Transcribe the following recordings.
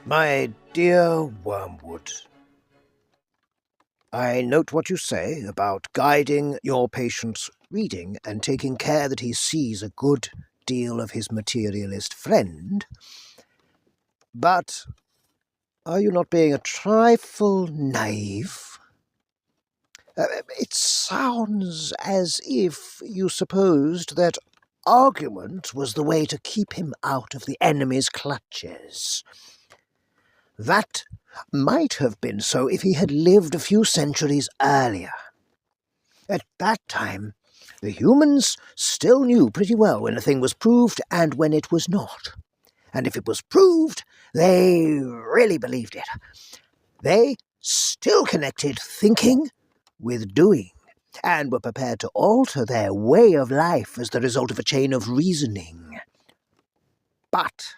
My dear Wormwood, I note what you say about guiding your patient's reading and taking care that he sees a good deal of his materialist friend, but are you not being a trifle naive? It sounds as if you supposed that argument was the way to keep him out of the enemy's clutches. That might have been so if he had lived a few centuries earlier. At that time, the humans still knew pretty well when a thing was proved and when it was not. And if it was proved, they really believed it. They still connected thinking with doing, and were prepared to alter their way of life as the result of a chain of reasoning. But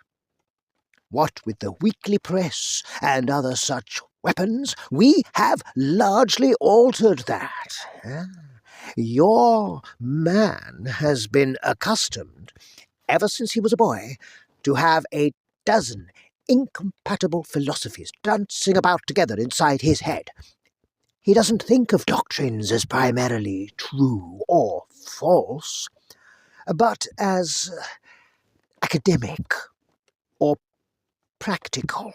what with the weekly press and other such weapons, we have largely altered that. Your man has been accustomed, ever since he was a boy, to have a dozen incompatible philosophies dancing about together inside his head. He doesn't think of doctrines as primarily true or false, but as academic or practical,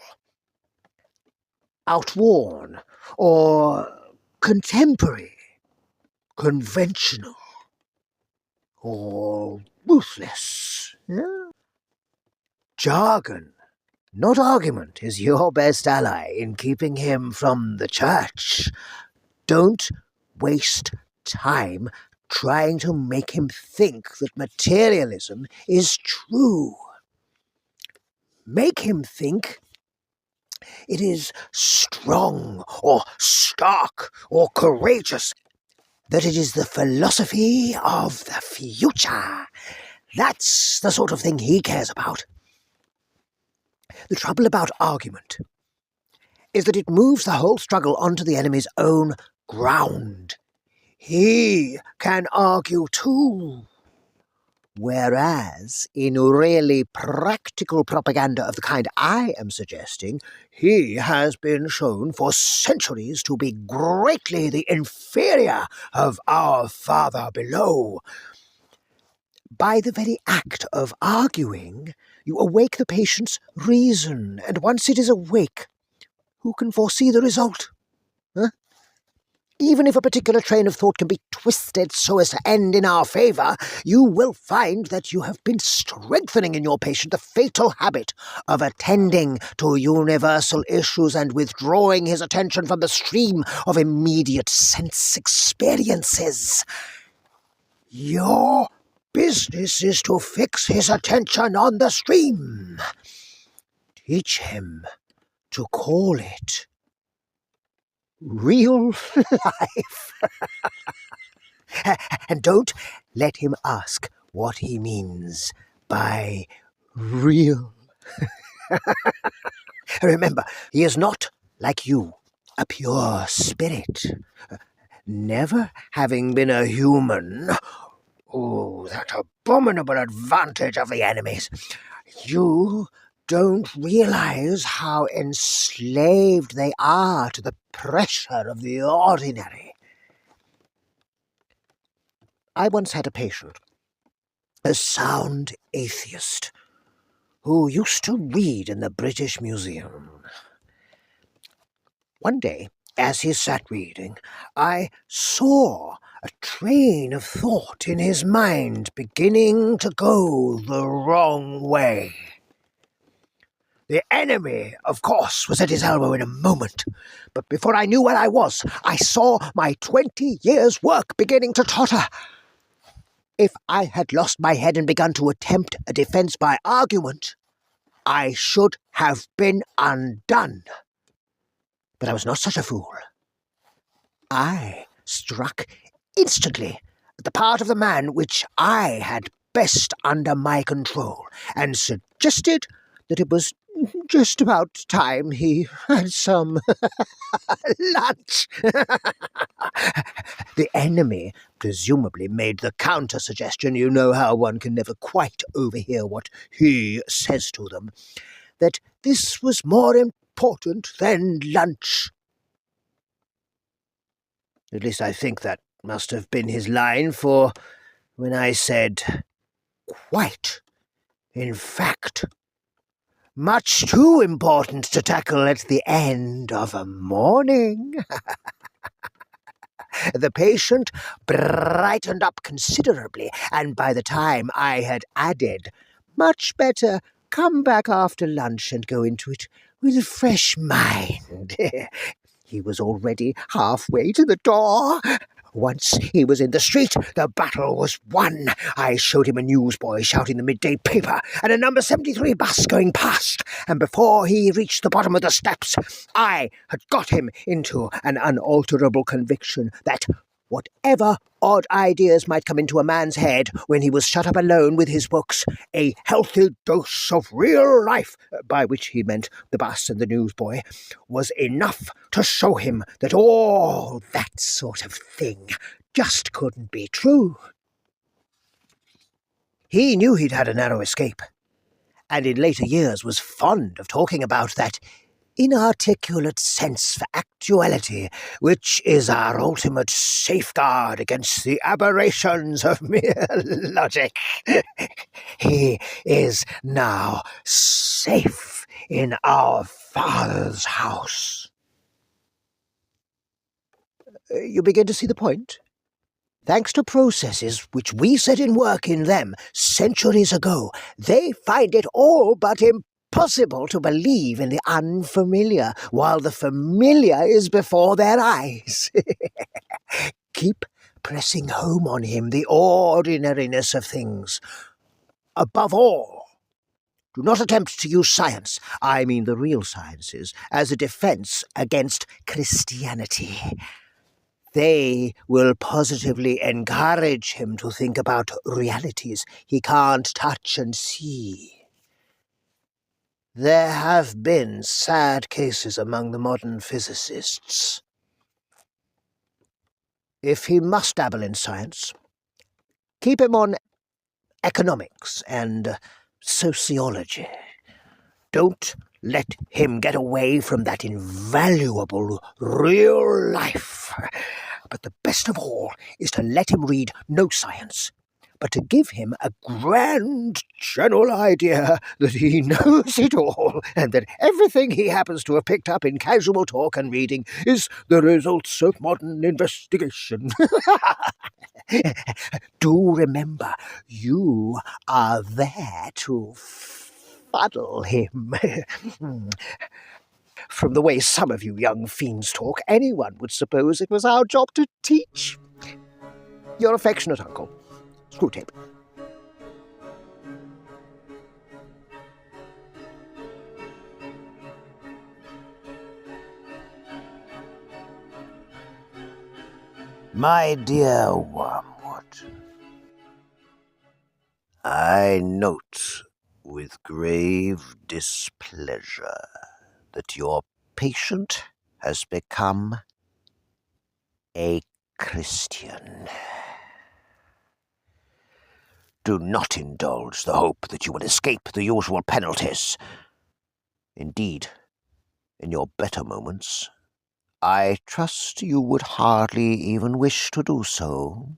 outworn or contemporary, conventional or ruthless. Jargon, not argument, is your best ally in keeping him from the church. Don't waste time trying to make him think that materialism is true. Make him think it is strong or stark or courageous, that it is the philosophy of the future. That's the sort of thing he cares about. The trouble about argument is that it moves the whole struggle onto the enemy's own ground. He can argue too. Whereas, in really practical propaganda of the kind I am suggesting, he has been shown for centuries to be greatly the inferior of our Father below. By the very act of arguing, you awake the patient's reason, and once it is awake, who can foresee the result? Even if a particular train of thought can be twisted so as to end in our favour, you will find that you have been strengthening in your patient the fatal habit of attending to universal issues and withdrawing his attention from the stream of immediate sense experiences. Your business is to fix his attention on the stream. Teach him to call it real life. And don't let him ask what he means by real. Remember, he is not, like you, a pure spirit. Never having been a human, that abominable advantage of the enemy's, you don't realize how enslaved they are to the pressure of the ordinary. I once had a patient, a sound atheist, who used to read in the British Museum. One day, as he sat reading, I saw a train of thought in his mind beginning to go the wrong way. The enemy, of course, was at his elbow in a moment, but before I knew where I was, I saw my 20 years' work beginning to totter. If I had lost my head and begun to attempt a defense by argument, I should have been undone. But I was not such a fool. I struck instantly at the part of the man which I had best under my control, and suggested that it was just about time he had some lunch. The enemy presumably made the counter-suggestion. You know how one can never quite overhear what he says to them. that this was more important than lunch. At least I think that must have been his line, for when I said, "Quite, in fact, much too important to tackle at the end of a morning," the patient brightened up considerably, and by the time I had added, "Much better come back after lunch and go into it with a fresh mind," he was already halfway to the door. Once he was in the street, the battle was won. I showed him a newsboy shouting the midday paper and a number 73 bus going past, and before he reached the bottom of the steps, I had got him into an unalterable conviction that whatever odd ideas might come into a man's head when he was shut up alone with his books, a healthy dose of real life, by which he meant the bus and the newsboy, was enough to show him that all that sort of thing just couldn't be true. He knew he'd had a narrow escape, and in later years was fond of talking about that inarticulate sense for actuality, which is our ultimate safeguard against the aberrations of mere logic. He is now safe in our Father's house. You begin to see the point? Thanks to processes which we set in work in them centuries ago, they find it all but impossible to believe in the unfamiliar, while the familiar is before their eyes. Keep pressing home on him the ordinariness of things. Above all, do not attempt to use science, I mean the real sciences, as a defense against Christianity. They will positively encourage him to think about realities he can't touch and see. There have been sad cases among the modern physicists. If he must dabble in science, keep him on economics and sociology. Don't let him get away from that invaluable real life. But the best of all is to let him read no science, but to give him a grand general idea that he knows it all, and that everything he happens to have picked up in casual talk and reading is the results of modern investigation. Do remember, you are there to fuddle him. From the way some of you young fiends talk, anyone would suppose it was our job to teach. Your affectionate uncle, Screwtape. My dear Wormwood, I note with grave displeasure that your patient has become a Christian. Do not indulge the hope that you will escape the usual penalties. Indeed, in your better moments, I trust you would hardly even wish to do so.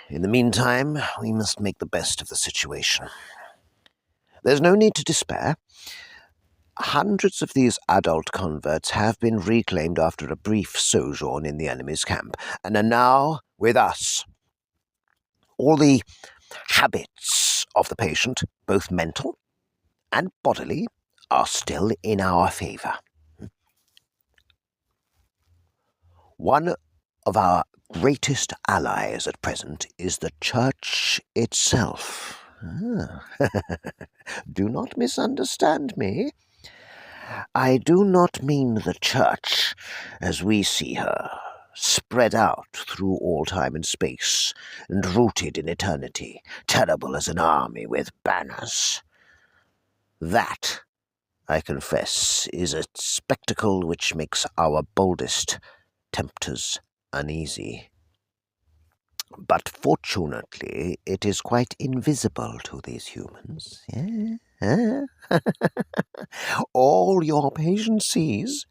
In the meantime, we must make the best of the situation. There's no need to despair. Hundreds of these adult converts have been reclaimed after a brief sojourn in the enemy's camp, and are now with us. All the habits of the patient, both mental and bodily, are still in our favor. One of our greatest allies at present is the Church itself. Do not misunderstand me. I do not mean the Church as we see her, spread out through all time and space, and rooted in eternity, terrible as an army with banners. That, I confess, is a spectacle which makes our boldest tempters uneasy. But fortunately, it is quite invisible to these humans. Yeah? All your patient sees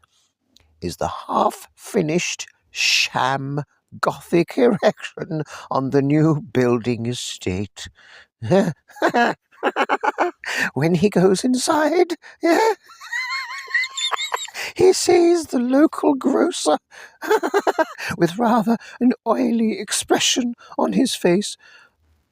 is the half-finished sham Gothic erection on the new building estate. When he goes inside, he sees the local grocer with rather an oily expression on his face,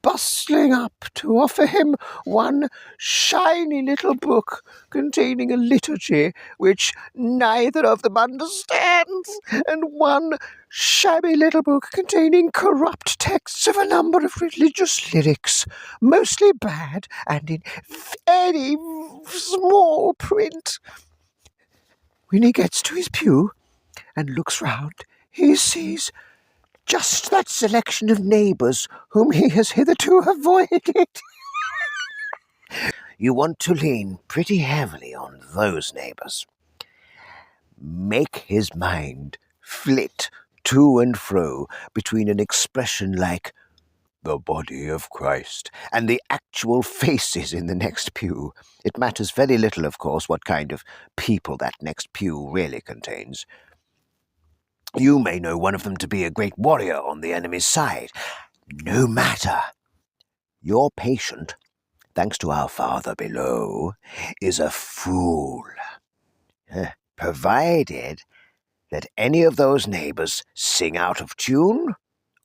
bustling up to offer him one shiny little book containing a liturgy which neither of them understands, and one shabby little book containing corrupt texts of a number of religious lyrics, mostly bad and in very small print. When he gets to his pew and looks round, he sees just that selection of neighbours whom he has hitherto avoided. You want to lean pretty heavily on those neighbours. Make his mind flit to and fro between an expression like the body of Christ and the actual faces in the next pew. It matters very little, of course, what kind of people that next pew really contains. You may know one of them to be a great warrior on the enemy's side. No matter. Your patient, thanks to our Father below, is a fool. Provided that any of those neighbours sing out of tune,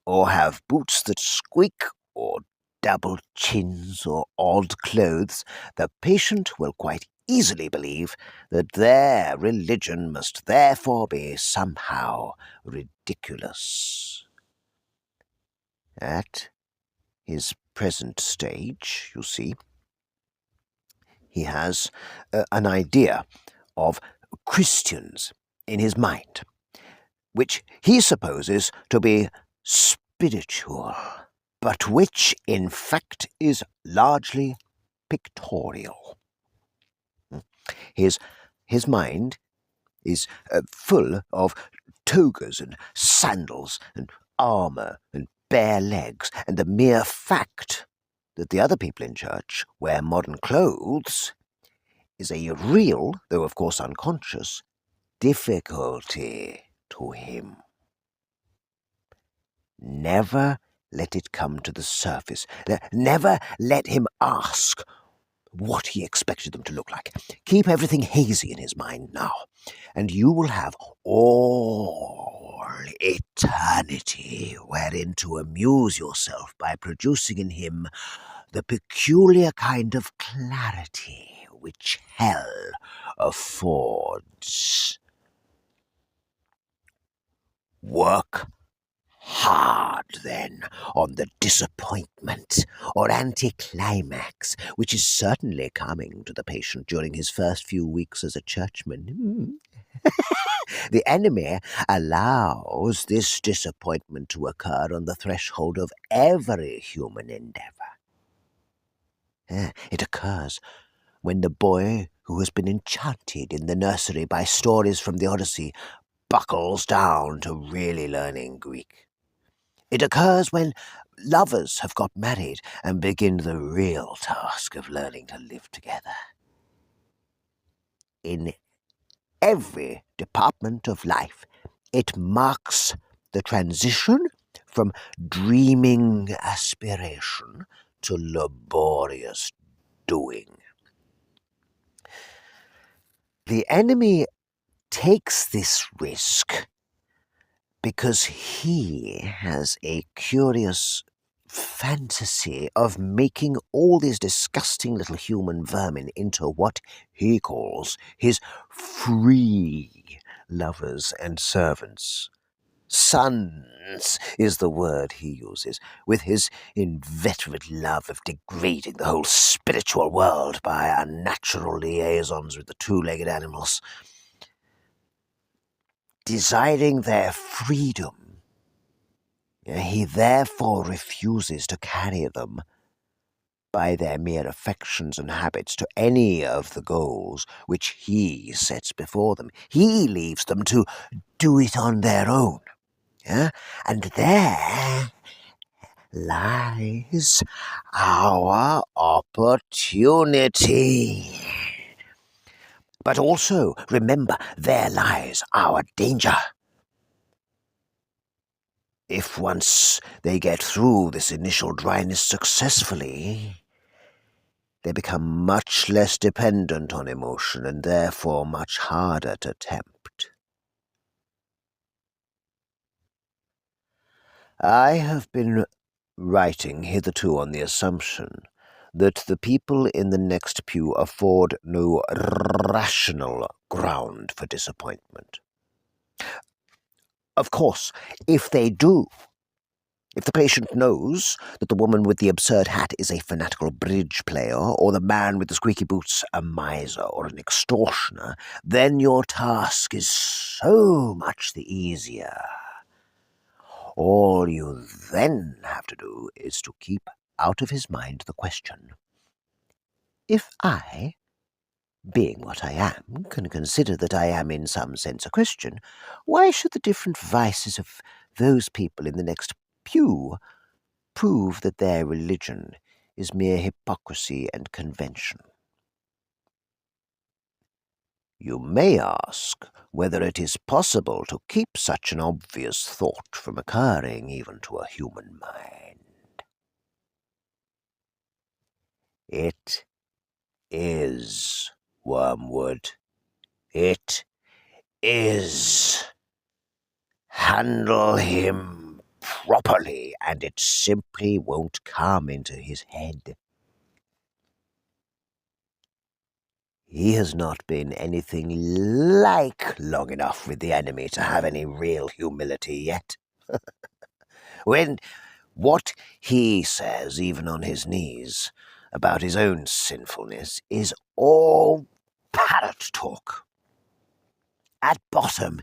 or have boots that squeak, or double chins, or odd clothes, the patient will quite easily believe that their religion must therefore be somehow ridiculous. At his present stage, you see, he has an idea of Christians in his mind, which he supposes to be spiritual, but which in fact is largely pictorial. His mind is full of togas and sandals and armour and bare legs, and the mere fact that the other people in church wear modern clothes is a real, though of course unconscious, difficulty to him. Never let it come to the surface. Never let him ask what he expected them to look like. Keep everything hazy in his mind now, and you will have all eternity wherein to amuse yourself by producing in him the peculiar kind of clarity which hell affords. Work hard, then, on the disappointment or anticlimax which is certainly coming to the patient during his first few weeks as a churchman. The enemy allows this disappointment to occur on the threshold of every human endeavour. It occurs when the boy who has been enchanted in the nursery by stories from the Odyssey buckles down to really learning Greek. It occurs when lovers have got married and begin the real task of learning to live together. In every department of life, it marks the transition from dreaming aspiration to laborious doing. The enemy takes this risk because he has a curious fantasy of making all these disgusting little human vermin into what he calls his free lovers and servants. Sons is the word he uses, with his inveterate love of degrading the whole spiritual world by unnatural liaisons with the two-legged animals. Desiring their freedom, he therefore refuses to carry them by their mere affections and habits to any of the goals which he sets before them. He leaves them to do it on their own. And there lies our opportunity. But also, remember, there lies our danger. If once they get through this initial dryness successfully, they become much less dependent on emotion and therefore much harder to tempt. I have been writing hitherto on the assumption that the people in the next pew afford no rational ground for disappointment. Of course, if they do, if the patient knows that the woman with the absurd hat is a fanatical bridge player, or the man with the squeaky boots a miser or an extortioner, then your task is so much the easier. All you then have to do is to keep out of his mind the question, if I, being what I am, can consider that I am in some sense a Christian, why should the different vices of those people in the next pew prove that their religion is mere hypocrisy and convention? You may ask whether it is possible to keep such an obvious thought from occurring even to a human mind. It is, Wormwood. It is. Handle him properly, and it simply won't come into his head. He has not been anything like long enough with the enemy to have any real humility yet. When what he says, even on his knees, about his own sinfulness is all parrot talk. At bottom,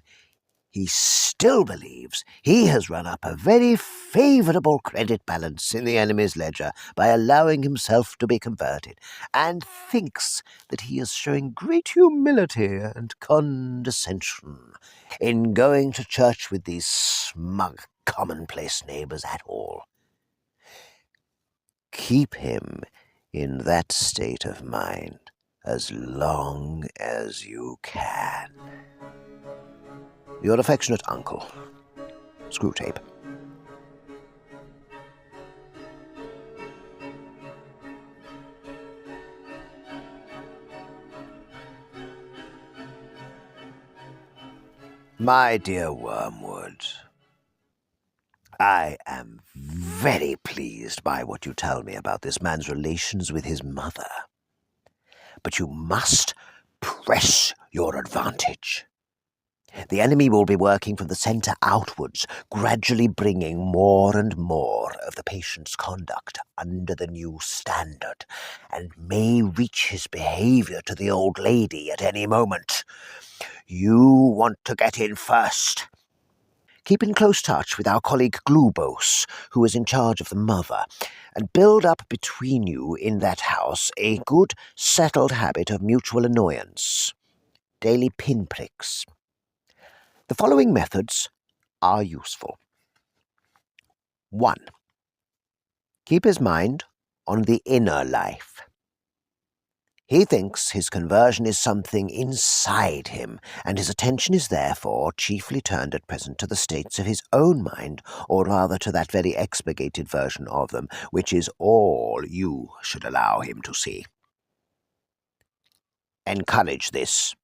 he still believes he has run up a very favourable credit balance in the enemy's ledger by allowing himself to be converted, and thinks that he is showing great humility and condescension in going to church with these smug, commonplace neighbours at all. Keep him in that state of mind as long as you can. Your affectionate uncle, Screwtape. My dear Wormwood, I am very pleased by what you tell me about this man's relations with his mother. But you must press your advantage. The enemy will be working from the centre outwards, gradually bringing more and more of the patient's conduct under the new standard, and may reach his behaviour to the old lady at any moment. You want to get in first. Keep in close touch with our colleague Glubos, who is in charge of the mother, and build up between you in that house a good, settled habit of mutual annoyance. Daily pinpricks. The following methods are useful. 1. Keep his mind on the inner life. He thinks his conversion is something inside him, and his attention is therefore chiefly turned at present to the states of his own mind, or rather to that very expurgated version of them, which is all you should allow him to see. Encourage this.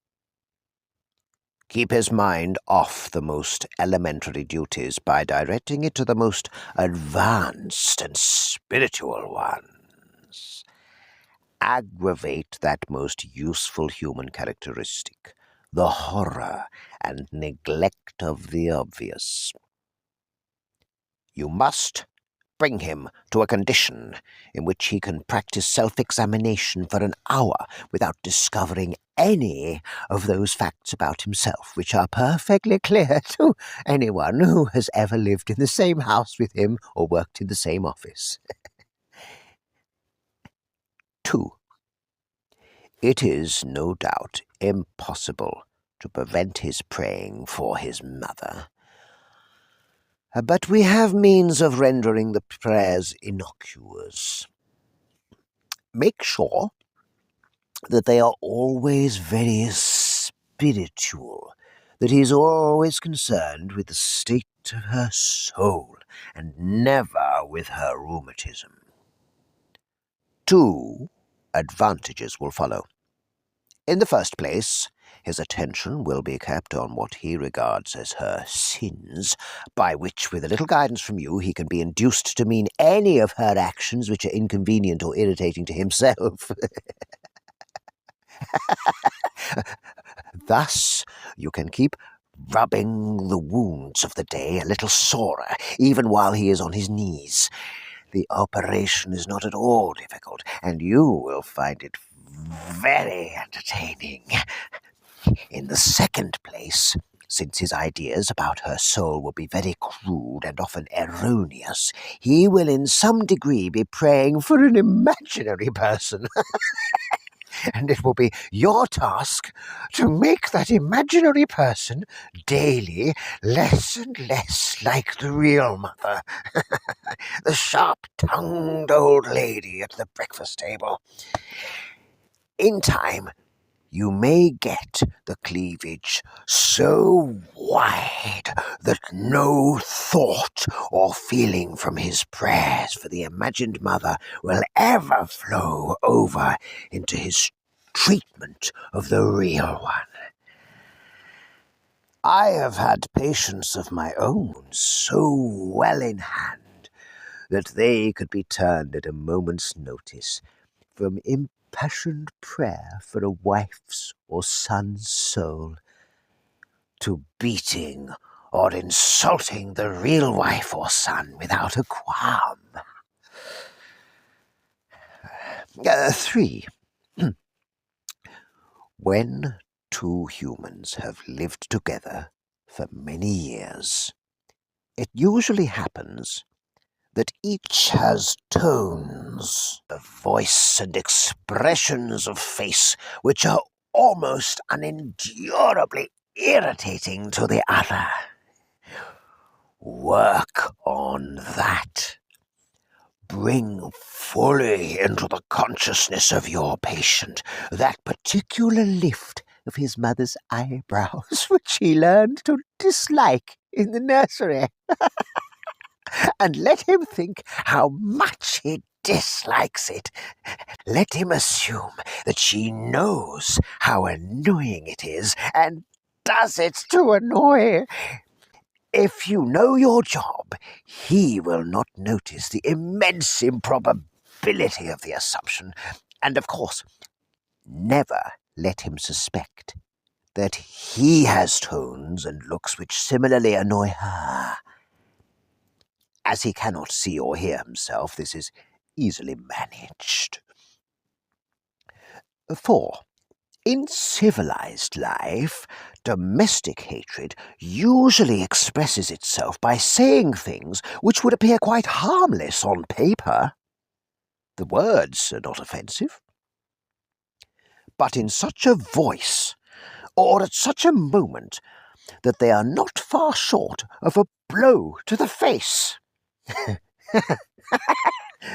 Keep his mind off the most elementary duties by directing it to the most advanced and spiritual ones. Aggravate that most useful human characteristic, the horror and neglect of the obvious. You must bring him to a condition in which he can practice self-examination for an hour without discovering any of those facts about himself which are perfectly clear to anyone who has ever lived in the same house with him or worked in the same office. 2. It is, no doubt, impossible to prevent his praying for his mother. But we have means of rendering the prayers innocuous. Make sure that they are always very spiritual, that he is always concerned with the state of her soul, and never with her rheumatism. 2 advantages will follow. In the first place, his attention will be kept on what he regards as her sins, by which, with a little guidance from you, he can be induced to mean any of her actions which are inconvenient or irritating to himself. Thus, you can keep rubbing the wounds of the day a little sorer, even while he is on his knees. The operation is not at all difficult, and you will find it very entertaining. In the second place, since his ideas about her soul will be very crude and often erroneous, he will in some degree be praying for an imaginary person. And it will be your task to make that imaginary person daily less and less like the real mother, the sharp-tongued old lady at the breakfast table. In time, you may get the cleavage so wide that no thought or feeling from his prayers for the imagined mother will ever flow over into his treatment of the real one. I have had patients of my own so well in hand that they could be turned at a moment's notice from impassioned prayer for a wife's or son's soul to beating or insulting the real wife or son without a qualm. 3. When 2 humans have lived together for many years, it usually happens that each has tones of voice and expressions of face which are almost unendurably irritating to the other. Work on that. Bring fully into the consciousness of your patient that particular lift of his mother's eyebrows which he learned to dislike in the nursery. And let him think how much he dislikes it. Let him assume that she knows how annoying it is and does it to annoy. If you know your job, he will not notice the immense improbability of the assumption, and of course, never let him suspect that he has tones and looks which similarly annoy her. As he cannot see or hear himself, this is easily managed. 4. In civilized life, domestic hatred usually expresses itself by saying things which would appear quite harmless on paper. The words are not offensive, but in such a voice, or at such a moment, that they are not far short of a blow to the face.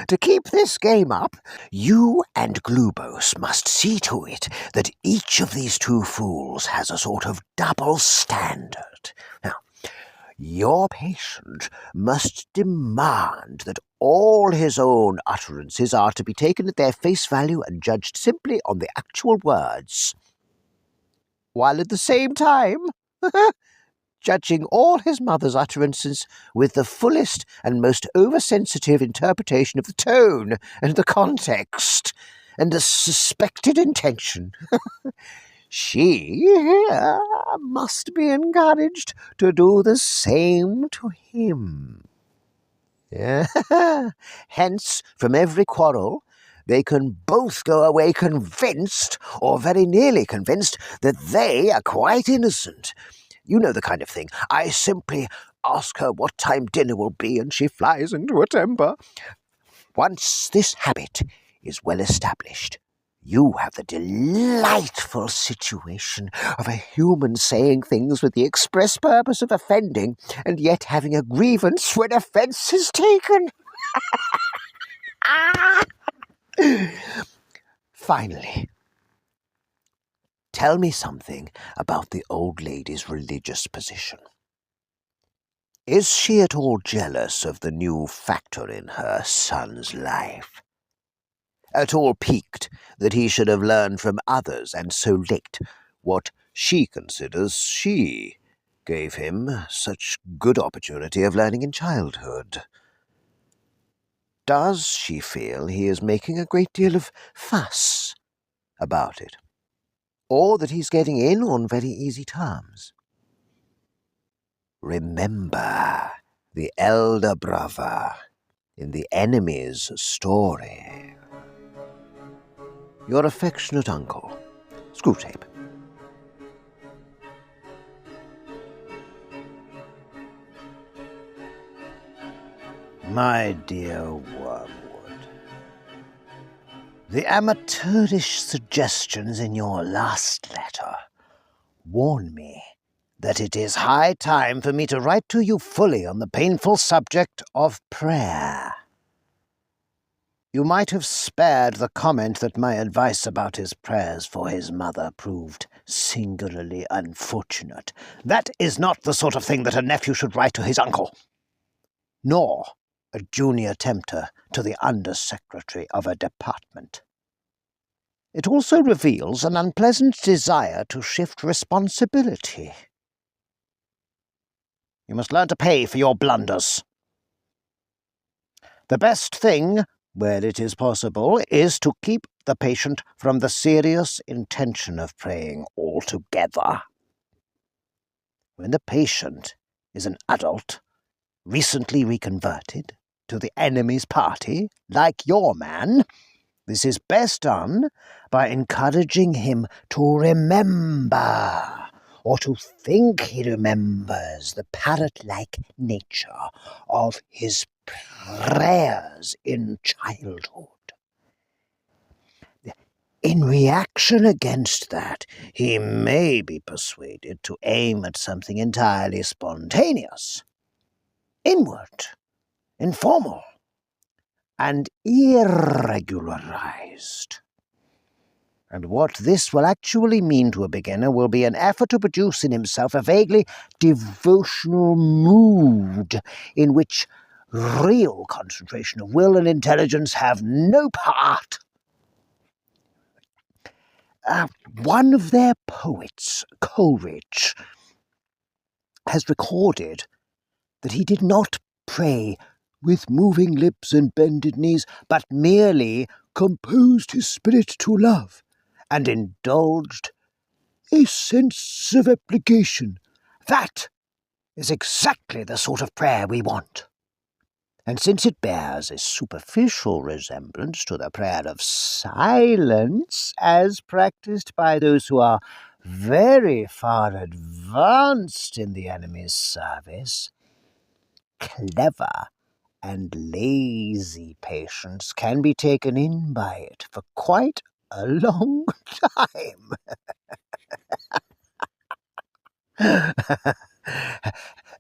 To keep this game up, you and Glubose must see to it that each of these 2 fools has a sort of double standard. Now, your patient must demand that all his own utterances are to be taken at their face value and judged simply on the actual words, while at the same time judging all his mother's utterances with the fullest and most oversensitive interpretation of the tone and the context and the suspected intention. She must be encouraged to do the same to him. Hence, from every quarrel, they can both go away convinced, or very nearly convinced, that they are quite innocent. You know the kind of thing. I simply ask her what time dinner will be, and she flies into a temper. Once this habit is well established, You have the delightful situation of a human saying things with the express purpose of offending, and yet having a grievance when offence is taken. Finally, tell me something about the old lady's religious position. Is she at all jealous of the new factor in her son's life? At all piqued that he should have learned from others and so late what she considers she gave him such good opportunity of learning in childhood? Does she feel he is making a great deal of fuss about it, or that he's getting in on very easy terms? Remember the elder brother in the enemy's story. Your affectionate uncle, Screwtape. My dear Wormwood, the amateurish suggestions in your last letter warn me that it is high time for me to write to you fully on the painful subject of prayer. You might have spared the comment that my advice about his prayers for his mother proved singularly unfortunate. That is not the sort of thing that a nephew should write to his uncle, nor a junior tempter to the under-secretary of a department. It also reveals an unpleasant desire to shift responsibility. You must learn to pay for your blunders. The best thing, where it is possible, is to keep the patient from the serious intention of praying altogether. When the patient is an adult, recently reconverted to the enemy's party, like your man, this is best done by encouraging him to remember, or to think he remembers, the parrot-like nature of his prayers in childhood. In reaction against that, he may be persuaded to aim at something entirely spontaneous, inward, informal, and irregularized. And what this will actually mean to a beginner will be an effort to produce in himself a vaguely devotional mood in which real concentration of will and intelligence have no part. One of their poets, Coleridge, has recorded that he did not pray with moving lips and bended knees, but merely composed his spirit to love, and indulged a sense of application. That is exactly the sort of prayer we want. And since it bears a superficial resemblance to the prayer of silence, as practiced by those who are very far advanced in the enemy's service, clever and lazy patients can be taken in by it for quite a long time.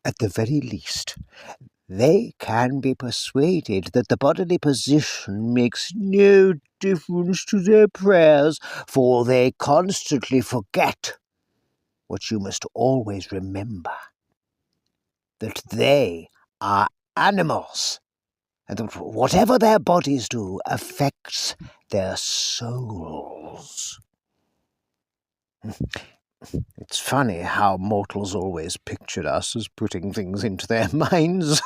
At the very least, they can be persuaded that the bodily position makes no difference to their prayers, for they constantly forget what you must always remember, that they are animals, and that whatever their bodies do affects their souls. It's funny how mortals always pictured us as putting things into their minds.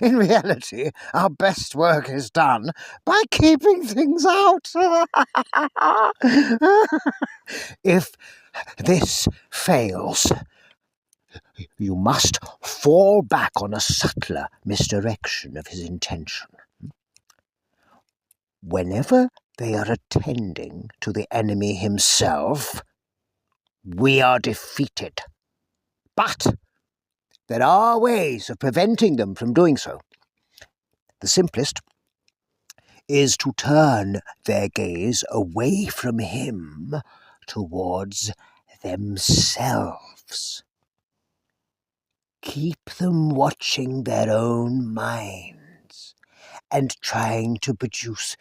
In reality, our best work is done by keeping things out. If this fails, you must fall back on a subtler misdirection of his intention. Whenever they are attending to the enemy himself, we are defeated. But there are ways of preventing them from doing so. The simplest is to turn their gaze away from him towards themselves. Keep them watching their own minds and trying to produce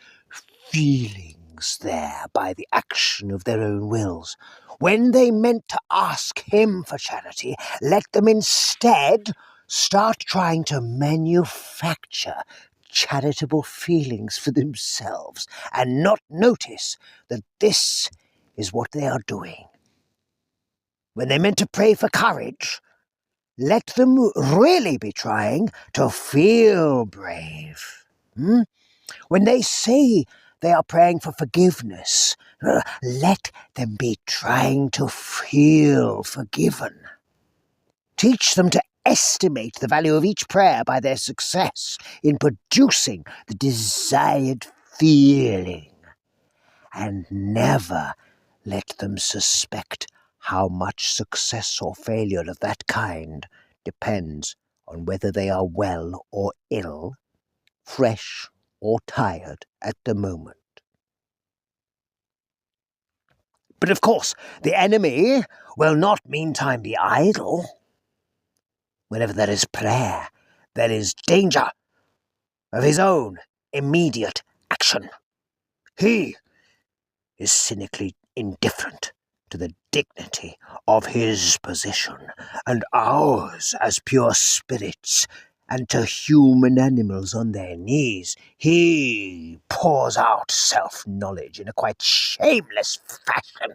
feelings there by the action of their own wills. When they meant to ask him for charity, let them instead start trying to manufacture charitable feelings for themselves and not notice that this is what they are doing. When they meant to pray for courage, let them really be trying to feel brave. When they say they are praying for forgiveness, let them be trying to feel forgiven. Teach them to estimate the value of each prayer by their success in producing the desired feeling, and never let them suspect how much success or failure of that kind depends on whether they are well or ill, fresh or tired at the moment. But of course, the enemy will not meantime be idle. Whenever there is prayer, there is danger of his own immediate action. He is cynically indifferent to the dignity of his position and ours as pure spirits, and to human animals on their knees he pours out self-knowledge in a quite shameless fashion.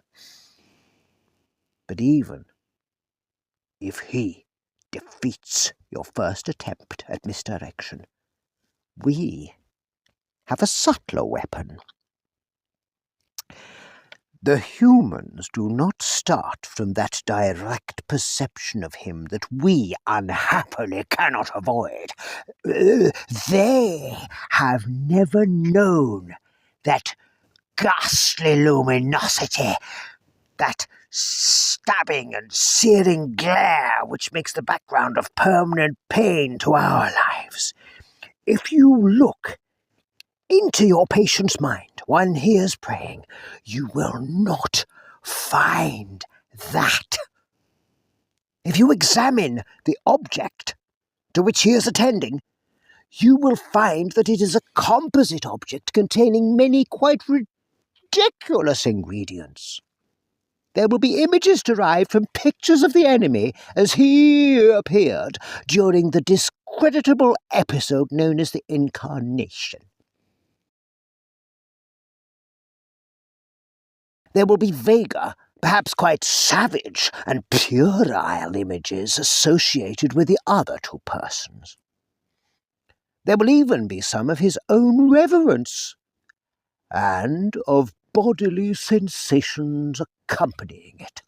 But even if he defeats your first attempt at misdirection, we have a subtler weapon. The humans do not start from that direct perception of him that we unhappily cannot avoid. They have never known that ghastly luminosity, that stabbing and searing glare which makes the background of permanent pain to our lives. If you look into your patient's mind when he is praying, you will not find that. If you examine the object to which he is attending, you will find that it is a composite object containing many quite ridiculous ingredients. There will be images derived from pictures of the enemy as he appeared during the discreditable episode known as the Incarnation. There will be vaguer, perhaps quite savage and puerile images associated with the other two persons. There will even be some of his own reverence, and of bodily sensations accompanying it,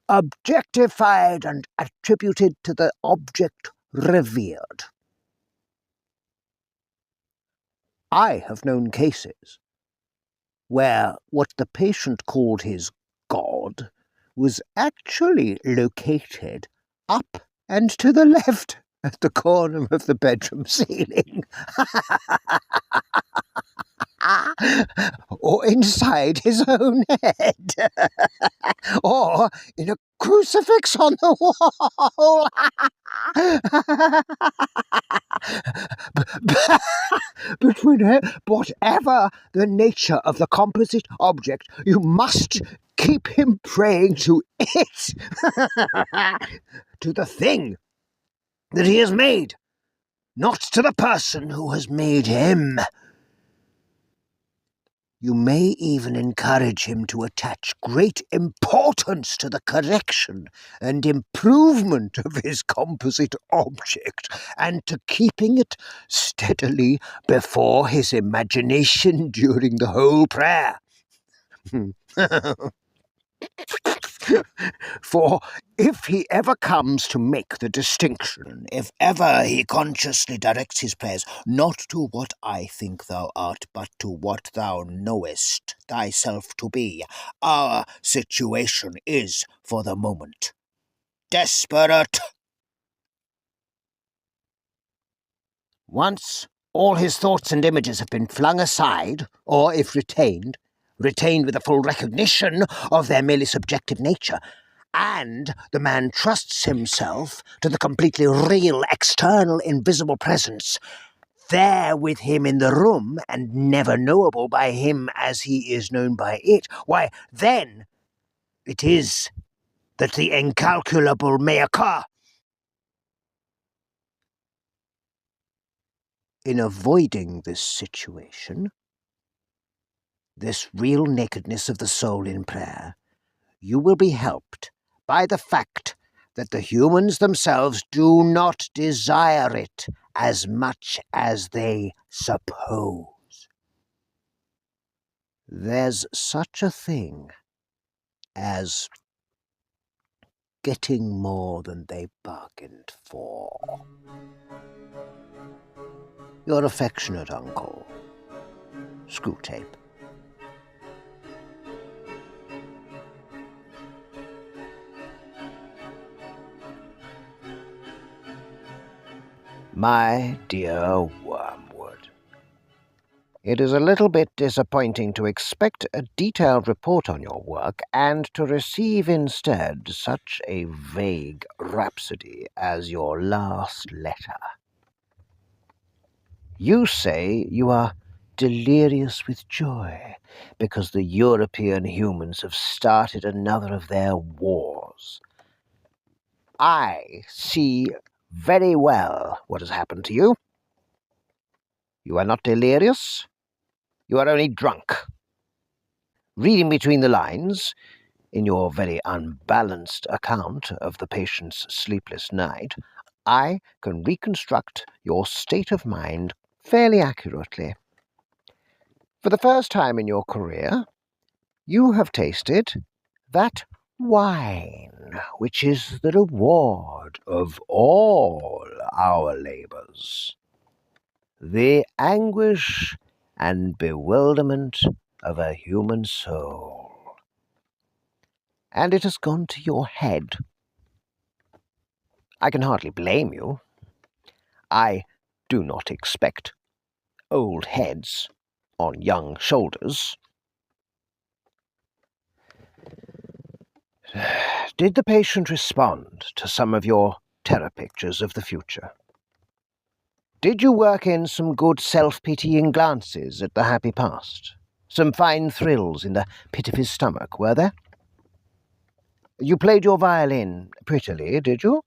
objectified and attributed to the object revered. I have known cases where what the patient called his God was actually located up and to the left at the corner of the bedroom ceiling. Or inside his own head, or in a crucifix on the wall. But whatever the nature of the composite object, you must keep him praying to it, to the thing that he has made, not to the person who has made him. You may even encourage him to attach great importance to the correction and improvement of his composite object, and to keeping it steadily before his imagination during the whole prayer. For if he ever comes to make the distinction, if ever he consciously directs his prayers not to what I think thou art, but to what thou knowest thyself to be, our situation is, for the moment, desperate. Once All his thoughts and images have been flung aside, or, if retained with a full recognition of their merely subjective nature, and the man trusts himself to the completely real, external, invisible presence, there with him in the room, and never knowable by him as he is known by it, why, then it is that the incalculable may occur. In avoiding this situation, this real nakedness of the soul in prayer, you will be helped by the fact that the humans themselves do not desire it as much as they suppose. There's such a thing as getting more than they bargained for. Your affectionate uncle, Screwtape. My dear Wormwood, it is a little bit disappointing to expect a detailed report on your work and to receive instead such a vague rhapsody as your last letter. You say you are delirious with joy because the European humans have started another of their wars. I see very well what has happened to you. You are not delirious. You are only drunk. Reading between the lines, in your very unbalanced account of the patient's sleepless night, I can reconstruct your state of mind fairly accurately. For the first time in your career, you have tasted that wine which is the reward of all our labours. The anguish and bewilderment of a human soul. And it has gone to your head. I can hardly blame you. I do not expect old heads on young shoulders. Did the patient respond to some of your terror pictures of the future? Did you work in some good self-pitying glances at the happy past? Some fine thrills in the pit of his stomach, were there? You played your violin prettily, did you?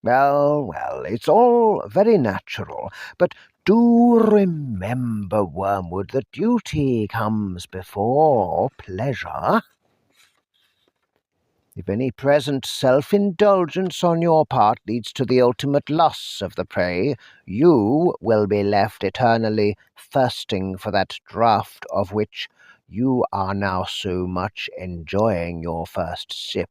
Well, it's all very natural, but do remember, Wormwood, that duty comes before pleasure. If any present self-indulgence on your part leads to the ultimate loss of the prey, you will be left eternally thirsting for that draught of which you are now so much enjoying your first sip.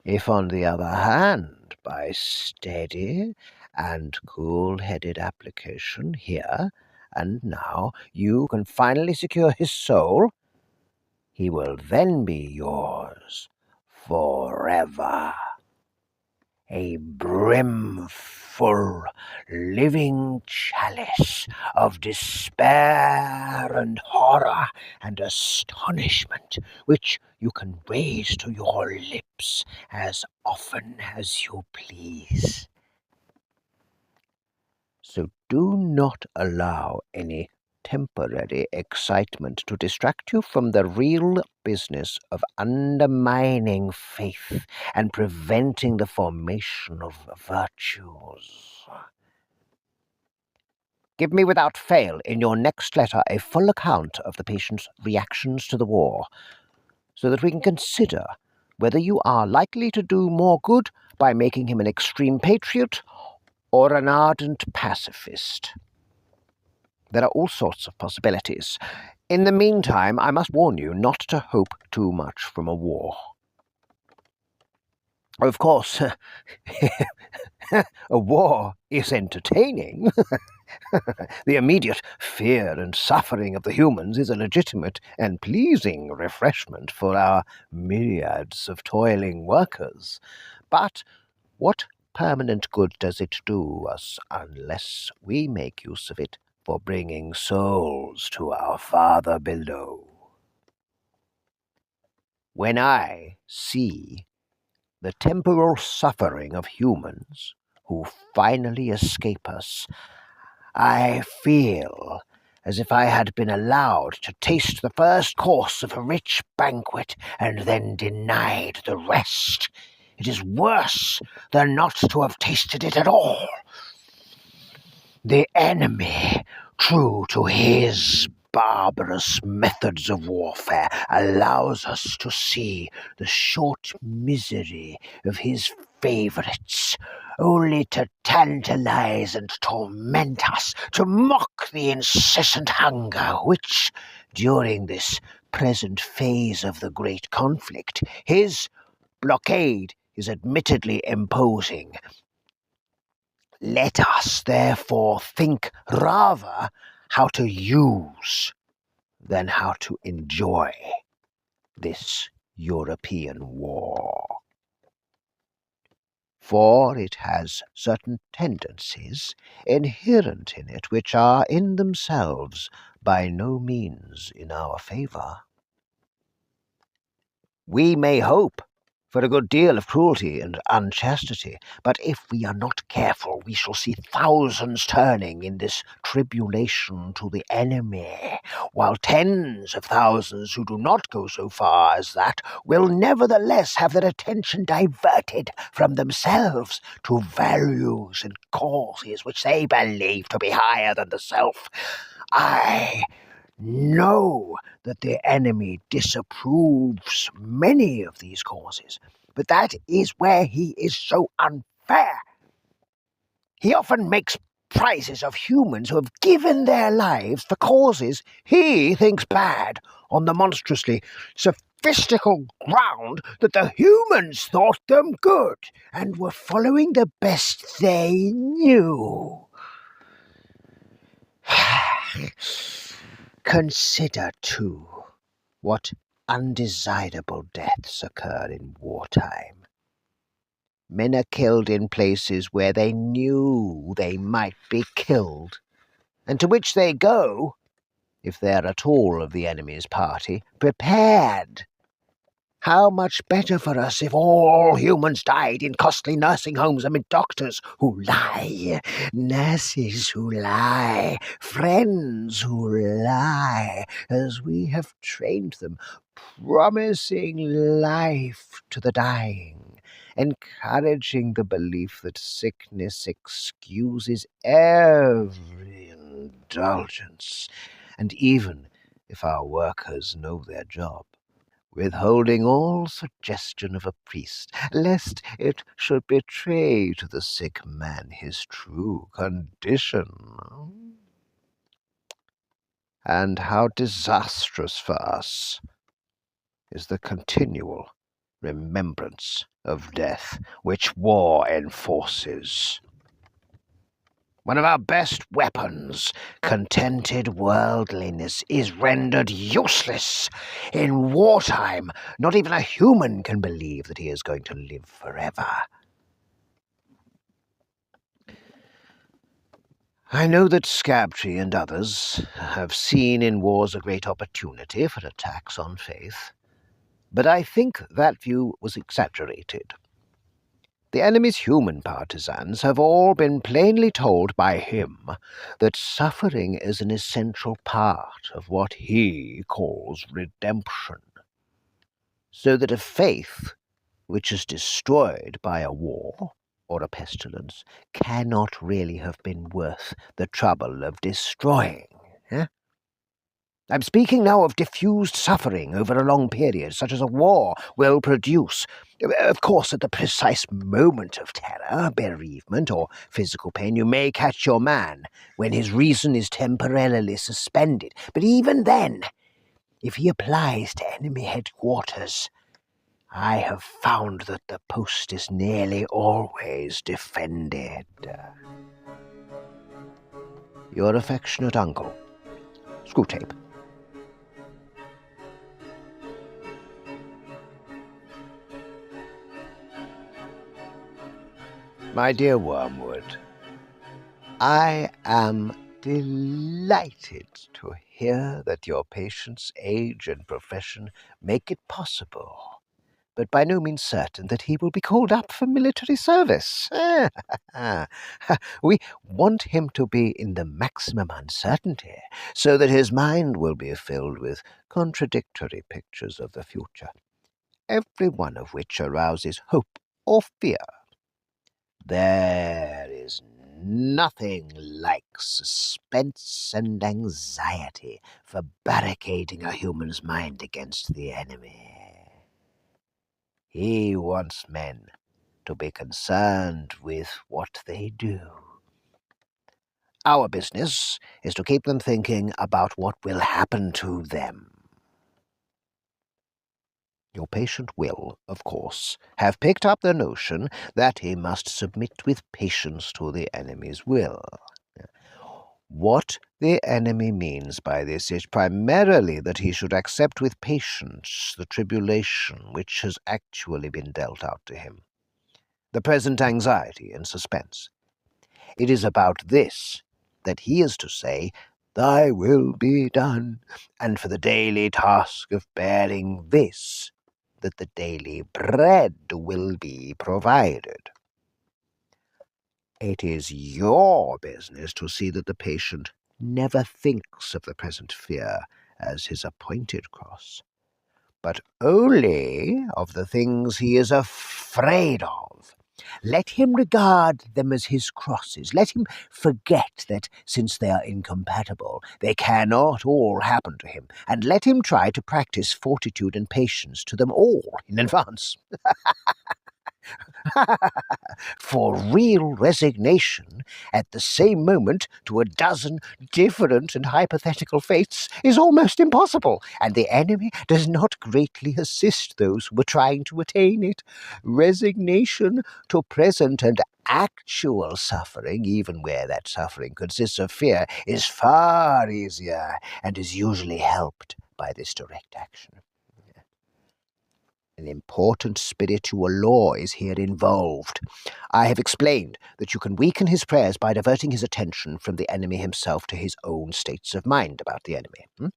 If, on the other hand, by steady and cool-headed application here and now you can finally secure his soul, he will then be yours forever. A brimful, living chalice of despair and horror and astonishment, which you can raise to your lips as often as you please. So do not allow any temporary excitement to distract you from the real business of undermining faith and preventing the formation of virtues. Give me without fail in your next letter a full account of the patient's reactions to the war, so that we can consider whether you are likely to do more good by making him an extreme patriot or an ardent pacifist. There are all sorts of possibilities. In the meantime, I must warn you not to hope too much from a war. Of course, a war is entertaining. The immediate fear and suffering of the humans is a legitimate and pleasing refreshment for our myriads of toiling workers. But what permanent good does it do us unless we make use of it for bringing souls to our Father below. When I see the temporal suffering of humans who finally escape us, I feel as if I had been allowed to taste the first course of a rich banquet and then denied the rest. It is worse than not to have tasted it at all. The enemy, true to his barbarous methods of warfare, allows us to see the short misery of his favourites, only to tantalize and torment us, to mock the incessant hunger which, during this present phase of the great conflict, his blockade is admittedly imposing. Let us, therefore, think rather how to use than how to enjoy this European war. For it has certain tendencies inherent in it which are in themselves by no means in our favour. We may hope for a good deal of cruelty and unchastity, but if we are not careful, we shall see thousands turning in this tribulation to the enemy, while tens of thousands who do not go so far as that will nevertheless have their attention diverted from themselves to values and causes which they believe to be higher than the self. I know that the enemy disapproves many of these causes, but that is where he is so unfair. He often makes prizes of humans who have given their lives for causes he thinks bad, on the monstrously sophistical ground that the humans thought them good and were following the best they knew. Consider, too, what undesirable deaths occur in wartime. Men are killed in places where they knew they might be killed, and to which they go, if they are at all of the enemy's party, prepared. How much better for us if all humans died in costly nursing homes amid doctors who lie, nurses who lie, friends who lie, as we have trained them, promising life to the dying, encouraging the belief that sickness excuses every indulgence, and even if our workers know their job, withholding all suggestion of a priest, lest it should betray to the sick man his true condition. And how disastrous for us is the continual remembrance of death which war enforces. One of our best weapons, contented worldliness, is rendered useless. In wartime, not even a human can believe that he is going to live forever. I know that Screwtape and others have seen in wars a great opportunity for attacks on faith, but I think that view was exaggerated. The enemy's human partisans have all been plainly told by him that suffering is an essential part of what he calls redemption, so that a faith which is destroyed by a war or a pestilence cannot really have been worth the trouble of destroying. I'm speaking now of diffused suffering over a long period, such as a war will produce. Of course, at the precise moment of terror, bereavement, or physical pain, you may catch your man when his reason is temporarily suspended. But even then, if he applies to enemy headquarters, I have found that the post is nearly always defended. Your affectionate uncle, Screwtape. My dear Wormwood, I am delighted to hear that your patient's age and profession make it possible, but by no means certain that he will be called up for military service. We want him to be in the maximum uncertainty, so that his mind will be filled with contradictory pictures of the future, every one of which arouses hope or fear. There is nothing like suspense and anxiety for barricading a human's mind against the enemy. He wants men to be concerned with what they do. Our business is to keep them thinking about what will happen to them. Your patient will, of course, have picked up the notion that he must submit with patience to the enemy's will. What the enemy means by this is primarily that he should accept with patience the tribulation which has actually been dealt out to him, the present anxiety and suspense. It is about this that he is to say, "Thy will be done," and for the daily task of bearing this, that the daily bread will be provided. It is your business to see that the patient never thinks of the present fear as his appointed cross, but only of the things he is afraid of. Let him regard them as his crosses. Let him forget that, since they are incompatible, they cannot all happen to him, and let him try to practice fortitude and patience to them all in advance. For real resignation at the same moment to a dozen different and hypothetical fates is almost impossible, and the enemy does not greatly assist those who are trying to attain it. Resignation to present and actual suffering, even where that suffering consists of fear, is far easier and is usually helped by this direct action. An important spiritual law is here involved. I have explained that you can weaken his prayers by diverting his attention from the enemy himself to his own states of mind about the enemy.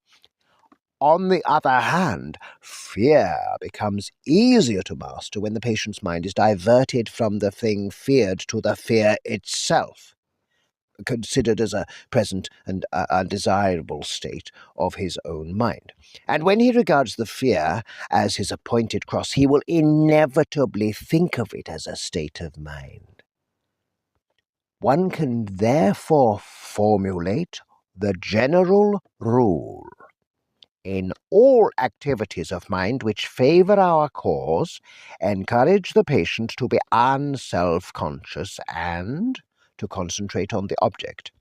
On the other hand, fear becomes easier to master when the patient's mind is diverted from the thing feared to the fear itself, considered as a present and undesirable state of his own mind. And when he regards the fear as his appointed cross, he will inevitably think of it as a state of mind. One can therefore formulate the general rule: in all activities of mind which favor our cause, encourage the patient to be unself-conscious and to concentrate on the object.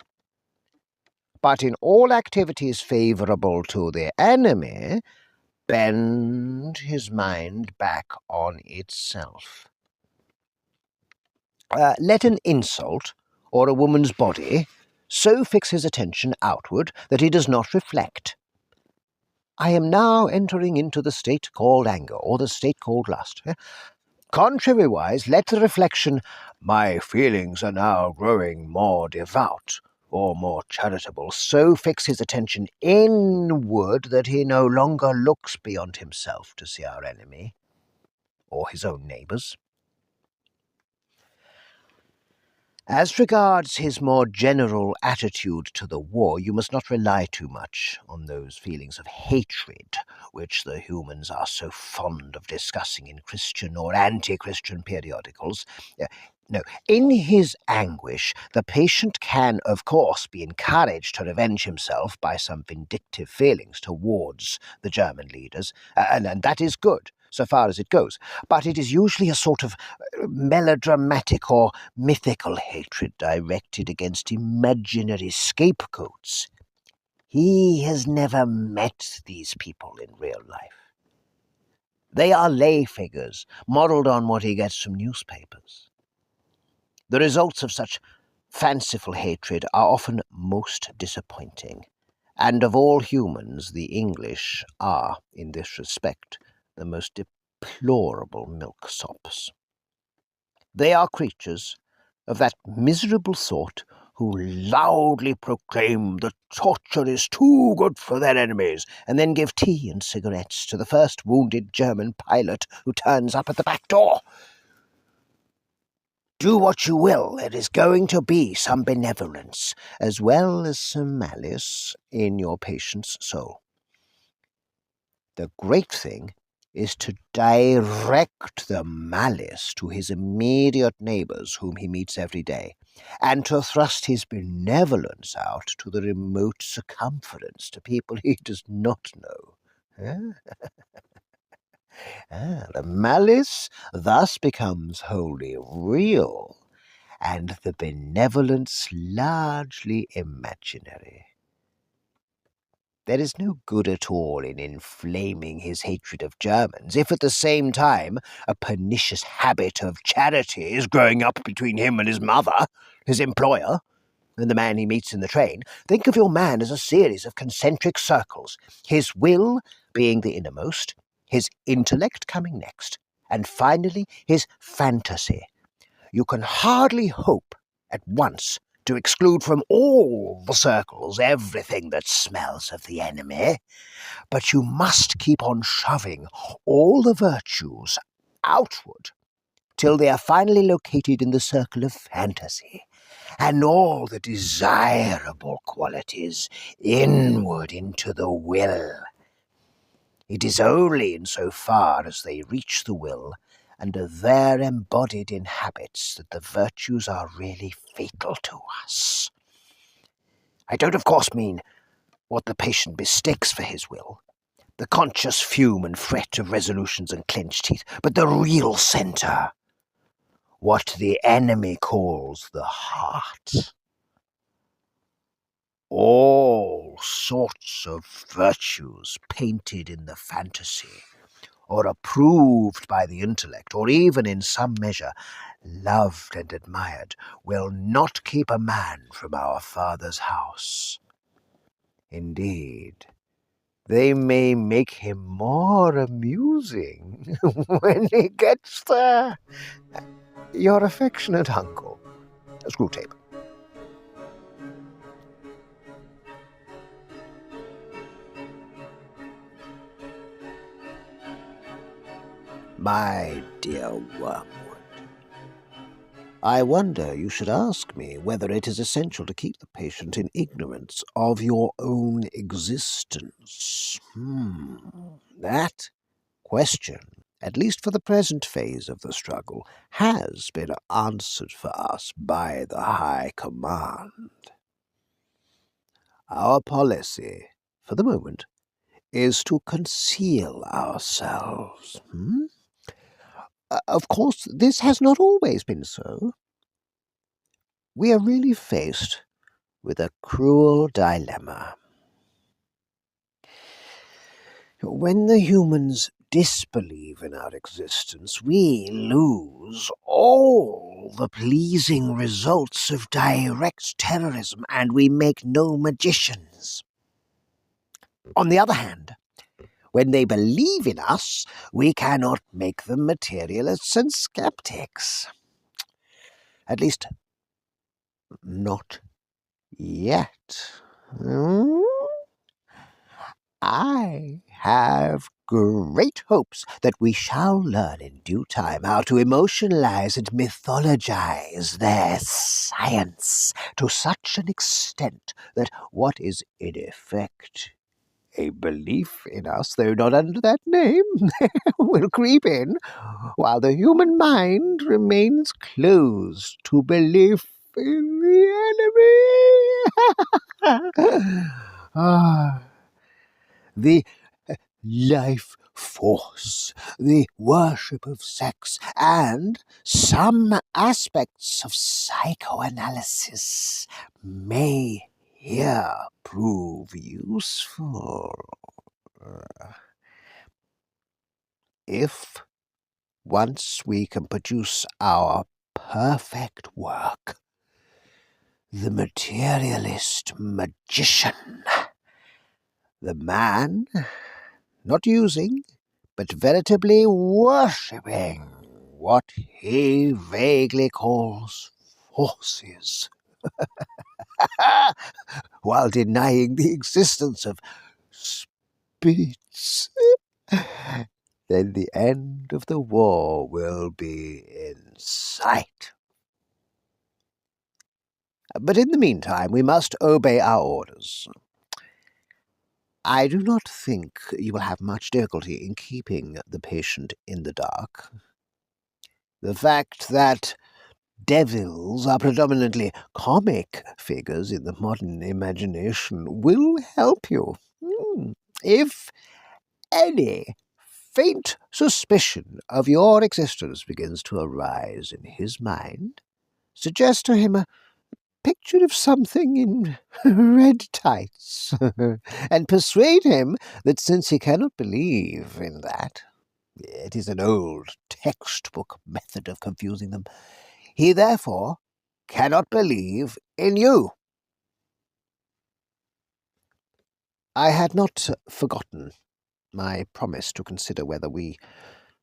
But in all activities favorable to the enemy, bend his mind back on itself. Let an insult or a woman's body so fix his attention outward that he does not reflect. I am now entering into the state called anger, or the state called lust. Contrariwise, let the reflection, "My feelings are now growing more devout," or more charitable, so fix his attention inward that he no longer looks beyond himself to see our enemy, or his own neighbours. As regards his more general attitude to the war, you must not rely too much on those feelings of hatred which the humans are so fond of discussing in Christian or anti-Christian periodicals. No, in his anguish, the patient can, of course, be encouraged to revenge himself by some vindictive feelings towards the German leaders, and that is good, so far as it goes. But it is usually a sort of melodramatic or mythical hatred directed against imaginary scapegoats. He has never met these people in real life. They are lay figures, modelled on what he gets from newspapers. The results of such fanciful hatred are often most disappointing, and of all humans the English are, in this respect, the most deplorable milksops. They are creatures of that miserable sort who loudly proclaim that torture is too good for their enemies, and then give tea and cigarettes to the first wounded German pilot who turns up at the back door. Do what you will, there is going to be some benevolence, as well as some malice, in your patient's soul. The great thing is to direct the malice to his immediate neighbours whom he meets every day, and to thrust his benevolence out to the remote circumference, to people he does not know. The malice thus becomes wholly real, and the benevolence largely imaginary. There is no good at all in inflaming his hatred of Germans, if at the same time a pernicious habit of charity is growing up between him and his mother, his employer, and the man he meets in the train. Think of your man as a series of concentric circles, his will being the innermost, his intellect coming next, and finally his fantasy. You can hardly hope at once to exclude from all the circles everything that smells of the enemy, but you must keep on shoving all the virtues outward till they are finally located in the circle of fantasy, and all the desirable qualities inward into the will. It is only in so far as they reach the will and are there embodied in habits that the virtues are really fatal to us. I don't, of course, mean what the patient mistakes for his will, the conscious fume and fret of resolutions and clenched teeth, but the real centre, what the enemy calls the heart. All sorts of virtues painted in the fantasy, or approved by the intellect, or even in some measure loved and admired, will not keep a man from our Father's house. Indeed, they may make him more amusing when he gets there. Your affectionate uncle, Screwtape. My dear Wormwood, I wonder you should ask me whether it is essential to keep the patient in ignorance of your own existence. That question, at least for the present phase of the struggle, has been answered for us by the High Command. Our policy, for the moment, is to conceal ourselves. Of course, this has not always been so. We are really faced with a cruel dilemma. When the humans disbelieve in our existence, we lose all the pleasing results of direct terrorism, and we make no magicians. On the other hand, when they believe in us, we cannot make them materialists and skeptics. At least, not yet. I have great hopes that we shall learn in due time how to emotionalize and mythologize their science to such an extent that what is in effect a belief in us, though not under that name, will creep in, while the human mind remains closed to belief in the enemy. The life force, the worship of sex, and some aspects of psychoanalysis may here prove useful. If once we can produce our perfect work, the materialist magician, the man not using, but veritably worshipping what he vaguely calls horses, while denying the existence of spirits, then the end of the war will be in sight. But in the meantime, we must obey our orders. I do not think you will have much difficulty in keeping the patient in the dark. The fact that devils are predominantly comic figures in the modern imagination will help you. If any faint suspicion of your existence begins to arise in his mind, suggest to him a picture of something in red tights, and persuade him that since he cannot believe in that, it is an old textbook method of confusing them, he therefore cannot believe in you. I had not forgotten my promise to consider whether we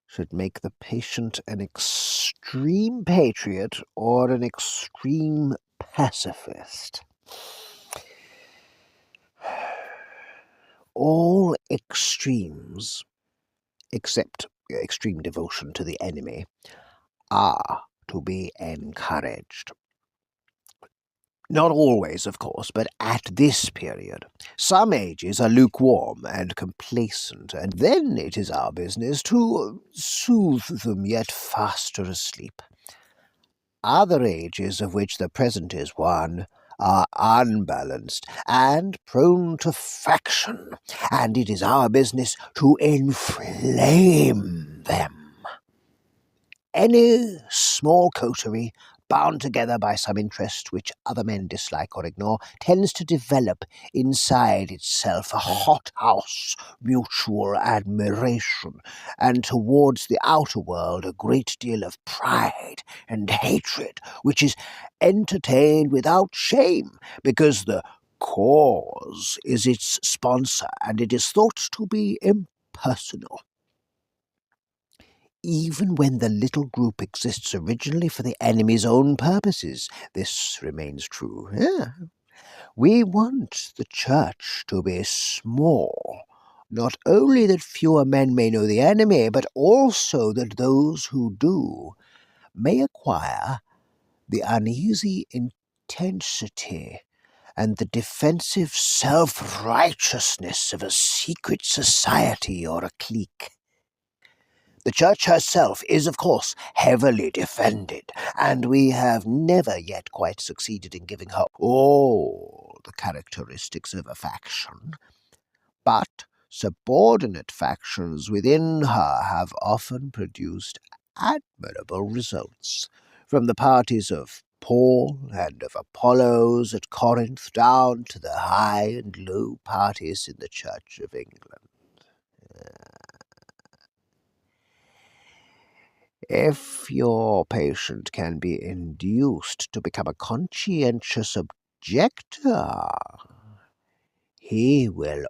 should make the patient an extreme patriot or an extreme pacifist. All extremes, except extreme devotion to the enemy, are to be encouraged. Not always, of course, but at this period. Some ages are lukewarm and complacent, and then it is our business to soothe them yet faster asleep. Other ages, of which the present is one, are unbalanced and prone to faction, and it is our business to inflame them. Any small coterie, bound together by some interest which other men dislike or ignore, tends to develop inside itself a hothouse mutual admiration, and towards the outer world a great deal of pride and hatred, which is entertained without shame, because the cause is its sponsor, and it is thought to be impersonal. Even when the little group exists originally for the enemy's own purposes, this remains true. We want the church to be small, not only that fewer men may know the enemy, but also that those who do may acquire the uneasy intensity and the defensive self-righteousness of a secret society or a clique. The Church herself is, of course, heavily defended, and we have never yet quite succeeded in giving her all the characteristics of a faction. But subordinate factions within her have often produced admirable results, from the parties of Paul and of Apollos at Corinth down to the high and low parties in the Church of England. If your patient can be induced to become a conscientious objector, he will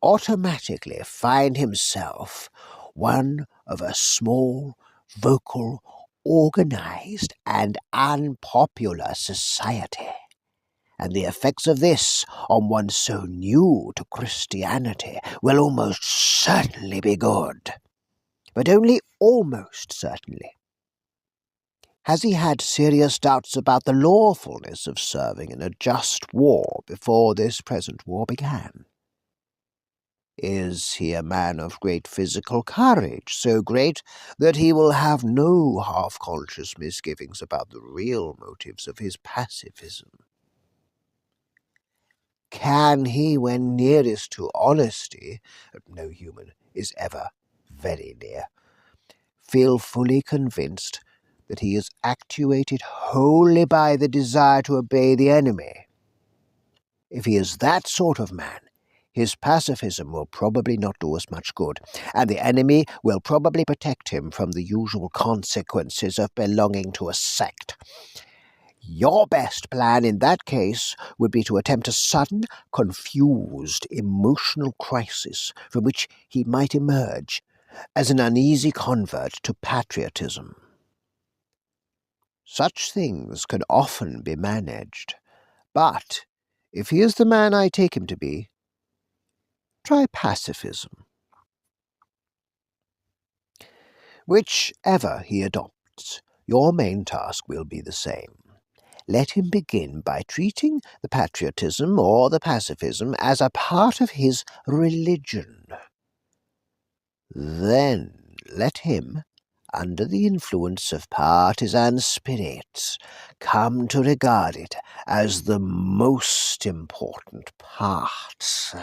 automatically find himself one of a small, vocal, organized, and unpopular society, and the effects of this on one so new to Christianity will almost certainly be good. But only almost certainly. Has he had serious doubts about the lawfulness of serving in a just war before this present war began? Is he a man of great physical courage, so great that he will have no half-conscious misgivings about the real motives of his pacifism? Can he, when nearest to honesty, no human is ever very near, feel fully convinced that he is actuated wholly by the desire to obey the enemy? If he is that sort of man, his pacifism will probably not do us much good, and the enemy will probably protect him from the usual consequences of belonging to a sect. Your best plan in that case would be to attempt a sudden, confused, emotional crisis from which he might emerge as an uneasy convert to patriotism. Such things can often be managed, but if he is the man I take him to be, try pacifism. Whichever he adopts, your main task will be the same. Let him begin by treating the patriotism or the pacifism as a part of his religion. Then let him, under the influence of partisan spirits, come to regard it as the most important part.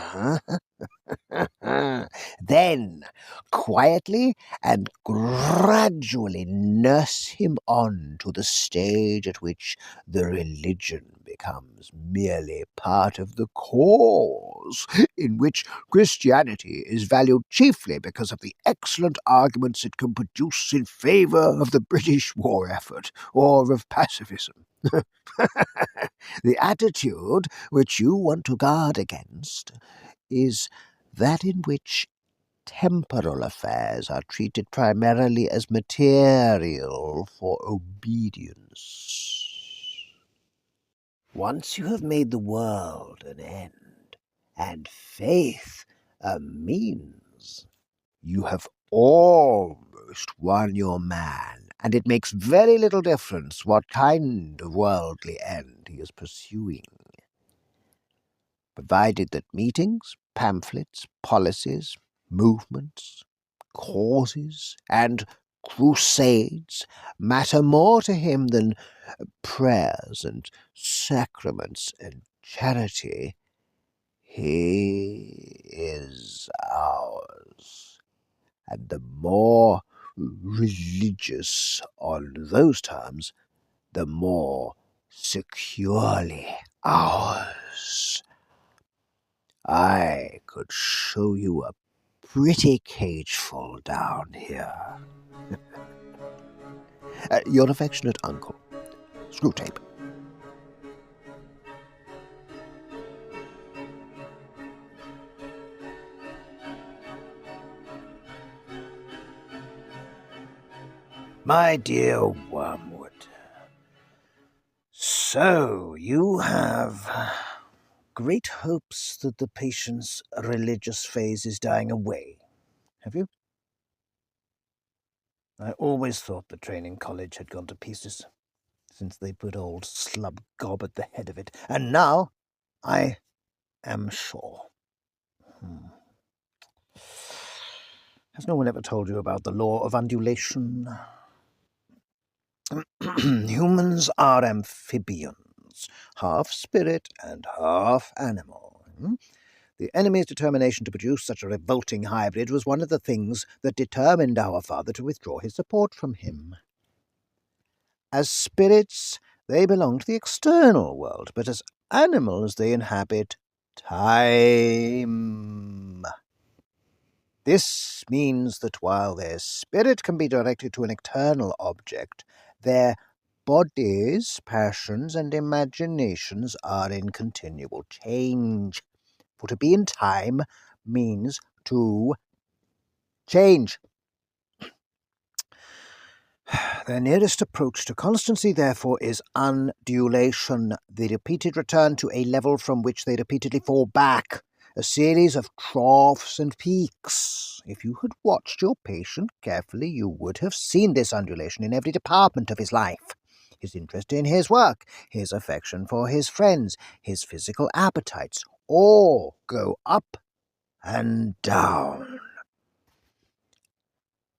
Then, quietly and gradually nurse him on to the stage at which the religion becomes merely part of the cause, in which Christianity is valued chiefly because of the excellent arguments it can produce in favour of the British war effort or of pacifism. The attitude which you want to guard against is that in which temporal affairs are treated primarily as material for obedience. Once you have made the world an end, and faith a means, you have almost won your man, and it makes very little difference what kind of worldly end he is pursuing. Provided that meetings, pamphlets, policies, movements, causes, and crusades matter more to him than prayers and sacraments and charity, he is ours. And the more religious on those terms, the more securely ours. I could show you a pretty cageful down here. Your affectionate uncle, Screwtape. My dear Wormwood, so you have great hopes that the patient's religious phase is dying away, have you? I always thought the training college had gone to pieces, since they put old Slub-Gob at the head of it, and now I am sure. Has no one ever told you about the law of undulation? Humans are amphibians, half spirit and half animal. The enemy's determination to produce such a revolting hybrid was one of the things that determined our father to withdraw his support from him. As spirits, they belong to the external world, but as animals they inhabit time. This means that while their spirit can be directed to an external object, their bodies, passions, and imaginations are in continual change. For to be in time means to change. Their nearest approach to constancy, therefore, is undulation, the repeated return to a level from which they repeatedly fall back, a series of troughs and peaks. If you had watched your patient carefully, you would have seen this undulation in every department of his life. His interest in his work, his affection for his friends, his physical appetites, all go up and down.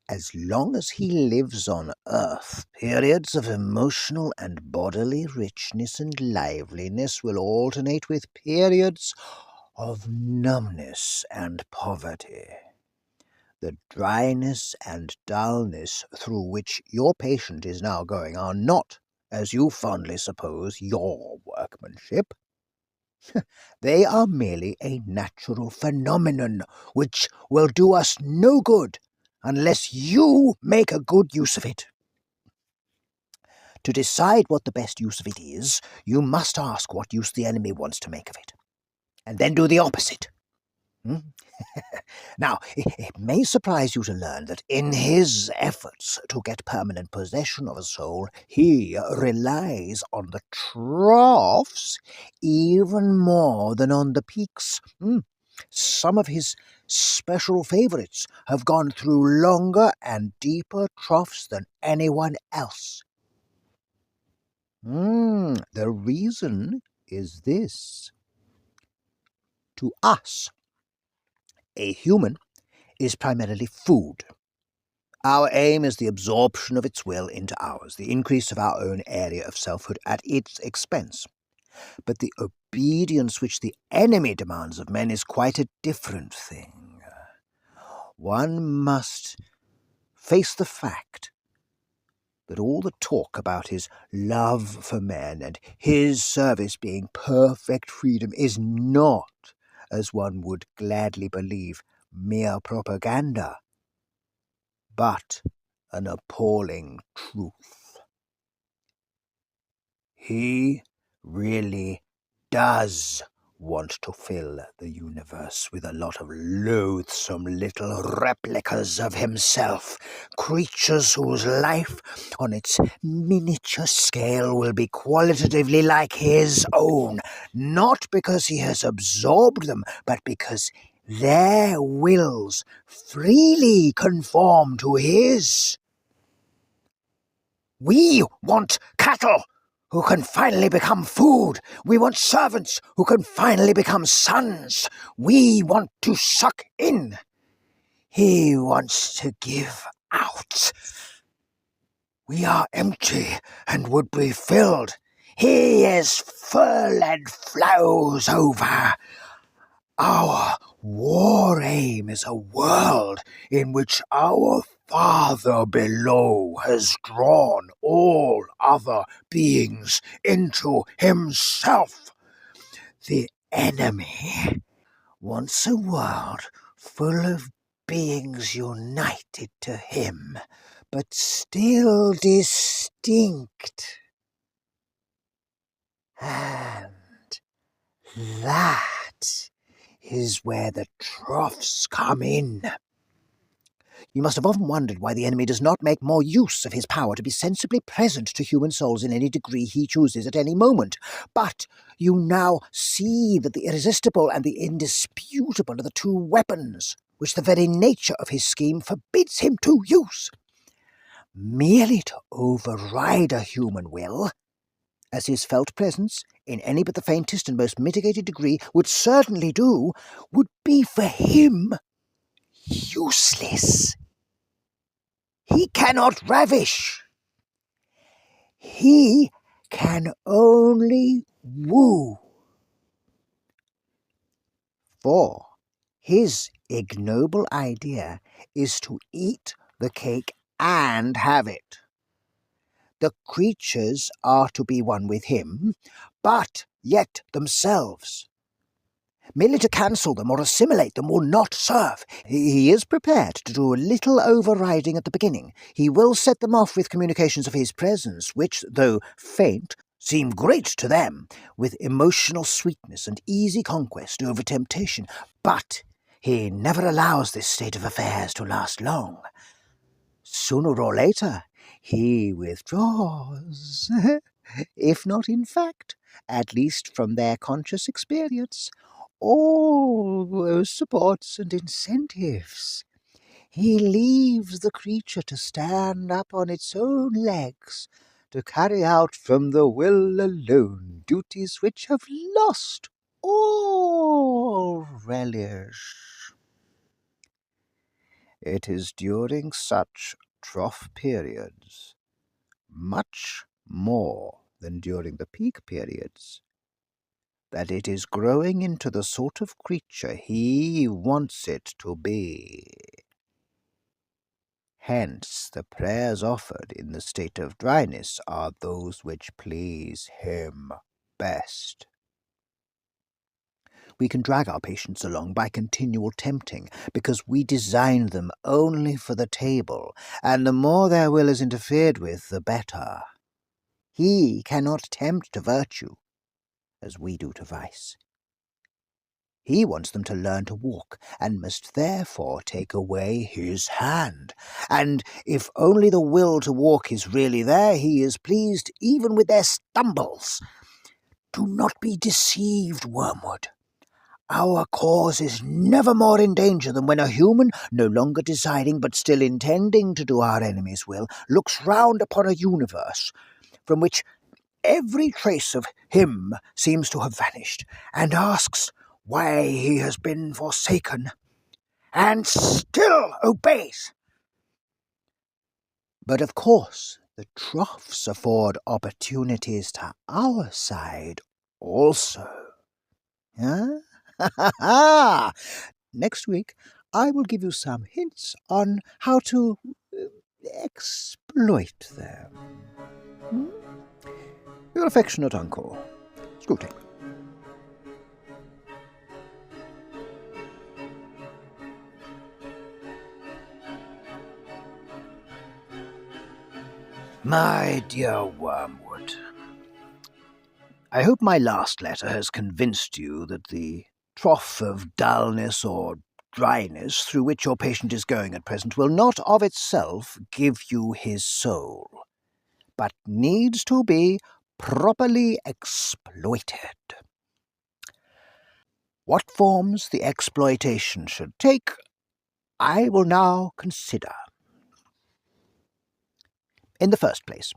As long as he lives on earth, periods of emotional and bodily richness and liveliness will alternate with periods of numbness and poverty. The dryness and dullness through which your patient is now going are not, as you fondly suppose, your workmanship. They are merely a natural phenomenon which will do us no good unless you make a good use of it. To decide what the best use of it is, you must ask what use the enemy wants to make of it, and then do the opposite. Now, it may surprise you to learn that in his efforts to get permanent possession of a soul, he relies on the troughs even more than on the peaks. Some of his special favourites have gone through longer and deeper troughs than anyone else. The reason is this. To us, a human is primarily food. Our aim is the absorption of its will into ours, the increase of our own area of selfhood at its expense. But the obedience which the enemy demands of men is quite a different thing. One must face the fact that all the talk about his love for men and his service being perfect freedom is not, as one would gladly believe, mere propaganda, but an appalling truth. He really does want to fill the universe with a lot of loathsome little replicas of himself, creatures whose life on its miniature scale will be qualitatively like his own, not because he has absorbed them, but because their wills freely conform to his. We want cattle who can finally become food. We want servants who can finally become sons. We want to suck in. He wants to give out. We are empty and would be filled. He is full and flows over. Our war aim is a world in which our Father below has drawn all other beings into himself. The enemy wants a world full of beings united to him, but still distinct. And that is where the troughs come in. You must have often wondered why the enemy does not make more use of his power to be sensibly present to human souls in any degree he chooses at any moment. But you now see that the irresistible and the indisputable are the two weapons which the very nature of his scheme forbids him to use. Merely to override a human will, as his felt presence, in any but the faintest and most mitigated degree, would certainly do, would be for him useless. He cannot ravish. He can only woo. For his ignoble idea is to eat the cake and have it. The creatures are to be one with him, but yet themselves. Merely to cancel them or assimilate them will not serve. He is prepared to do a little overriding at the beginning. He will set them off with communications of his presence, which, though faint, seem great to them, with emotional sweetness and easy conquest over temptation. But he never allows this state of affairs to last long. Sooner or later, he withdraws, if not in fact, at least from their conscious experience, all those supports and incentives. He leaves the creature to stand up on its own legs, to carry out from the will alone duties which have lost all relish. It is during such trough periods, much more than during the peak periods, that it is growing into the sort of creature he wants it to be. Hence the prayers offered in the state of dryness are those which please him best. We can drag our patients along by continual tempting, because we design them only for the table, and the more their will is interfered with, the better. He cannot tempt to virtue, as we do to vice. He wants them to learn to walk, and must therefore take away his hand. And if only the will to walk is really there, he is pleased even with their stumbles. Do not be deceived, Wormwood. Our cause is never more in danger than when a human, no longer deciding but still intending to do our enemy's will, looks round upon a universe from which every trace of him seems to have vanished, and asks why he has been forsaken, and still obeys. But of course the troughs afford opportunities to our side also. Huh? Next week I will give you some hints on how to exploit them. Your affectionate uncle, Screwtape. My dear Wormwood, I hope my last letter has convinced you that the trough of dullness or dryness through which your patient is going at present will not of itself give you his soul, but needs to be properly exploited. What forms the exploitation should take, I will now consider. In the first place,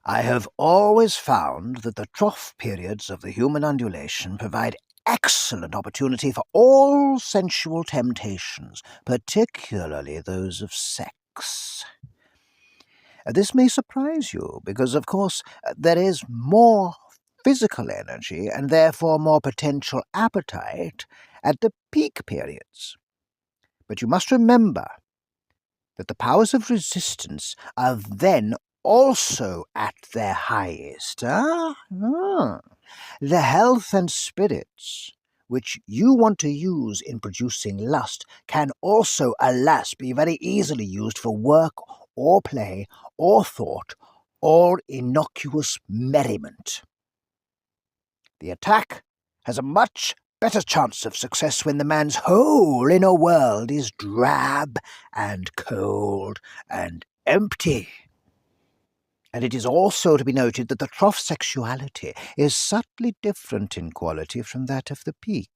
I have always found that the trough periods of the human undulation provide excellent opportunity for all sensual temptations, particularly those of sex. This may surprise you, because, of course, there is more physical energy and therefore more potential appetite at the peak periods. But you must remember that the powers of resistance are then also at their highest. The health and spirits which you want to use in producing lust can also, alas, be very easily used for work or play or thought or innocuous merriment. The attack has a much better chance of success when the man's whole inner world is drab and cold and empty. And it is also to be noted that the trough sexuality is subtly different in quality from that of the peak,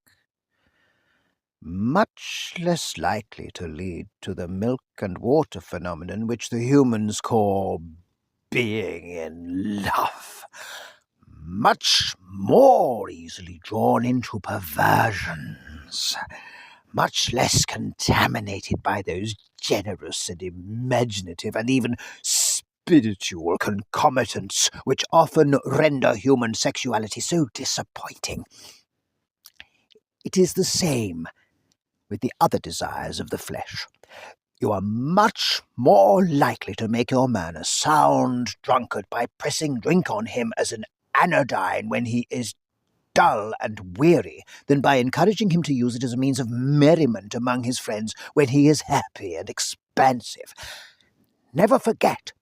much less likely to lead to the milk and water phenomenon which the humans call being in love, much more easily drawn into perversions, much less contaminated by those generous and imaginative and even spiritual concomitants which often render human sexuality so disappointing. It is the same with the other desires of the flesh. You are much more likely to make your man a sound drunkard by pressing drink on him as an anodyne when he is dull and weary than by encouraging him to use it as a means of merriment among his friends when he is happy and expansive. Never forget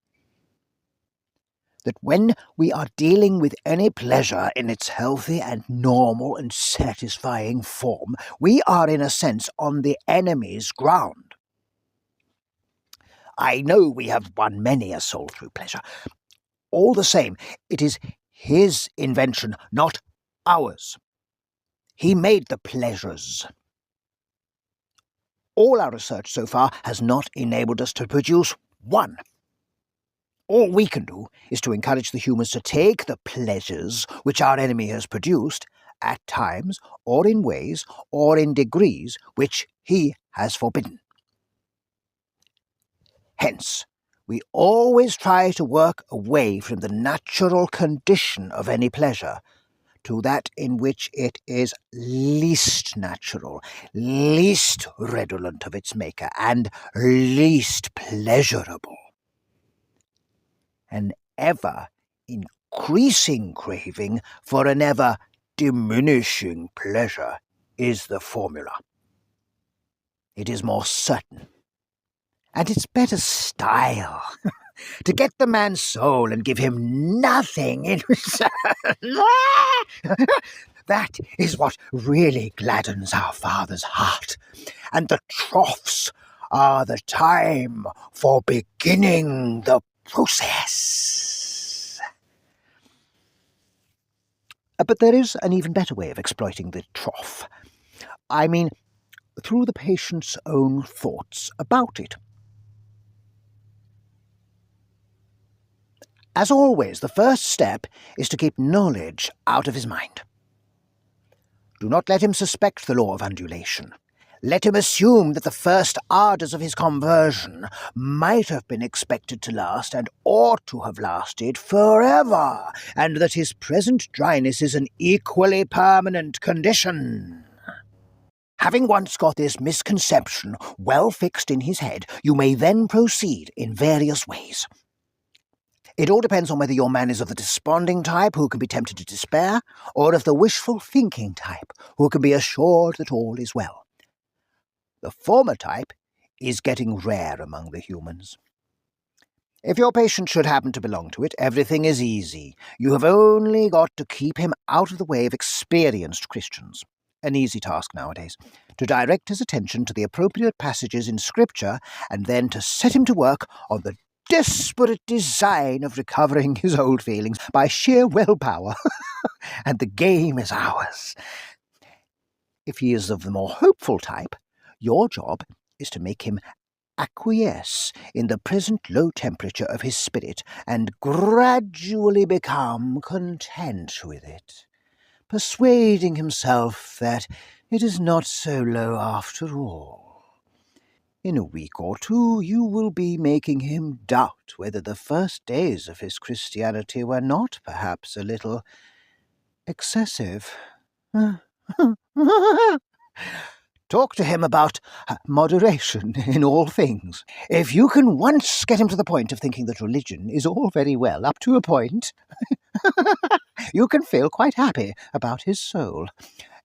that when we are dealing with any pleasure in its healthy and normal and satisfying form, we are in a sense on the enemy's ground. I know we have won many a soul through pleasure. All the same, it is his invention, not ours. He made the pleasures. All our research so far has not enabled us to produce one. All we can do is to encourage the humans to take the pleasures which our enemy has produced, at times, or in ways, or in degrees, which he has forbidden. Hence, we always try to work away from the natural condition of any pleasure to that in which it is least natural, least redolent of its maker, and least pleasurable. An ever-increasing craving for an ever-diminishing pleasure is the formula. It is more certain, and it's better style, to get the man's soul and give him nothing in return. That is what really gladdens our Father's heart, and the troughs are the time for beginning the process. But there is an even better way of exploiting the trough. I mean, through the patient's own thoughts about it. As always, the first step is to keep knowledge out of his mind. Do not let him suspect the law of undulation. Let him assume that the first ardours of his conversion might have been expected to last and ought to have lasted forever, and that his present dryness is an equally permanent condition. Having once got this misconception well fixed in his head, you may then proceed in various ways. It all depends on whether your man is of the desponding type who can be tempted to despair, or of the wishful thinking type who can be assured that all is well. The former type is getting rare among the humans. If your patient should happen to belong to it, everything is easy. You have only got to keep him out of the way of experienced Christians. An easy task nowadays, to direct his attention to the appropriate passages in Scripture and then to set him to work on the desperate design of recovering his old feelings by sheer willpower, and the game is ours. If he is of the more hopeful type, your job is to make him acquiesce in the present low temperature of his spirit and gradually become content with it, persuading himself that it is not so low after all. In a week or two you will be making him doubt whether the first days of his Christianity were not perhaps a little excessive. Talk to him about moderation in all things. If you can once get him to the point of thinking that religion is all very well up to a point, you can feel quite happy about his soul.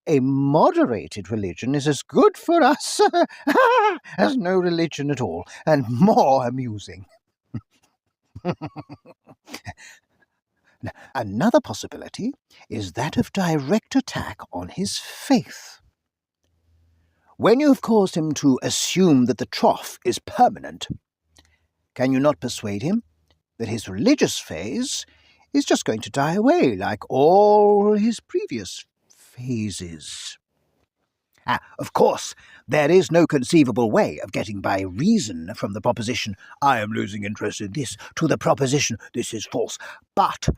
A moderated religion is as good for us as no religion at all, and more amusing. Another possibility is that of direct attack on his faith. When you have caused him to assume that the trough is permanent, can you not persuade him that his religious phase is just going to die away like all his previous phases? Of course, there is no conceivable way of getting by reason from the proposition, I am losing interest in this, to the proposition, this is false. But,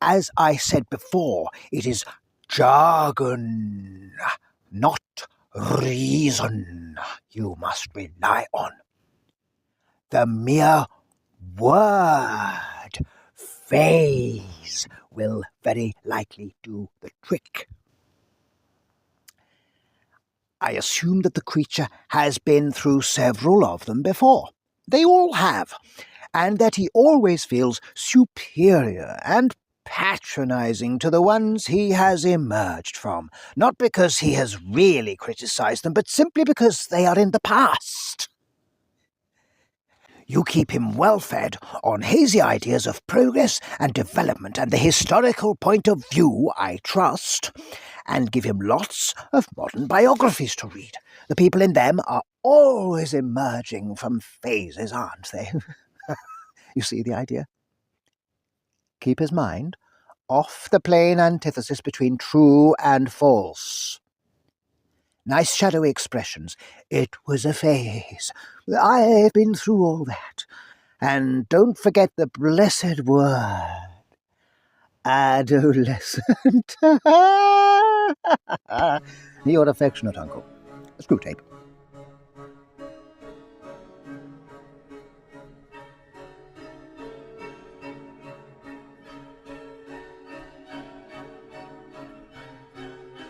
as I said before, it is jargon, not reason, you must rely on. The mere word phase will very likely do the trick. I assume that the creature has been through several of them before. They all have, and that he always feels superior and patronizing to the ones he has emerged from, not because he has really criticized them, but simply because they are in the past. You keep him well fed on hazy ideas of progress and development and the historical point of view, I trust, and give him lots of modern biographies to read. The people in them are always emerging from phases, aren't they? You see the idea? Keep his mind off the plain antithesis between true and false. Nice shadowy expressions. It was a phase. I've been through all that. And don't forget the blessed word. Adolescent. Your affectionate uncle, Screwtape.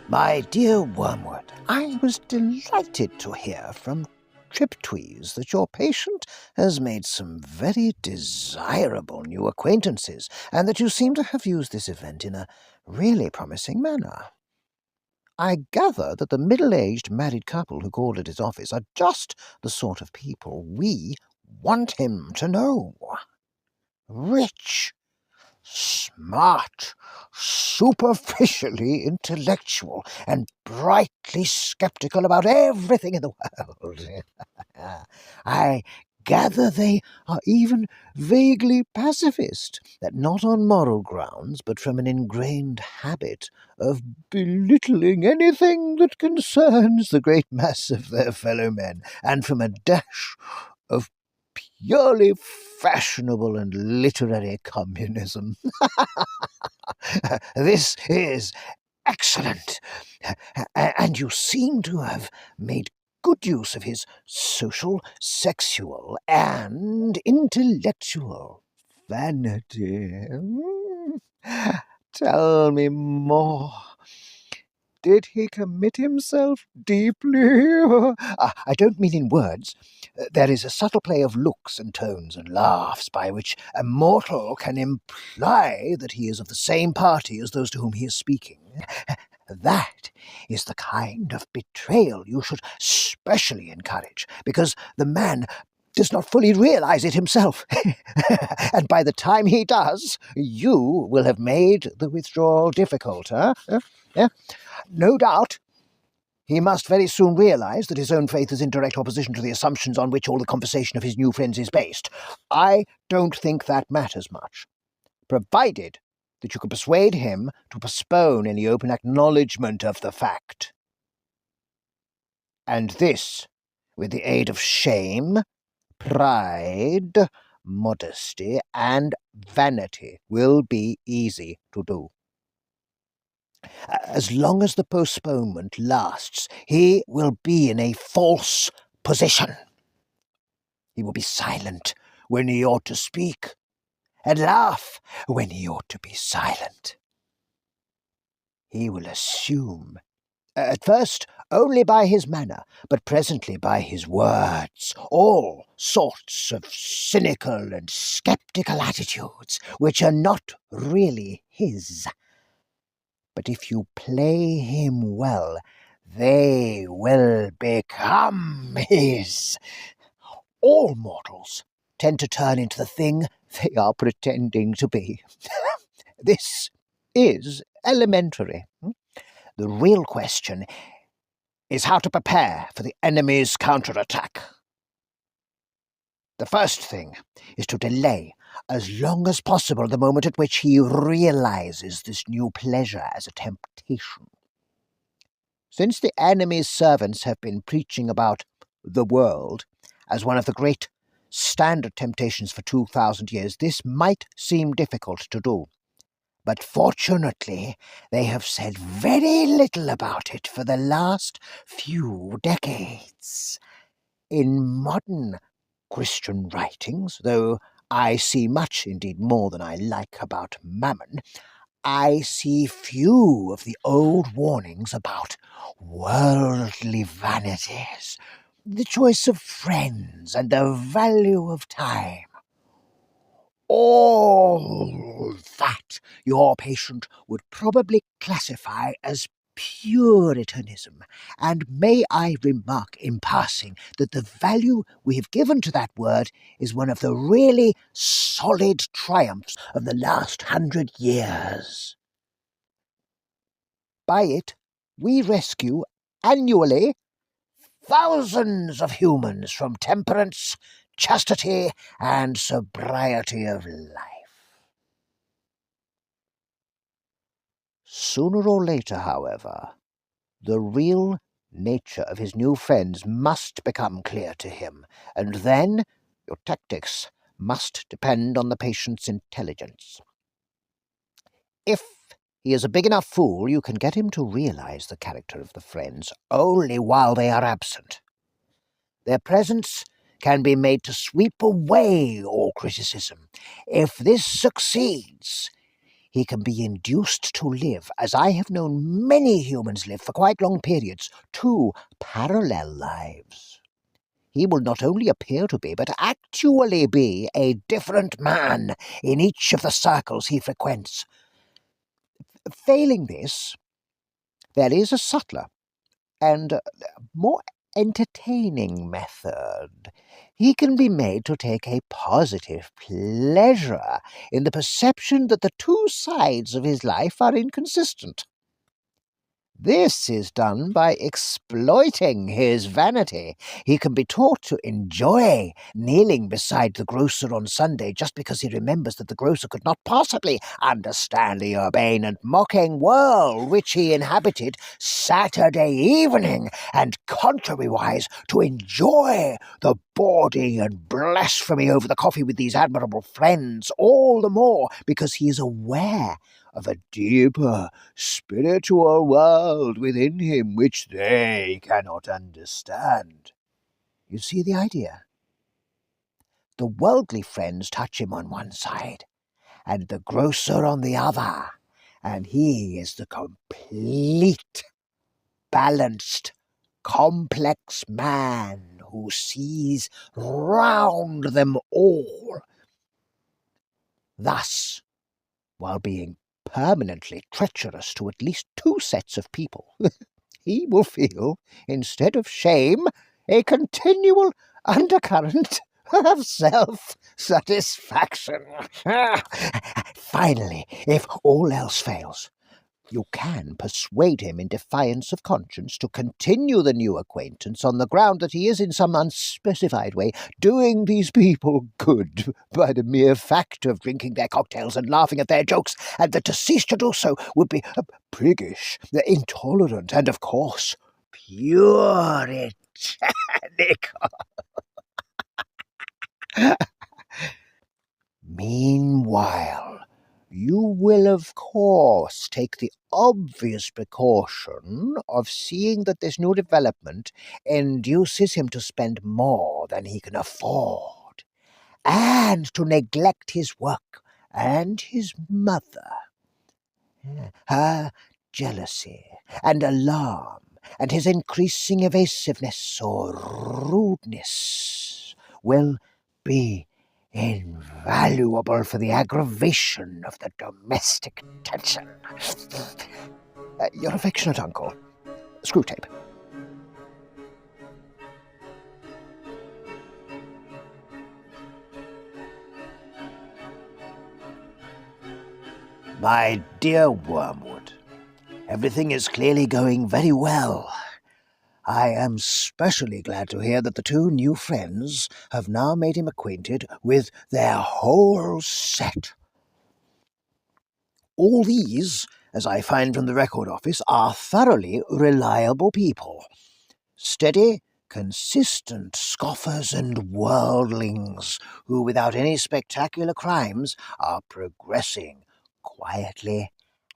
My dear Wormwood, I was delighted to hear from Triptweeze that your patient has made some very desirable new acquaintances, and that you seem to have used this event in a really promising manner. I gather that the middle-aged married couple who called at his office are just the sort of people we want him to know. Rich, smart, superficially intellectual, and brightly sceptical about everything in the world. I gather they are even vaguely pacifist, that not on moral grounds, but from an ingrained habit of belittling anything that concerns the great mass of their fellow men, and from a dash of purely fashionable and literary communism. This is excellent, and you seem to have made good use of his social, sexual, and intellectual vanity. Tell me more. Did he commit himself deeply? I don't mean in words. There is a subtle play of looks and tones and laughs by which a mortal can imply that he is of the same party as those to whom he is speaking. That is the kind of betrayal you should specially encourage, because the man does not fully realize it himself. And by the time he does, you will have made the withdrawal difficult. No doubt he must very soon realize that his own faith is in direct opposition to the assumptions on which all the conversation of his new friends is based. I don't think that matters much, provided that you can persuade him to postpone any open acknowledgement of the fact. And this, with the aid of shame, pride, modesty, and vanity, will be easy to do. As long as the postponement lasts, he will be in a false position. He will be silent when he ought to speak, and laugh when he ought to be silent. He will assume, at first only by his manner, but presently by his words, all sorts of cynical and sceptical attitudes which are not really his. But if you play him well, they will become his. All mortals tend to turn into the thing they are pretending to be. This is elementary. The real question is how to prepare for the enemy's counterattack. The first thing is to delay as long as possible the moment at which he realizes this new pleasure as a temptation. Since the enemy's servants have been preaching about the world as one of the great standard temptations for 2,000 years, this might seem difficult to do. But fortunately, they have said very little about it for the last few decades. In modern Christian writings, though I see much, indeed more than I like, about mammon, I see few of the old warnings about worldly vanities, the choice of friends, and the value of time. All that your patient would probably classify as Puritanism, and may I remark in passing that the value we have given to that word is one of the really solid triumphs of the last 100 years. By it, we rescue annually thousands of humans from temperance, chastity, and sobriety of life. Sooner or later, however, the real nature of his new friends must become clear to him, and then your tactics must depend on the patient's intelligence. If he is a big enough fool, you can get him to realize the character of the friends only while they are absent. Their presence can be made to sweep away all criticism. If this succeeds, he can be induced to live, as I have known many humans live for quite long periods, 2 parallel lives. He will not only appear to be, but actually be, a different man in each of the circles he frequents. Failing this, there is a subtler and more entertaining method. He can be made to take a positive pleasure in the perception that the two sides of his life are inconsistent. This is done by exploiting his vanity. He can be taught to enjoy kneeling beside the grocer on Sunday just because he remembers that the grocer could not possibly understand the urbane and mocking world which he inhabited Saturday evening, and contrariwise to enjoy the bawdy and blasphemy over the coffee with these admirable friends all the more because he is aware of a deeper spiritual world within him which they cannot understand. You see the idea? The worldly friends touch him on one side, and the grocer on the other, and he is the complete, balanced, complex man who sees round them all. Thus, while being permanently treacherous to at least two sets of people, he will feel, instead of shame, a continual undercurrent of self-satisfaction. Finally, if all else fails, you can persuade him in defiance of conscience to continue the new acquaintance on the ground that he is in some unspecified way doing these people good by the mere fact of drinking their cocktails and laughing at their jokes, and that to cease to do so would be priggish, intolerant, and, of course, puritanical. Meanwhile, you will, of course, take the obvious precaution of seeing that this new development induces him to spend more than he can afford, and to neglect his work and his mother. Her jealousy and alarm, and his increasing evasiveness or rudeness will be invaluable for the aggravation of the domestic tension. Your affectionate uncle, Screwtape. My dear Wormwood, everything is clearly going very well. I am specially glad to hear that the two new friends have now made him acquainted with their whole set. All these, as I find from the record office, are thoroughly reliable people. Steady, consistent scoffers and worldlings who, without any spectacular crimes, are progressing quietly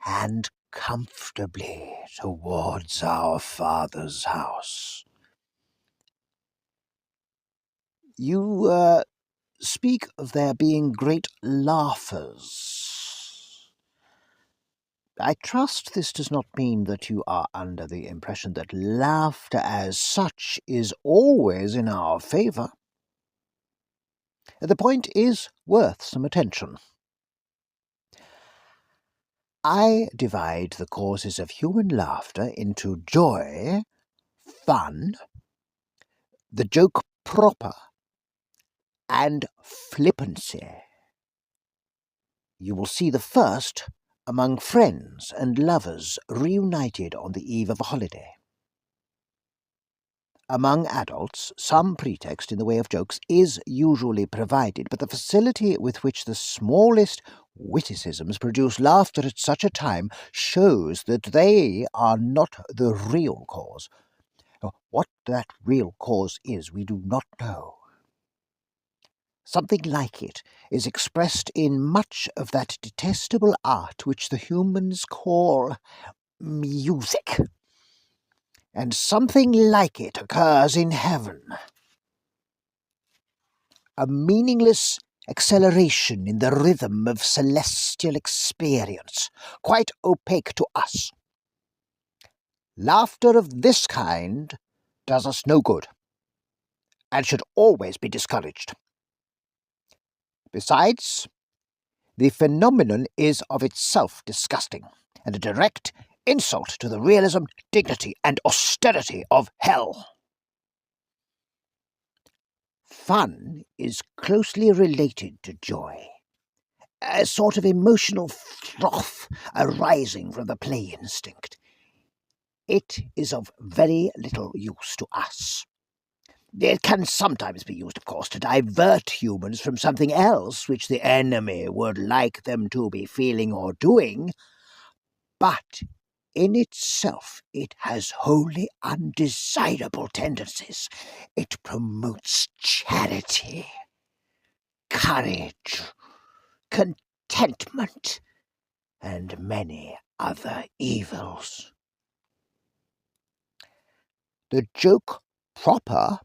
and comfortably towards our Father's house. You speak of their being great laughers. I trust this does not mean that you are under the impression that laughter as such is always in our favour. The point is worth some attention. I divide the causes of human laughter into joy, fun, the joke proper, and flippancy. You will see the first among friends and lovers reunited on the eve of a holiday. Among adults, some pretext in the way of jokes is usually provided, but the facility with which the smallest witticisms produce laughter at such a time shows that they are not the real cause. What that real cause is, we do not know. Something like it is expressed in much of that detestable art which the humans call music. And something like it occurs in heaven. A meaningless acceleration in the rhythm of celestial experience, quite opaque to us. Laughter of this kind does us no good, and should always be discouraged. Besides, the phenomenon is of itself disgusting, and a direct insult to the realism, dignity, and austerity of hell. fun is closely related to joy, a sort of emotional froth arising from the play instinct. It is of very little use to us. It can sometimes be used, of course, to divert humans from something else which the enemy would like them to be feeling or doing, but in itself it has wholly undesirable tendencies. It promotes charity, courage, contentment, and many other evils. The joke proper,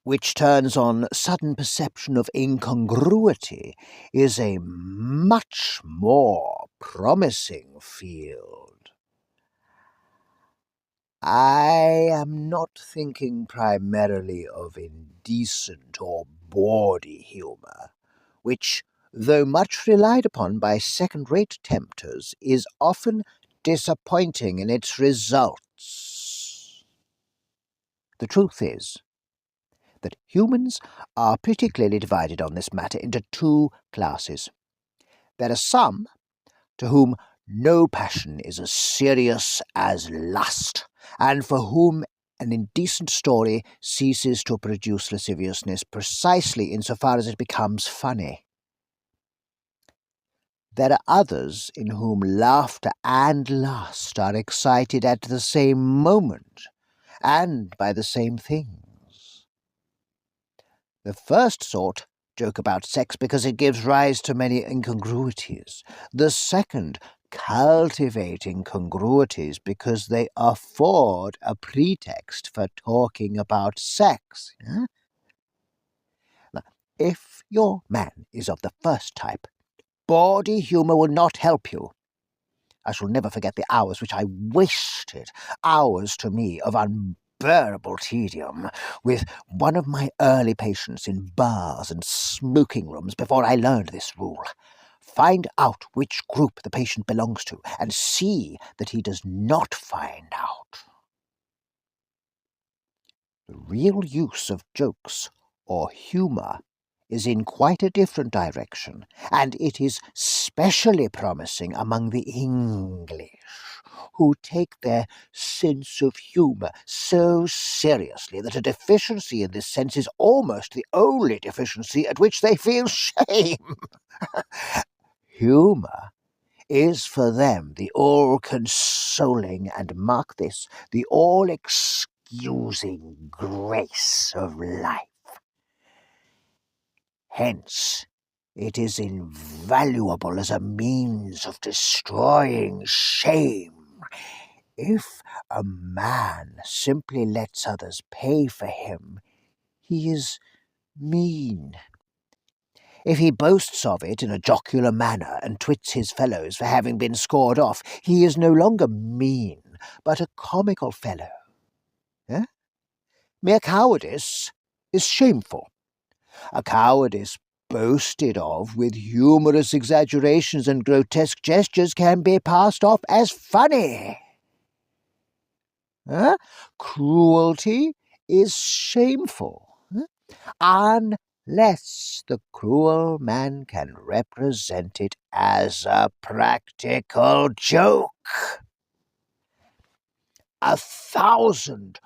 which turns on sudden perception of incongruity, is a much more promising field. I am not thinking primarily of indecent or bawdy humour, which, though much relied upon by second-rate tempters, is often disappointing in its results. The truth is that humans are pretty clearly divided on this matter into two classes. There are some to whom no passion is as serious as lust, and for whom an indecent story ceases to produce lasciviousness precisely insofar as it becomes funny. There are others in whom laughter and lust are excited at the same moment, and by the same things. The first sort joke about sex because it gives rise to many incongruities. The second cultivate incongruities because they afford a pretext for talking about sex. Yeah? Now, if your man is of the first type, bawdy humour will not help you. I shall never forget the hours which I wasted, hours to me of unbearable tedium, with one of my early patients in bars and smoking rooms before I learned this rule. Find out which group the patient belongs to, and see that he does not find out. The real use of jokes or humour is in quite a different direction, and it is specially promising among the English, who take their sense of humour so seriously that a deficiency in this sense is almost the only deficiency at which they feel shame. Humour is for them the all-consoling, and mark this, the all-excusing grace of life. Hence, it is invaluable as a means of destroying shame. If a man simply lets others pay for him, he is mean. If he boasts of it in a jocular manner and twits his fellows for having been scored off, he is no longer mean, but a comical fellow. Eh? Mere cowardice is shameful. A cowardice boasted of with humorous exaggerations and grotesque gestures can be passed off as funny. Cruelty is shameful, unless the cruel man can represent it as a practical joke. 1,000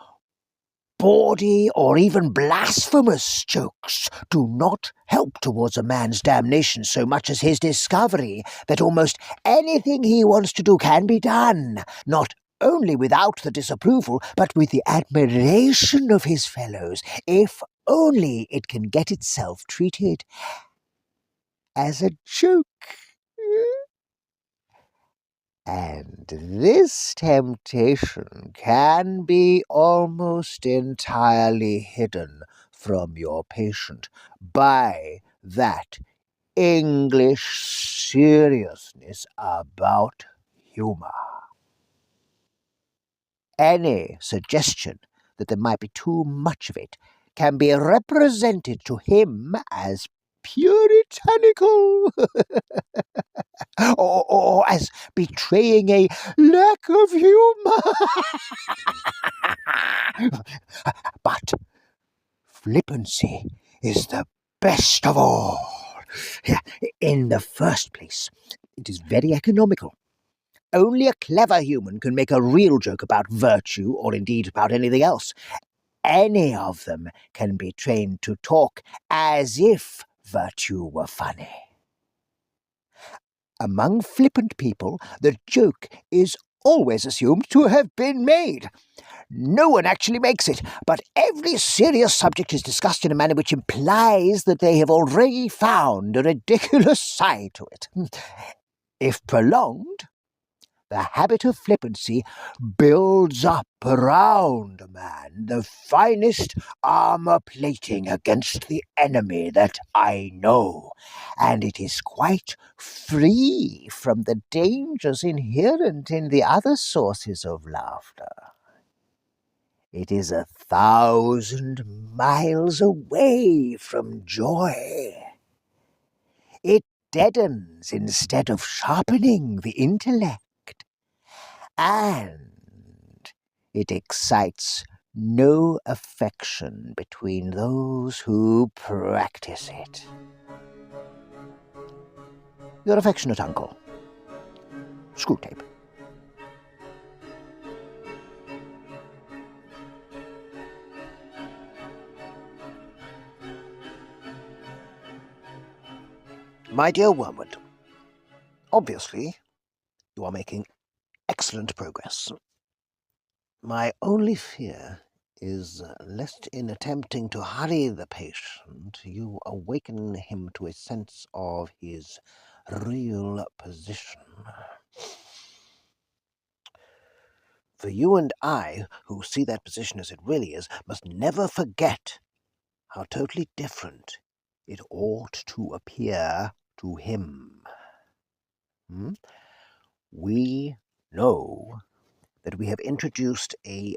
bawdy or even blasphemous jokes do not help towards a man's damnation so much as his discovery that almost anything he wants to do can be done, not only without the disapproval, but with the admiration of his fellows, if only it can get itself treated as a joke. And this temptation can be almost entirely hidden from your patient by that English seriousness about humour. Any suggestion that there might be too much of it can be represented to him as puritanical, or as betraying a lack of humour. But flippancy is the best of all. In the first place, it is very economical. Only a clever human can make a real joke about virtue, or indeed about anything else. Any of them can be trained to talk as if virtue were funny. Among flippant people, the joke is always assumed to have been made. No one actually makes it, but every serious subject is discussed in a manner which implies that they have already found a ridiculous side to it. If prolonged, the habit of flippancy builds up around a man the finest armor-plating against the enemy that I know, and it is quite free from the dangers inherent in the other sources of laughter. It is 1,000 miles away from joy. It deadens instead of sharpening the intellect. And it excites no affection between those who practice it. Your affectionate uncle, Screwtape. My dear Wormwood, obviously you are making excellent progress. My only fear is lest in attempting to hurry the patient, you awaken him to a sense of his real position. For you and I, who see that position as it really is, must never forget how totally different it ought to appear to him. We know that we have introduced a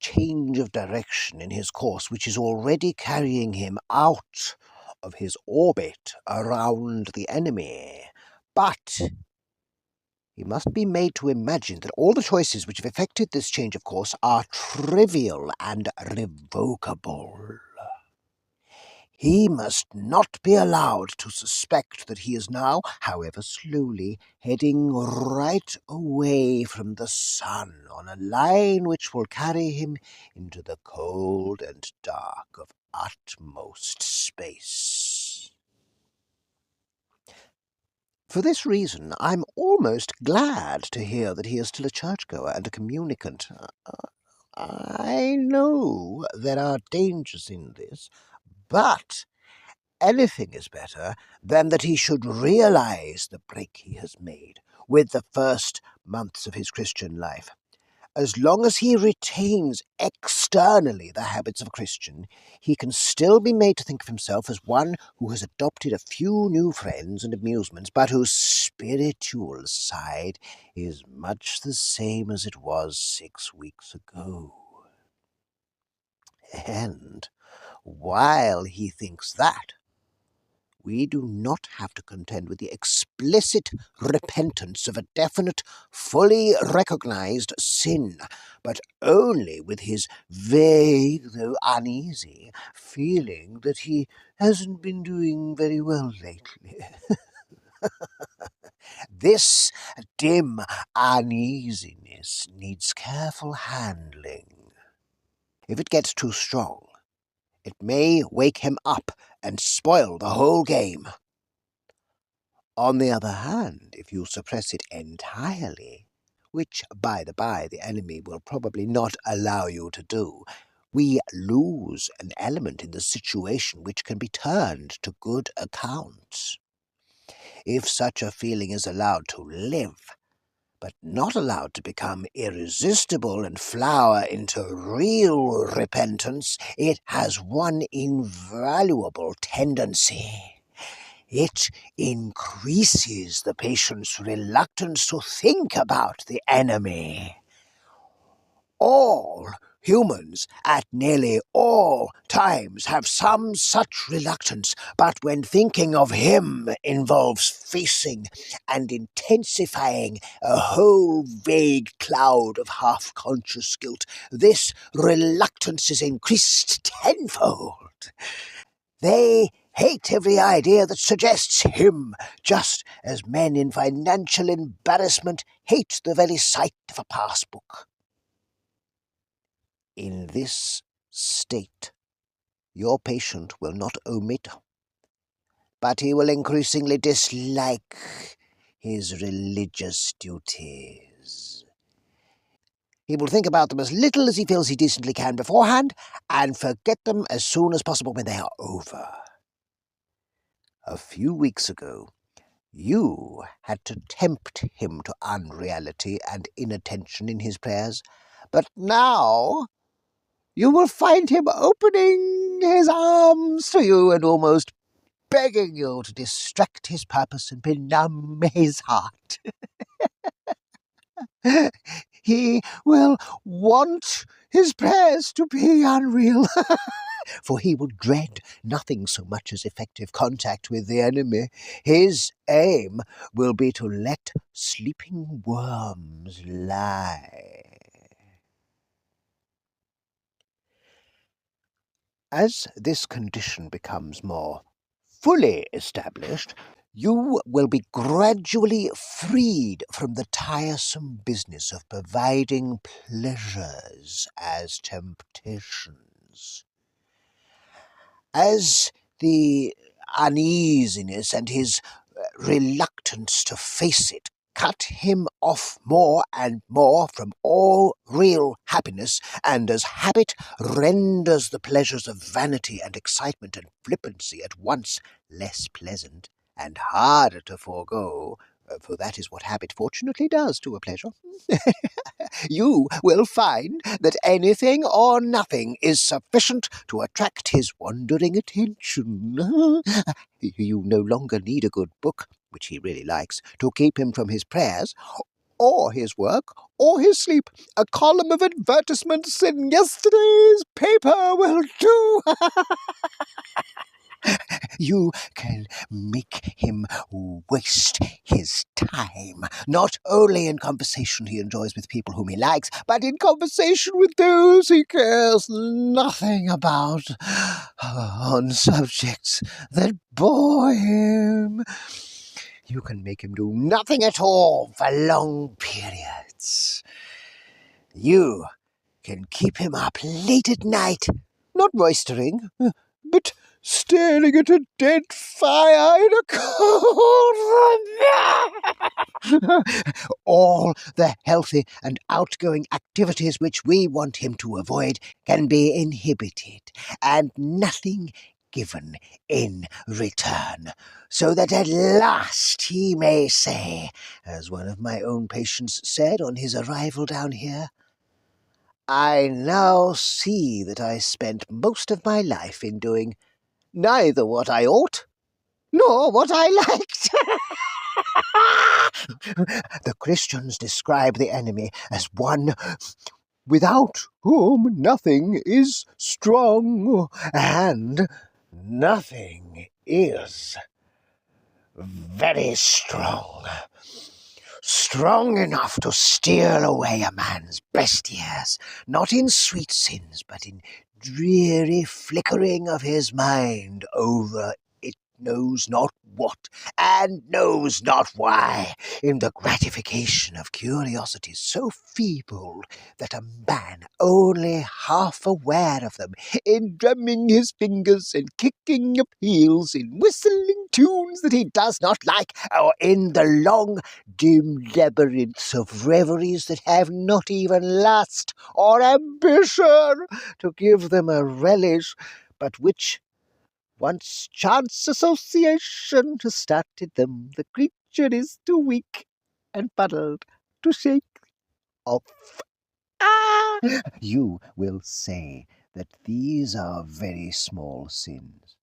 change of direction in his course, which is already carrying him out of his orbit around the enemy. But he must be made to imagine that all the choices which have effected this change of course are trivial and revocable. He must not be allowed to suspect that he is now, however slowly, heading right away from the sun on a line which will carry him into the cold and dark of utmost space. For this reason, I'm almost glad to hear that he is still a churchgoer and a communicant. I know there are dangers in this, but anything is better than that he should realize the break he has made with the first months of his Christian life. As long as he retains externally the habits of a Christian, he can still be made to think of himself as one who has adopted a few new friends and amusements, but whose spiritual side is much the same as it was 6 weeks ago. And while he thinks that, we do not have to contend with the explicit repentance of a definite, fully recognized sin, but only with his vague, though uneasy, feeling that he hasn't been doing very well lately. This dim uneasiness needs careful handling. If it gets too strong, it may wake him up and spoil the whole game. On the other hand, if you suppress it entirely, which, by the by, the enemy will probably not allow you to do, we lose an element in the situation which can be turned to good account. If such a feeling is allowed to live, but not allowed to become irresistible and flower into real repentance, it has one invaluable tendency. It increases the patient's reluctance to think about the enemy. All humans at nearly all times have some such reluctance, but when thinking of him involves facing and intensifying a whole vague cloud of half-conscious guilt, this reluctance is increased tenfold. They hate every idea that suggests him, just as men in financial embarrassment hate the very sight of a passbook. In this state, your patient will not omit, but he will increasingly dislike his religious duties. He will think about them as little as he feels he decently can beforehand, and forget them as soon as possible when they are over. A few weeks ago, you had to tempt him to unreality and inattention in his prayers, but now you will find him opening his arms to you and almost begging you to distract his purpose and benumb his heart. He will want his prayers to be unreal, for he will dread nothing so much as effective contact with the enemy. His aim will be to let sleeping worms lie. As this condition becomes more fully established, you will be gradually freed from the tiresome business of providing pleasures as temptations. As the uneasiness and his reluctance to face it cut him off more and more from all real happiness, and as habit renders the pleasures of vanity and excitement and flippancy at once less pleasant and harder to forego, for that is what habit fortunately does to a pleasure, you will find that anything or nothing is sufficient to attract his wandering attention. You no longer need a good book, which he really likes, to keep him from his prayers, or his work, or his sleep. A column of advertisements in yesterday's paper will do. You can make him waste his time, not only in conversation he enjoys with people whom he likes, but in conversation with those he cares nothing about, on subjects that bore him. You can make him do nothing at all for long periods. You can keep him up late at night, not roistering, but staring at a dead fire in a cold room. All the healthy and outgoing activities which we want him to avoid can be inhibited, and nothing given in return, so that at last he may say, as one of my own patients said on his arrival down here, "I now see that I spent most of my life in doing neither what I ought nor what I liked." The Christians describe the enemy as one without whom nothing is strong, and nothing is very strong. Strong enough to steal away a man's best years, not in sweet sins, but in dreary flickering of his mind over it knows not what, and knows not why, in the gratification of curiosities so feeble that a man only half aware of them, in drumming his fingers and kicking up heels, in whistling tunes that he does not like, or in the long dim labyrinths of reveries that have not even lust or ambition to give them a relish, but which, once chance association has started them, the creature is too weak and fuddled to shake off. You will say that these are very small sins.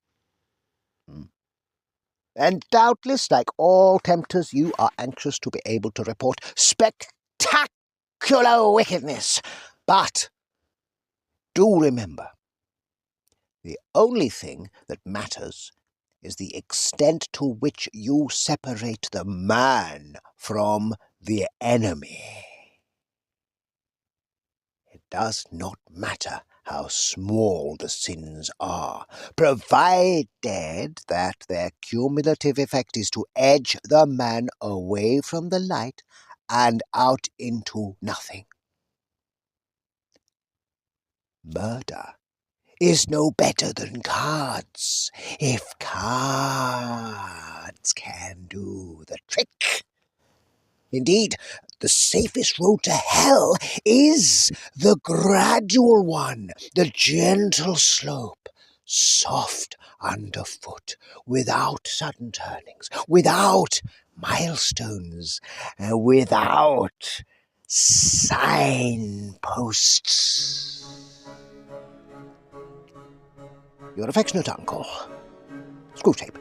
And doubtless, like all tempters, you are anxious to be able to report spectacular wickedness. But do remember, the only thing that matters is the extent to which you separate the man from the enemy. It does not matter how small the sins are, provided that their cumulative effect is to edge the man away from the light and out into nothing. Murder is no better than cards, if cards can do the trick. Indeed, the safest road to hell is the gradual one, the gentle slope, soft underfoot, without sudden turnings, without milestones, without signposts. Your affectionate uncle, Screwtape.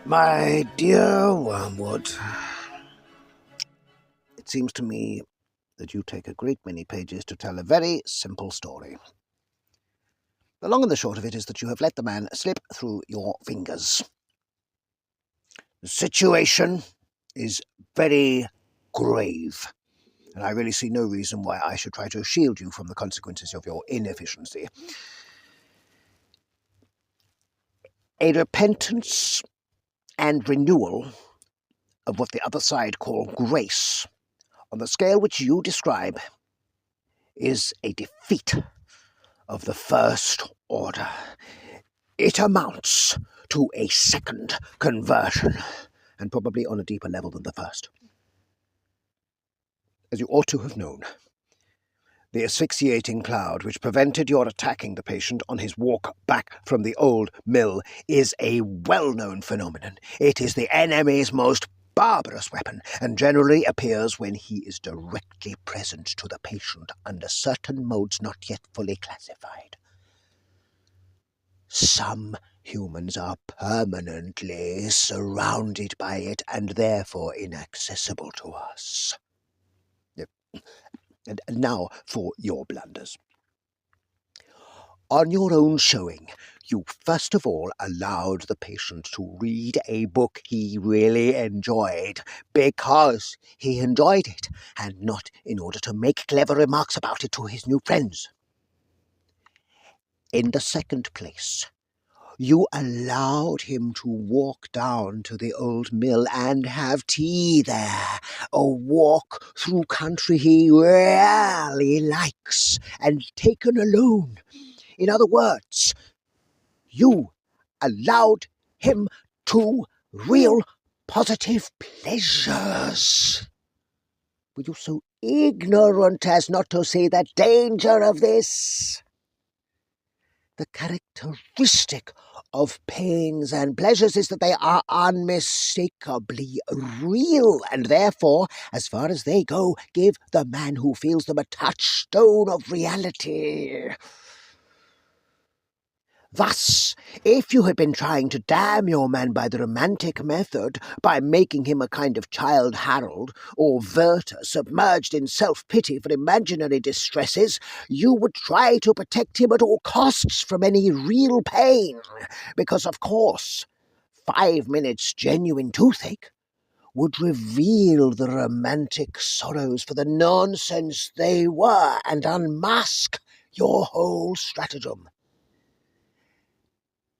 My dear Wormwood, it seems to me that you take a great many pages to tell a very simple story. The long and the short of it is that you have let the man slip through your fingers. The situation is very grave, and I really see no reason why I should try to shield you from the consequences of your inefficiency. A repentance and renewal of what the other side call grace, on the scale which you describe, is a defeat of the first order. It amounts to a second conversion, and probably on a deeper level than the first. As you ought to have known, the asphyxiating cloud which prevented your attacking the patient on his walk back from the old mill is a well-known phenomenon. It is the enemy's most barbarous weapon, and generally appears when he is directly present to the patient under certain modes not yet fully classified. Some humans are permanently surrounded by it and therefore inaccessible to us. And now for your blunders. On your own showing, you first of all allowed the patient to read a book he really enjoyed because he enjoyed it, and not in order to make clever remarks about it to his new friends. In the second place, you allowed him to walk down to the old mill and have tea there, a walk through country he really likes, and taken alone. In other words, you allowed him to real positive pleasures. Were you so ignorant as not to see the danger of this? The characteristic of pains and pleasures is that they are unmistakably real, and therefore, as far as they go, give the man who feels them a touchstone of reality. Thus, if you had been trying to damn your man by the romantic method, by making him a kind of Child Harold or Werther submerged in self-pity for imaginary distresses, you would try to protect him at all costs from any real pain, because, of course, 5 minutes genuine toothache would reveal the romantic sorrows for the nonsense they were and unmask your whole stratagem.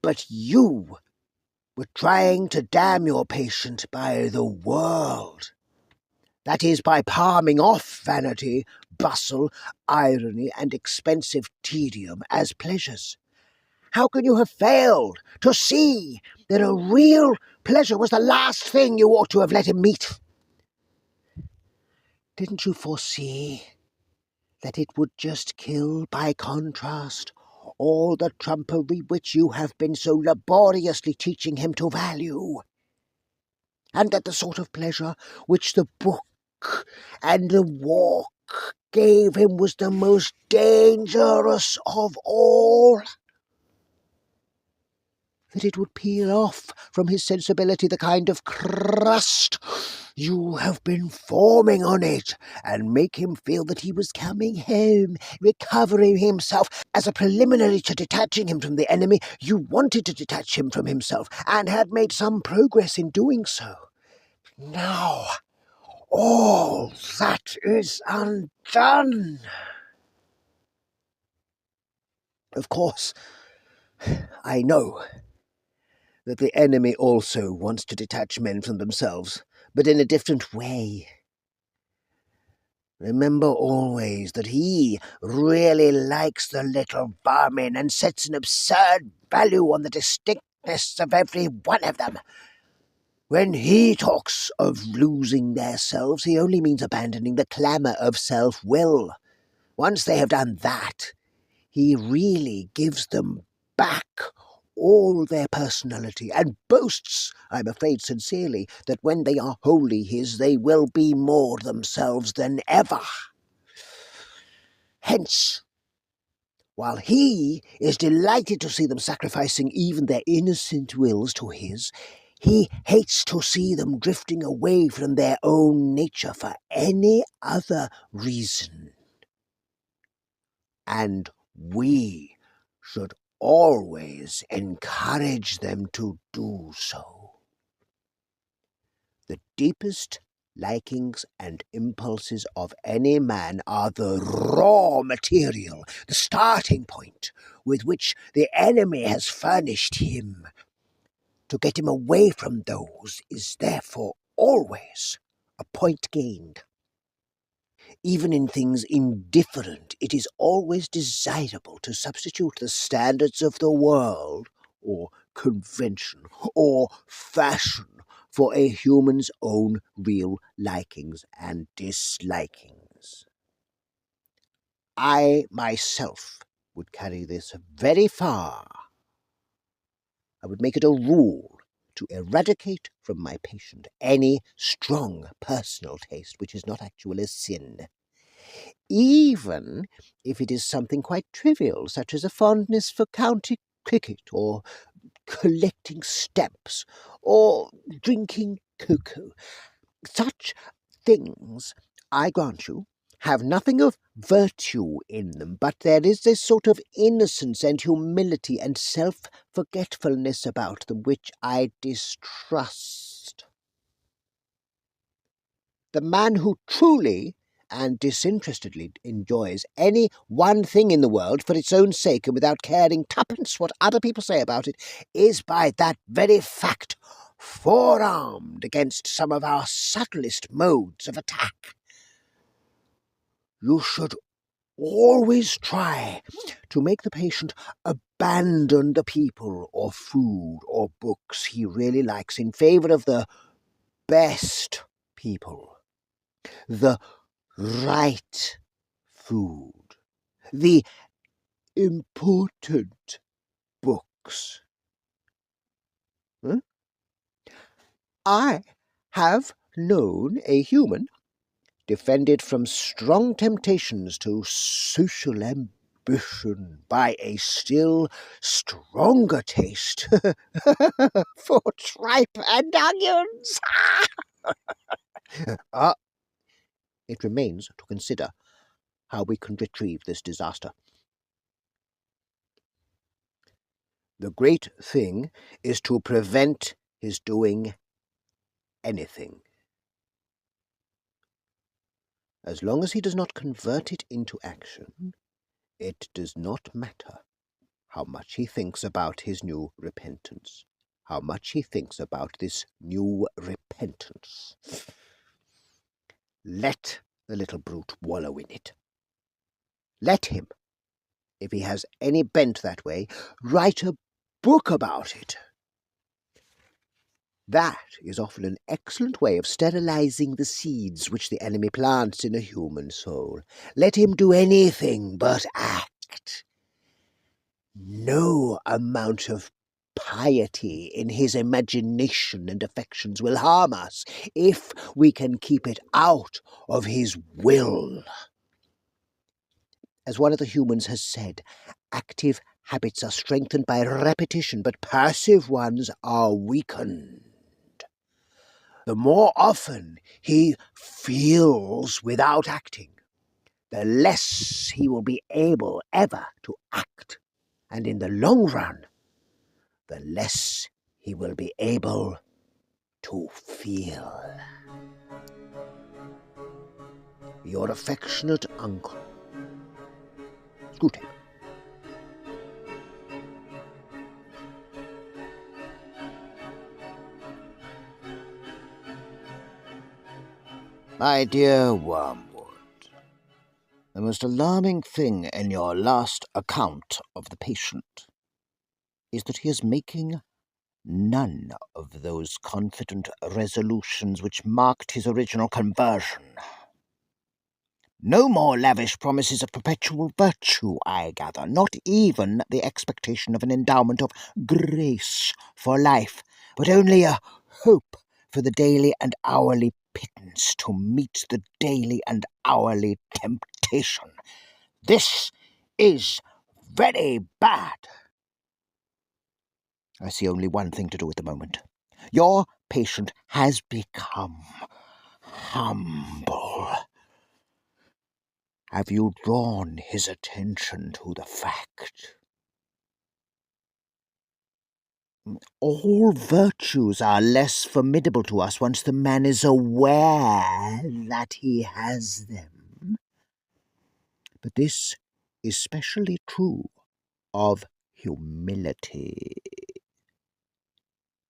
But you were trying to damn your patient by the world. That is, by palming off vanity, bustle, irony, and expensive tedium as pleasures. How can you have failed to see that a real pleasure was the last thing you ought to have let him meet? Didn't you foresee that it would just kill, by contrast, all the trumpery which you have been so laboriously teaching him to value, and that the sort of pleasure which the book and the walk gave him was the most dangerous of all? that it would peel off from his sensibility the kind of crust you have been forming on it, and make him feel that he was coming home, recovering himself. As a preliminary to detaching him from the enemy, you wanted to detach him from himself, and had made some progress in doing so. Now, all that is undone. Of course, I know that the enemy also wants to detach men from themselves, but in a different way. Remember always that he really likes the little vermin and sets an absurd value on the distinctness of every one of them. When he talks of losing their selves, he only means abandoning the clamour of self-will. Once they have done that, he really gives them back all their personality, and boasts, I'm afraid sincerely, that when they are wholly his, they will be more themselves than ever. Hence, while he is delighted to see them sacrificing even their innocent wills to his, he hates to see them drifting away from their own nature for any other reason. And we should always encourage them to do so. The deepest likings and impulses of any man are the raw material, the starting point with which the enemy has furnished him. To get him away from those is therefore always a point gained. Even in things indifferent, it is always desirable to substitute the standards of the world, or convention, or fashion, for a human's own real likings and dislikings. I myself would carry this very far. I would make it a rule to eradicate from my patient any strong personal taste which is not actually a sin, even if it is something quite trivial, such as a fondness for county cricket, or collecting stamps, or drinking cocoa. Such things, I grant you, have nothing of virtue in them, but there is this sort of innocence and humility and self-forgetfulness about them which I distrust. The man who truly and disinterestedly enjoys any one thing in the world for its own sake and without caring twopence what other people say about it, is by that very fact forearmed against some of our subtlest modes of attack. You should always try to make the patient abandon the people or food or books he really likes in favour of the best people, the right food, the important books. I have known a human defended from strong temptations to social ambition by a still stronger taste for tripe and onions. It remains to consider how we can retrieve this disaster. The great thing is to prevent his doing anything. As long as he does not convert it into action, it does not matter how much he thinks about his new repentance, how much he thinks about this new repentance. Let the little brute wallow in it. Let him, if he has any bent that way, write a book about it. That is often an excellent way of sterilizing the seeds which the enemy plants in a human soul. Let him do anything but act. No amount of piety in his imagination and affections will harm us if we can keep it out of his will. As one of the humans has said, active Habits are strengthened by repetition, but passive ones are weakened. The more often he feels without acting, the less he will be able ever to act. And in the long run, the less he will be able to feel. Your affectionate uncle, Screwtape. My dear Wormwood, the most alarming thing in your last account of the patient is that he is making none of those confident resolutions which marked his original conversion. No more lavish promises of perpetual virtue, I gather, not even the expectation of an endowment of grace for life, but only a hope for the daily and hourly pittance to meet the daily and hourly temptation. This is very bad. I see only one thing to do at the moment. Your patient has become humble. Have you drawn his attention to the fact? All virtues are less formidable to us once the man is aware that he has them. But this is specially true of humility.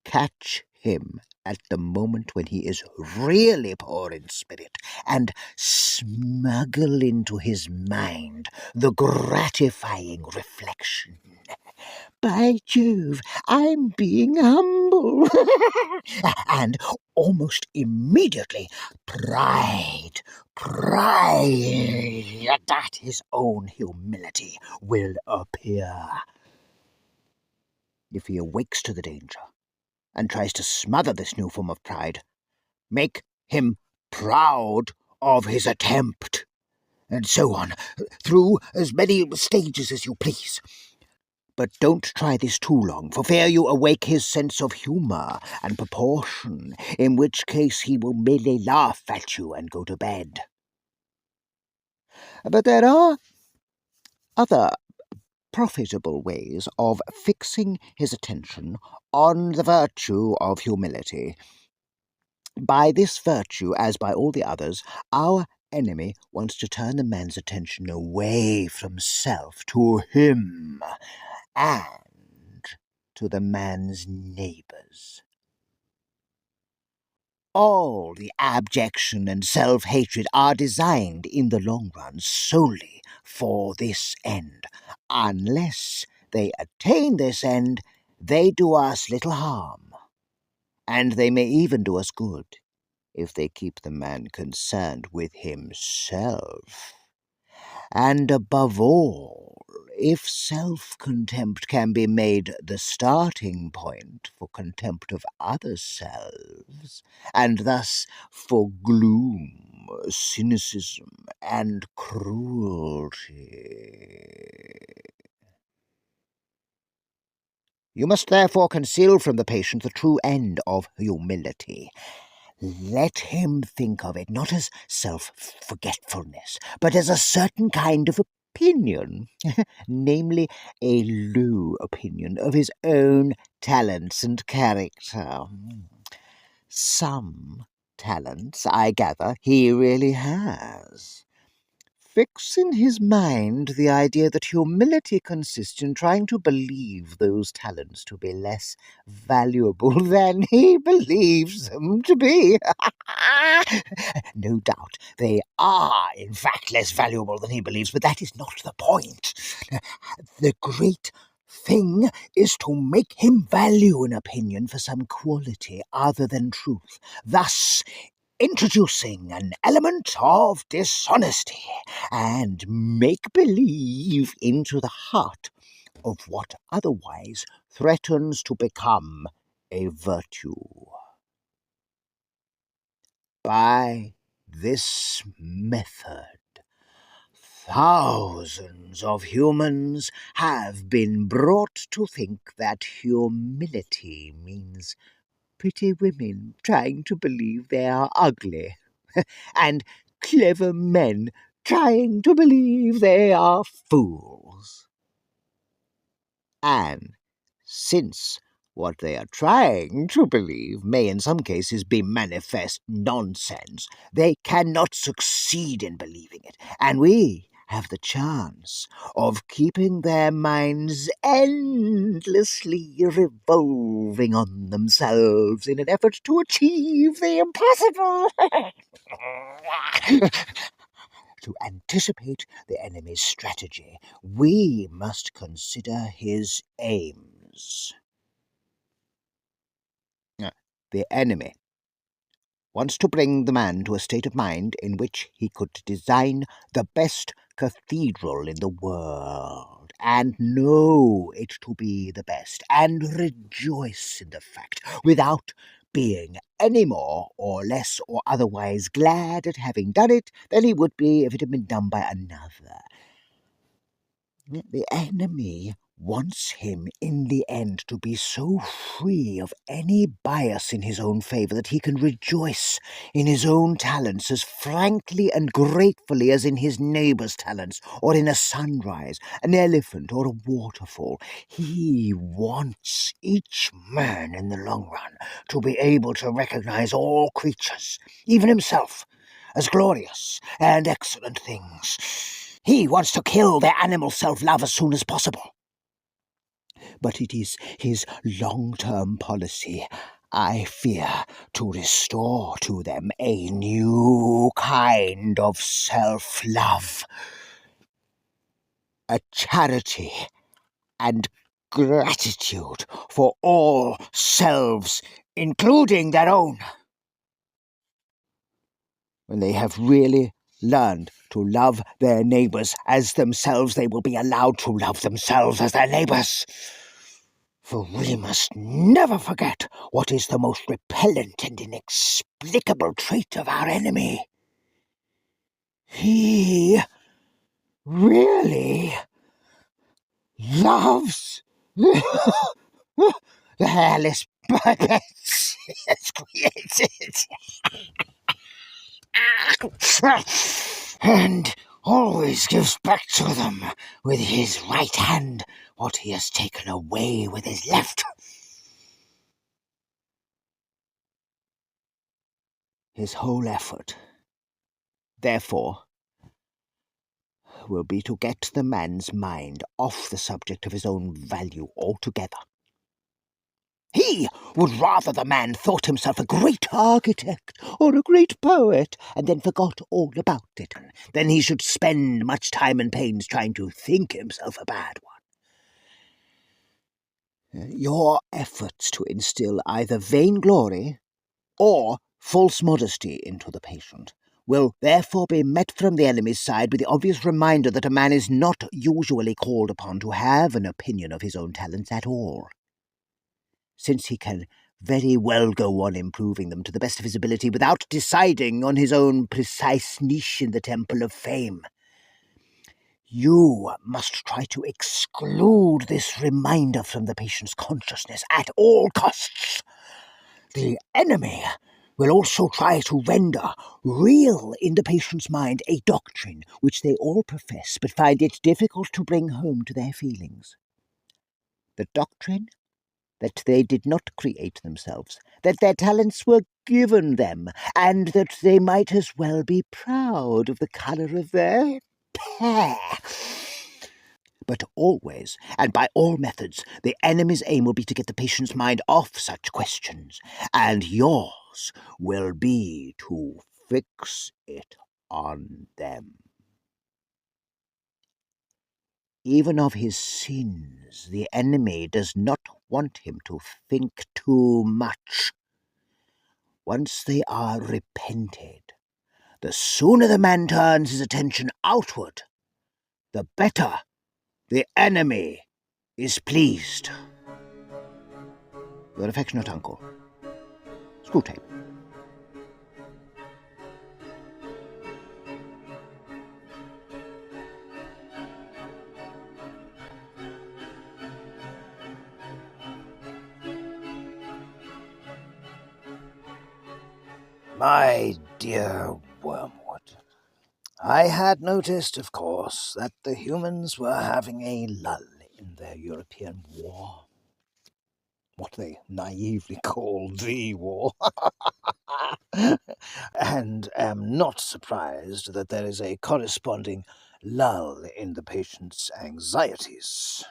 Catch him at the moment when he is really poor in spirit, and smuggle into his mind the gratifying reflection, "By Jove, I'm being humble." And almost immediately pride at his own humility will appear. If he awakes to the danger and tries to smother this new form of pride, make him proud of his attempt, and so on, through as many stages as you please. But don't try this too long, for fear you awake his sense of humour and proportion, in which case he will merely laugh at you and go to bed. But there are other profitable ways of fixing his attention on the virtue of humility. By this virtue, as by all the others, our enemy wants to turn the man's attention away from self to him and to the man's neighbours. All the abjection and self-hatred are designed in the long run solely for this end. Unless they attain this end, they do us little harm, and they may even do us good if they keep the man concerned with himself. And above all, if self-contempt can be made the starting point for contempt of other selves, and thus for gloom, cynicism, and cruelty. You must therefore conceal from the patient the true end of humility. Let him think of it not as self-forgetfulness, but as a certain kind of opinion, namely a low opinion of his own talents and character. Some talents, I gather, he really has. Fix in his mind the idea that humility consists in trying to believe those talents to be less valuable than he believes them to be. No doubt they are, in fact, less valuable than he believes, but that is not the point. The great thing is to make him value an opinion for some quality other than truth, thus introducing an element of dishonesty and make-believe into the heart of what otherwise threatens to become a virtue. By this method, Thousands of humans have been brought to think that humility means pretty women trying to believe they are ugly, and clever men trying to believe they are fools. And since what they are trying to believe may in some cases be manifest nonsense, they cannot succeed in believing it, and we have the chance of keeping their minds endlessly revolving on themselves in an effort to achieve the impossible. To anticipate the enemy's strategy, we must consider his aims. The enemy wants to bring the man to a state of mind in which he could design the best cathedral in the world, and know it to be the best, and rejoice in the fact, without being any more or less or otherwise glad at having done it than he would be if it had been done by another. The enemy wants him in the end to be so free of any bias in his own favour that he can rejoice in his own talents as frankly and gratefully as in his neighbour's talents, or in a sunrise, an elephant, or a waterfall. He wants each man in the long run to be able to recognise all creatures, even himself, as glorious and excellent things. He wants to kill their animal self-love as soon as possible. But it is his long-term policy, I fear, to restore to them a new kind of self-love, a charity and gratitude for all selves, including their own. When they have really learned to love their neighbours as themselves, they will be allowed to love themselves as their neighbours. For we must never forget what is the most repellent and inexplicable trait of our enemy. He really loves the hairless puppets he has created. And always gives back to them with his right hand what he has taken away with his left. His whole effort, therefore, will be to get the man's mind off the subject of his own value altogether. He would rather the man thought himself a great architect or a great poet, and then forgot all about it, than he should spend much time and pains trying to think himself a bad one. Your efforts to instill either vainglory or false modesty into the patient will therefore be met from the enemy's side with the obvious reminder that a man is not usually called upon to have an opinion of his own talents at all, since he can very well go on improving them to the best of his ability without deciding on his own precise niche in the temple of fame. You must try to exclude this reminder from the patient's consciousness at all costs. The enemy will also try to render real in the patient's mind a doctrine which they all profess but find it difficult to bring home to their feelings. The doctrine that they did not create themselves, that their talents were given them, and that they might as well be proud of the colour of their hair. But always, and by all methods, the enemy's aim will be to get the patient's mind off such questions, and yours will be to fix it on them. Even of his sins, the enemy does not want him to think too much. Once they are repented, the sooner the man turns his attention outward, the better the enemy is pleased. Your affectionate uncle, Screwtape. My dear Wormwood, I had noticed, of course, that the humans were having a lull in their European war. What they naively call the war. And am not surprised that there is a corresponding lull in the patient's anxieties.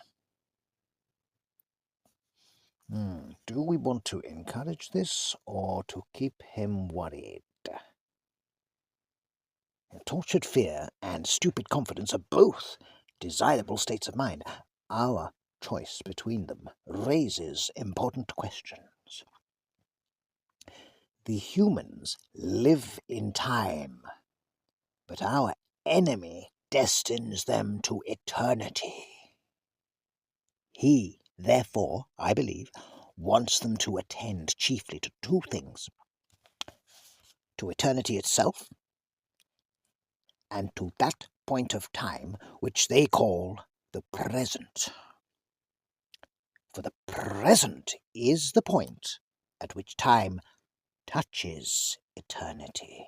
Do we want to encourage this or to keep him worried? Tortured fear and stupid confidence are both desirable states of mind. Our choice between them raises important questions. The humans live in time, but our enemy destines them to eternity. He, therefore, I believe, wants them to attend chiefly to two things: to eternity itself, and to that point of time which they call the present. For the present is the point at which time touches eternity.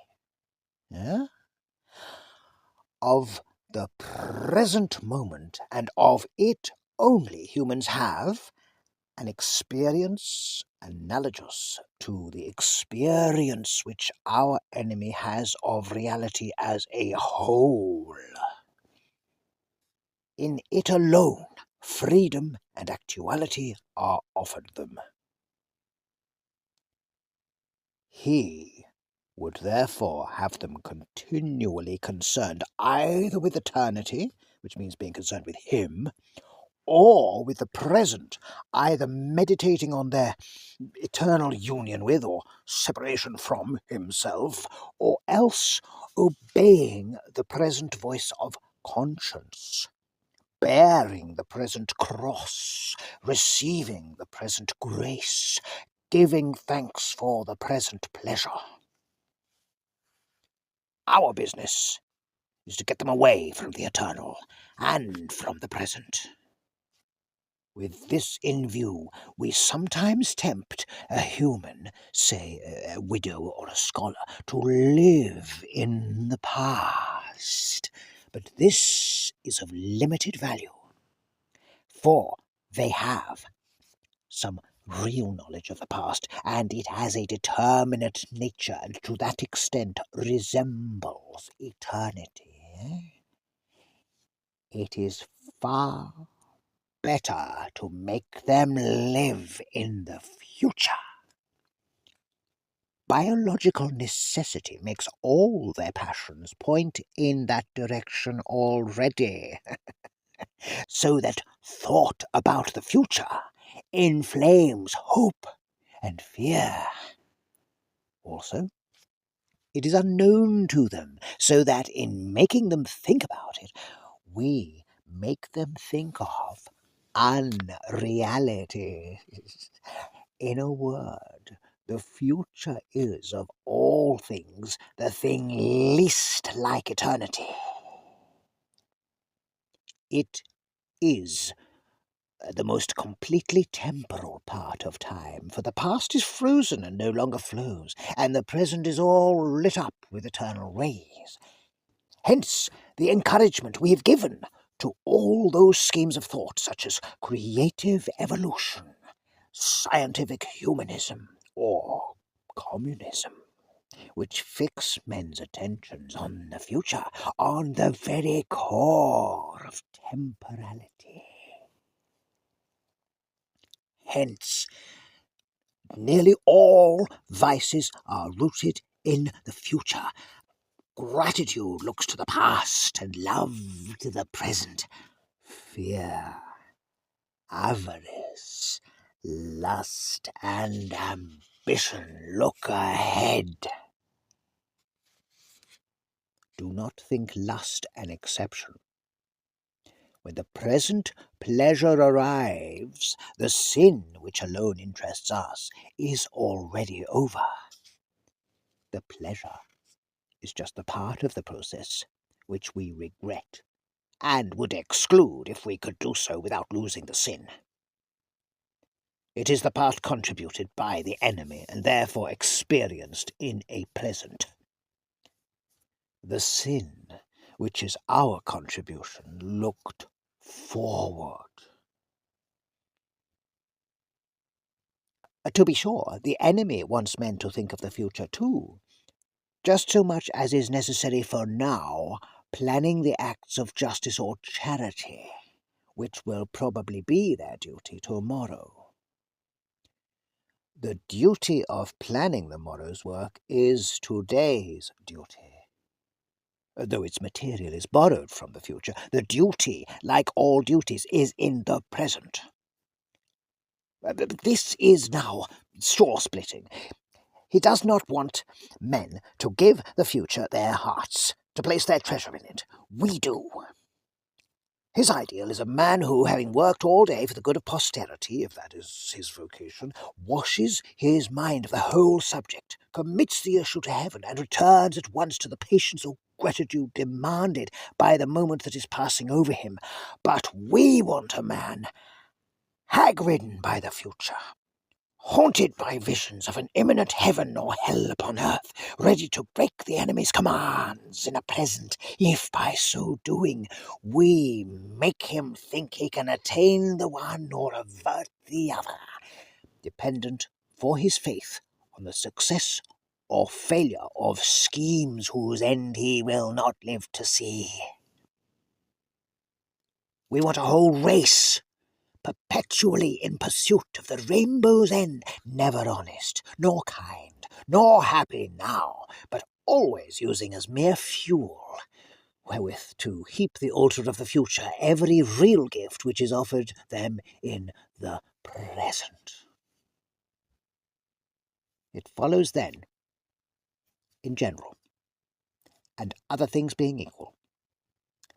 Of the present moment, and of it only, humans have an experience analogous to the experience which our enemy has of reality as a whole. In it alone, freedom and actuality are offered them. He would therefore have them continually concerned either with eternity, which means being concerned with him, or with the present, either meditating on their eternal union with or separation from himself, or else obeying the present voice of conscience, bearing the present cross, receiving the present grace, giving thanks for the present pleasure. Our business is to get them away from the eternal and from the present. With this in view, we sometimes tempt a human, say a widow or a scholar, to live in the past. But this is of limited value, for they have some real knowledge of the past, and it has a determinate nature, and to that extent resembles eternity. It is far better to make them live in the future. Biological necessity makes all their passions point in that direction already, so that thought about the future inflames hope and fear. Also, it is unknown to them, so that in making them think about it, we make them think of unreality. In a word, the future is, of all things, the thing least like eternity. It is the most completely temporal part of time, for the past is frozen and no longer flows, and the present is all lit up with eternal rays. Hence the encouragement we have given to all those schemes of thought, such as creative evolution, scientific humanism, or communism, which fix men's attentions on the future, on the very core of temporality. Hence, nearly all vices are rooted in the future. Gratitude looks to the past, and love to the present. Fear, avarice, lust, and ambition look ahead. Do not think lust an exception. When the present pleasure arrives, the sin which alone interests us is already over. The pleasure is just the part of the process which we regret, and would exclude if we could do so without losing the sin. It is the part contributed by the enemy, and therefore experienced in a present. The sin, which is our contribution, looked forward. To be sure, the enemy wants men to think of the future too, just so much as is necessary for now, planning the acts of justice or charity, which will probably be their duty tomorrow. The duty of planning the morrow's work is today's duty. Though its material is borrowed from the future, the duty, like all duties, is in the present. This is now straw-splitting. He does not want men to give the future their hearts, to place their treasure in it. We do. His ideal is a man who, having worked all day for the good of posterity, if that is his vocation, washes his mind of the whole subject, commits the issue to heaven, and returns at once to the patience or gratitude demanded by the moment that is passing over him. But we want a man hag-ridden by the future, haunted by visions of an imminent heaven or hell upon earth, ready to break the enemy's commands in a present, if by so doing we make him think he can attain the one or avert the other, dependent for his faith on the success or failure of schemes whose end he will not live to see. We want a whole race perpetually in pursuit of the rainbow's end, never honest, nor kind, nor happy now, but always using as mere fuel, wherewith to heap the altar of the future every real gift which is offered them in the present. It follows then, in general, and other things being equal,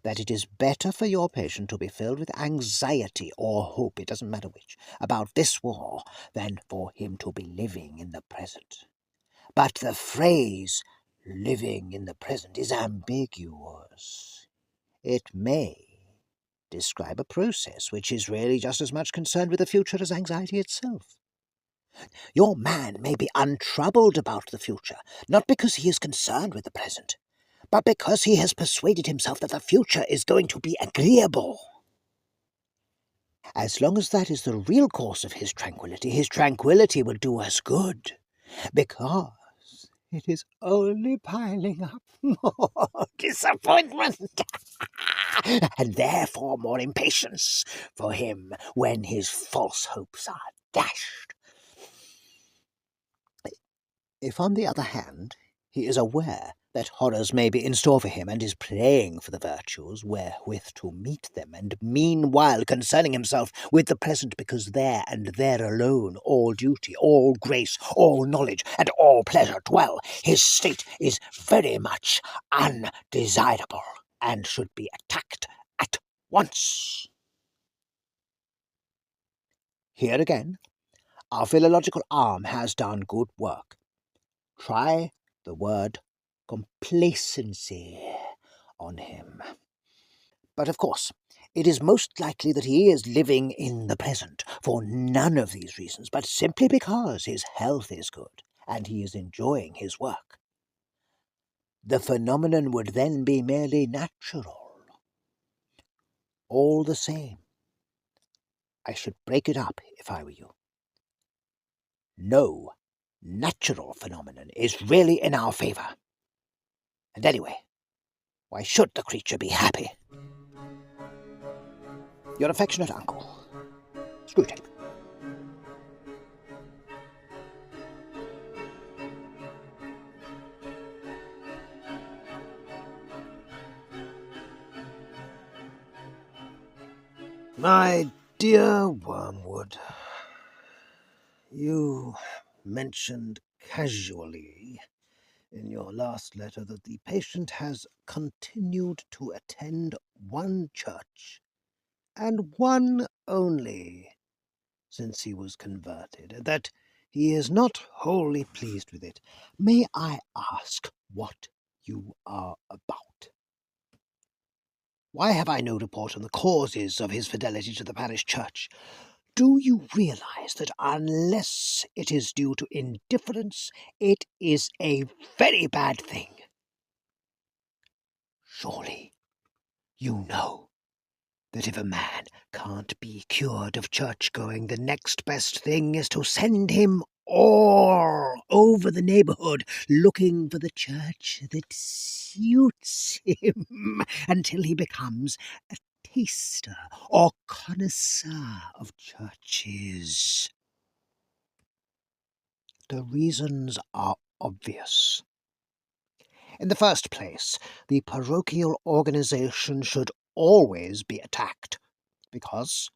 that it is better for your patient to be filled with anxiety or hope, it doesn't matter which, about this war, than for him to be living in the present. But the phrase living in the present is ambiguous. It may describe a process which is really just as much concerned with the future as anxiety itself. Your man may be untroubled about the future, not because he is concerned with the present, but because he has persuaded himself that the future is going to be agreeable. As long as that is the real cause of his tranquility will do us good, because it is only piling up more disappointment, and therefore more impatience for him when his false hopes are dashed. If, on the other hand, he is aware that horrors may be in store for him, and is praying for the virtues wherewith to meet them, and meanwhile concerning himself with the present, because there and there alone all duty, all grace, all knowledge, and all pleasure dwell, his state is very much undesirable, and should be attacked at once. Here again, our philological arm has done good work. Try the word complacency on him. But of course, it is most likely that he is living in the present for none of these reasons, but simply because his health is good and he is enjoying his work. The phenomenon would then be merely natural. All the same, I should break it up if I were you. No natural phenomenon is really in our favor. And anyway, why should the creature be happy? Your affectionate uncle, Screwtape. My dear Wormwood, you mentioned casually in your last letter that the patient has continued to attend one church, and one only, since he was converted, and that he is not wholly pleased with it. May I ask what you are about? Why have I no report on the causes of his fidelity to the parish church? Do you realize that unless it is due to indifference, it is a very bad thing? Surely you know that if a man can't be cured of church-going, the next best thing is to send him all over the neighbourhood looking for the church that suits him until he becomes a taster or connoisseur of churches. The reasons are obvious. In the first place, the parochial organization should always be attacked, because,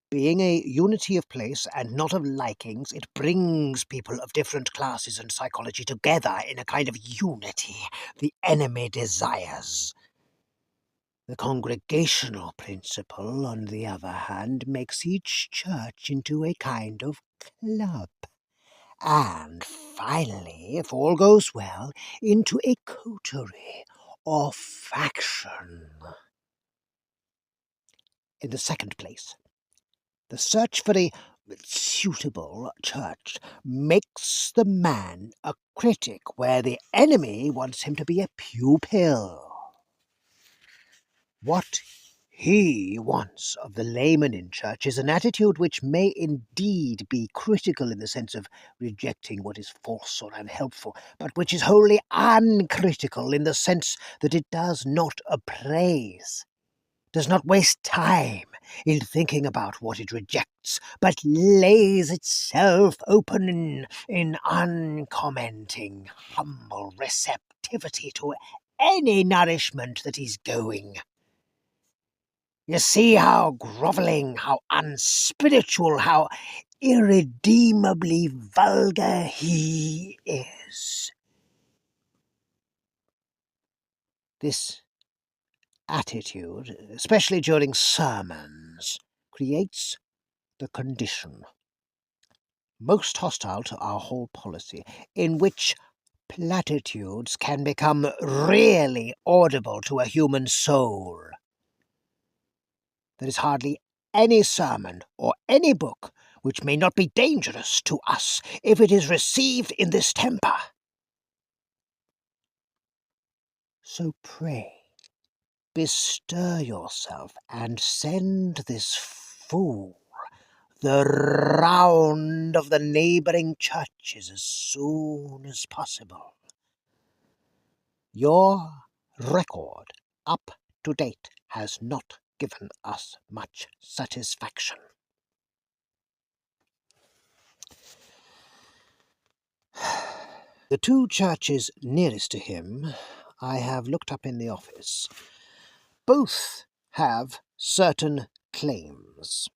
being a unity of place and not of likings, it brings people of different classes and psychology together in a kind of unity the enemy desires. The congregational principle, on the other hand, makes each church into a kind of club, and finally, if all goes well, into a coterie or faction. In the second place, the search for a suitable church makes the man a critic where the enemy wants him to be a pupil. What he wants of the layman in church is an attitude which may indeed be critical in the sense of rejecting what is false or unhelpful, but which is wholly uncritical in the sense that it does not appraise, does not waste time in thinking about what it rejects, but lays itself open in uncommenting, humble receptivity to any nourishment that is going. You see how grovelling, how unspiritual, how irredeemably vulgar he is. This attitude, especially during sermons, creates the condition, most hostile to our whole policy, in which platitudes can become really audible to a human soul. There is hardly any sermon or any book which may not be dangerous to us if it is received in this temper. So pray, bestir yourself and send this fool the round of the neighbouring churches as soon as possible. Your record up to date has not given us much satisfaction. The two churches nearest to him I have looked up in the office. Both have certain claims.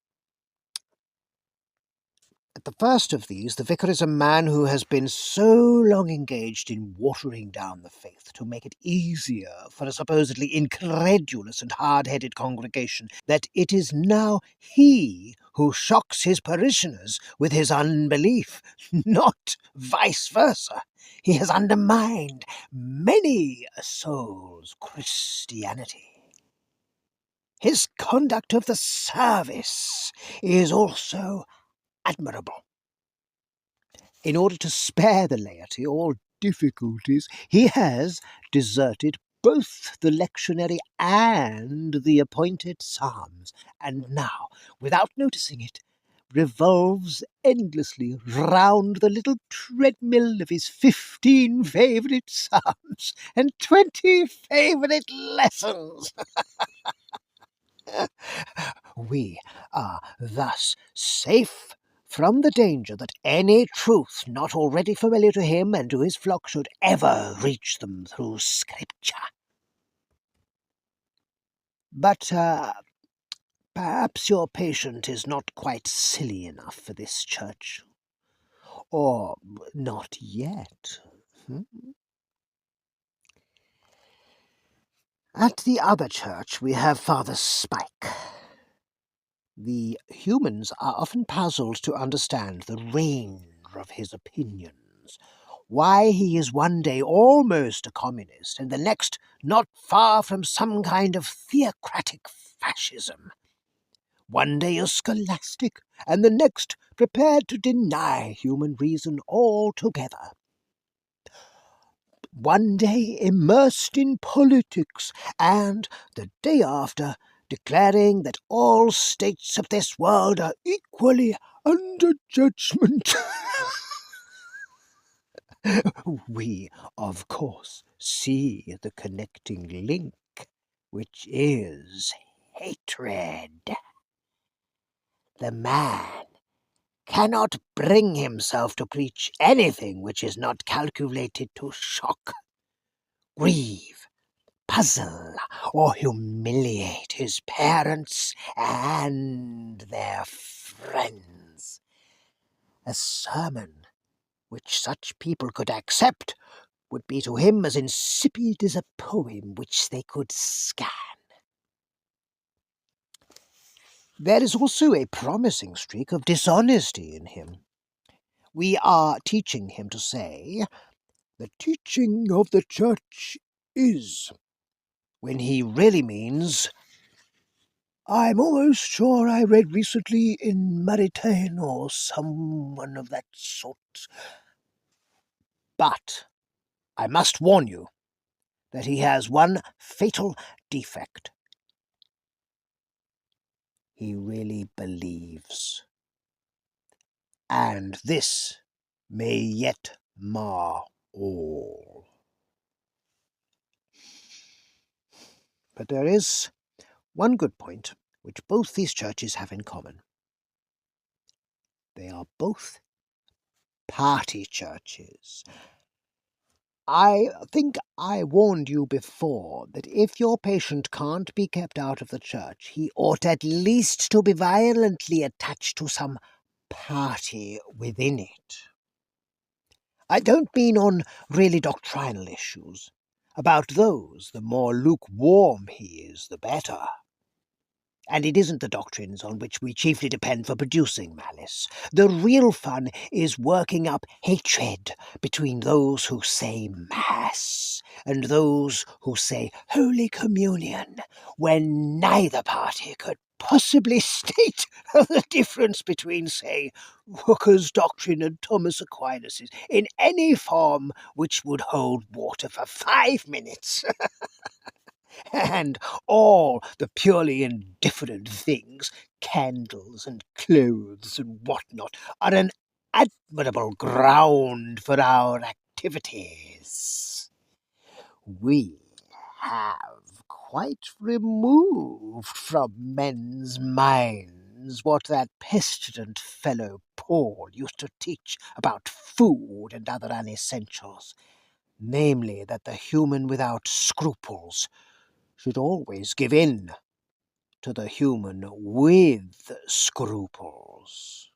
At the first of these, the vicar is a man who has been so long engaged in watering down the faith to make it easier for a supposedly incredulous and hard-headed congregation that it is now he who shocks his parishioners with his unbelief, not vice versa. He has undermined many a soul's Christianity. His conduct of the service is also admirable. In order to spare the laity all difficulties, he has deserted both the lectionary and the appointed psalms, and now, without noticing it, revolves endlessly round the little treadmill of his 15 favourite psalms and 20 favourite lessons. We are thus safe from the danger that any truth not already familiar to him and to his flock should ever reach them through Scripture. But perhaps your patient is not quite silly enough for this church. Or not yet. At the other church we have Father Spike. The humans are often puzzled to understand the range of his opinions, why he is one day almost a communist and the next not far from some kind of theocratic fascism. one day a scholastic, and the next prepared to deny human reason altogether. One day immersed in politics, and the day after declaring that all states of this world are equally under judgment. We, of course, see the connecting link, which is hatred. The man cannot bring himself to preach anything which is not calculated to shock, grieve, puzzle, or humiliate his parents and their friends. A sermon which such people could accept would be to him as insipid as a poem which they could scan. There is also a promising streak of dishonesty in him. We are teaching him to say, "The teaching of the Church is," when he really means, "I'm almost sure I read recently in Maritain or someone of that sort." But I must warn you that he has one fatal defect. He really believes. And this may yet mar all. But there is one good point which both these churches have in common. They are both party churches. I think I warned you before that if your patient can't be kept out of the church, he ought at least to be violently attached to some party within it. I don't mean on really doctrinal issues. About those, the more lukewarm he is, the better. And it isn't the doctrines on which we chiefly depend for producing malice. The real fun is working up hatred between those who say Mass and those who say Holy Communion, when neither party could possibly state the difference between, say, Hooker's doctrine and Thomas Aquinas's in any form which would hold water for 5 minutes. And all the purely indifferent things, candles and clothes and what-not, are an admirable ground for our activities. We have quite removed from men's minds what that pestilent fellow Paul used to teach about food and other unessentials, namely that the human without scruples should always give in to the human with scruples.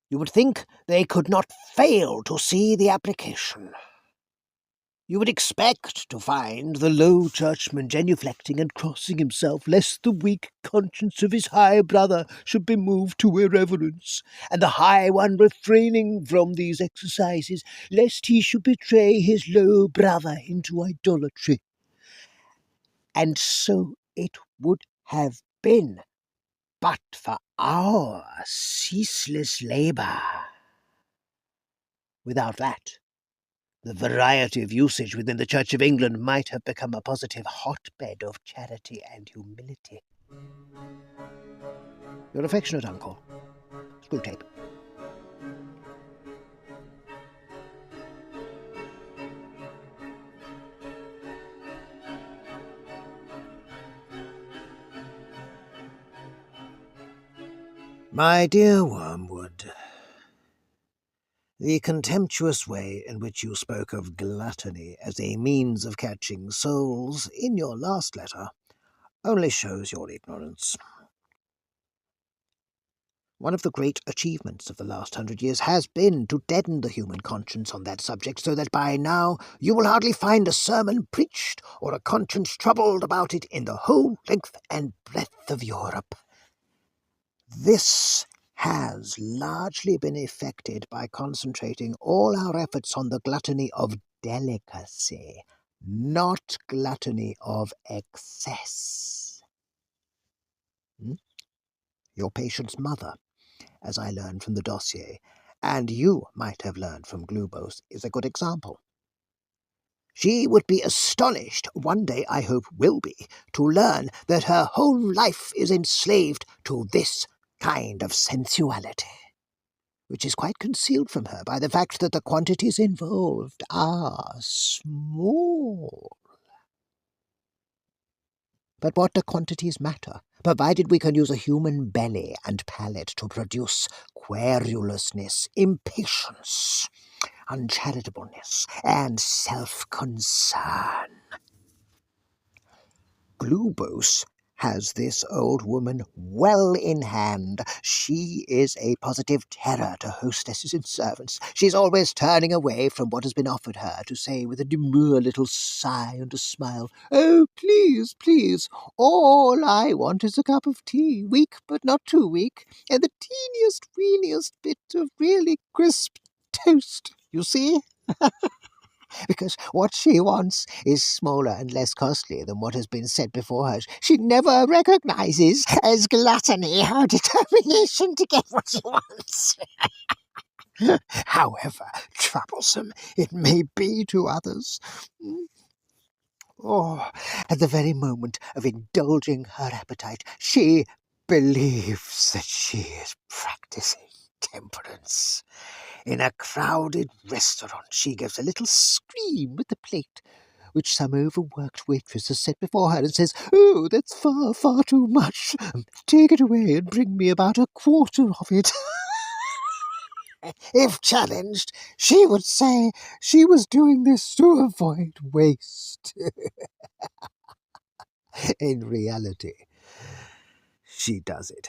You would think they could not fail to see the application. You would expect to find the low churchman genuflecting and crossing himself, lest the weak conscience of his high brother should be moved to irreverence, and the high one refraining from these exercises, lest he should betray his low brother into idolatry. And so it would have been, but for our ceaseless labour. Without that, the variety of usage within the Church of England might have become a positive hotbed of charity and humility. Your affectionate uncle, Screwtape. My dear Wormwood, the contemptuous way in which you spoke of gluttony as a means of catching souls in your last letter only shows your ignorance. One of the great achievements of the last 100 years has been to deaden the human conscience on that subject, so that by now you will hardly find a sermon preached or a conscience troubled about it in the whole length and breadth of Europe. This has largely been effected by concentrating all our efforts on the gluttony of delicacy, not gluttony of excess. Your patient's mother, as I learned from the dossier, and you might have learned from Glubose, is a good example. She would be astonished, one day I hope will be, to learn that her whole life is enslaved to this kind of sensuality, which is quite concealed from her by the fact that the quantities involved are small. But what do quantities matter, provided we can use a human belly and palate to produce querulousness, impatience, uncharitableness, and self-concern? Glubose has this old woman well in hand. She is a positive terror to hostesses and servants. She's always turning away from what has been offered her to say with a demure little sigh and a smile, "Oh, please, please, all I want is a cup of tea, weak but not too weak, and the weeniest bit of really crisp toast, you see?" Because what she wants is smaller and less costly than what has been set before her. She never recognizes as gluttony her determination to get what she wants. However troublesome it may be to others. Oh, at the very moment of indulging her appetite, she believes that she is practicing temperance. In a crowded restaurant, she gives a little scream at the plate, which some overworked waitress has set before her, and says, "Oh, that's far, far too much. Take it away and bring me about a quarter of it." If challenged, she would say she was doing this to avoid waste. In reality, she does it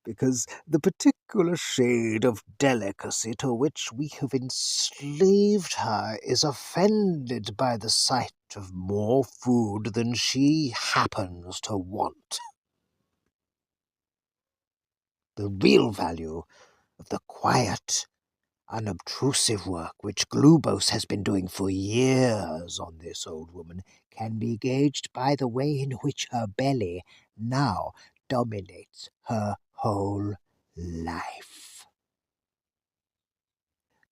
because the particular shade of delicacy to which we have enslaved her is offended by the sight of more food than she happens to want. The real value of the quiet, unobtrusive work which Glubose has been doing for years on this old woman can be gauged by the way in which her belly now dominates her whole life.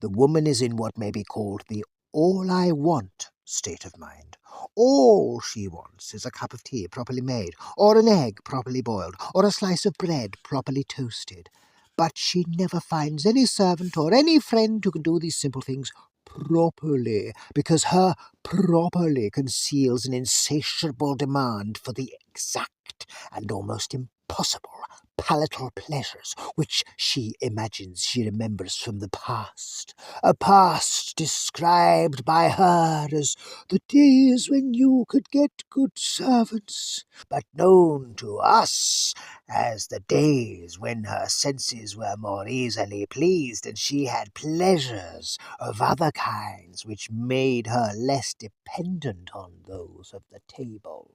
The woman is in what may be called the all I want state of mind. All she wants is a cup of tea properly made, or an egg properly boiled, or a slice of bread properly toasted. But she never finds any servant or any friend who can do these simple things properly, because her properly conceals an insatiable demand for the exact and almost impossible palatal pleasures which she imagines she remembers from the past, a past described by her as the days when you could get good servants, but known to us as the days when her senses were more easily pleased and she had pleasures of other kinds which made her less dependent on those of the table.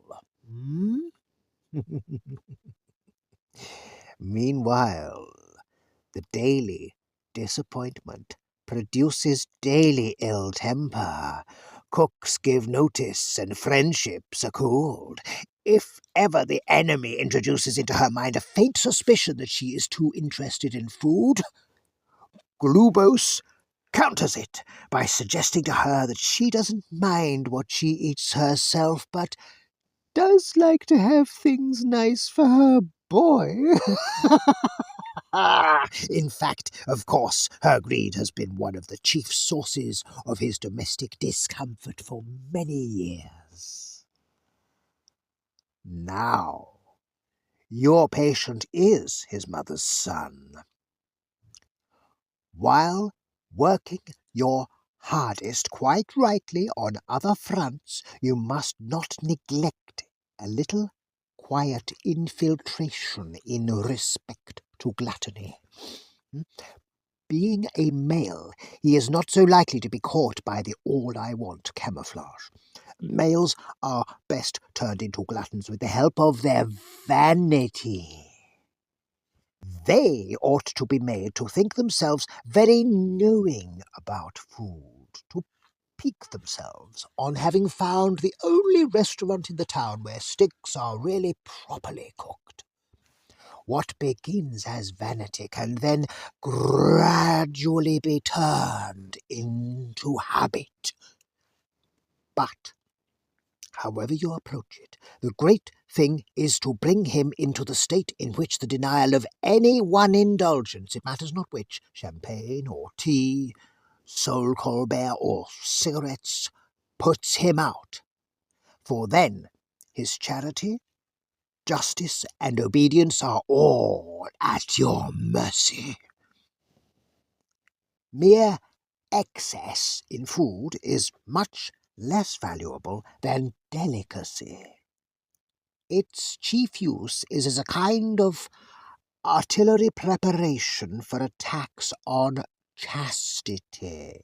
Meanwhile, the daily disappointment produces daily ill temper. Cooks give notice, and friendships are cooled. If ever the enemy introduces into her mind a faint suspicion that she is too interested in food, Glubose counters it by suggesting to her that she doesn't mind what she eats herself, but does like to have things nice for her boy. In fact, of course, her greed has been one of the chief sources of his domestic discomfort for many years. Now, your patient is his mother's son. While working your hardest, quite rightly, on other fronts, you must not neglect a little quiet infiltration in respect to gluttony. Being a male, he is not so likely to be caught by the all-I-want camouflage. Males are best turned into gluttons with the help of their vanity. They ought to be made to think themselves very knowing about food, to pique themselves on having found the only restaurant in the town where steaks are really properly cooked. what begins as vanity can then gradually be turned into habit. But, however you approach it, the great thing is to bring him into the state in which the denial of any one indulgence, it matters not which, champagne or tea, Sol Colbert or cigarettes, puts him out. For then his charity, justice, and obedience are all at your mercy. Mere excess in food is much less valuable than delicacy. Its chief use is as a kind of artillery preparation for attacks on chastity.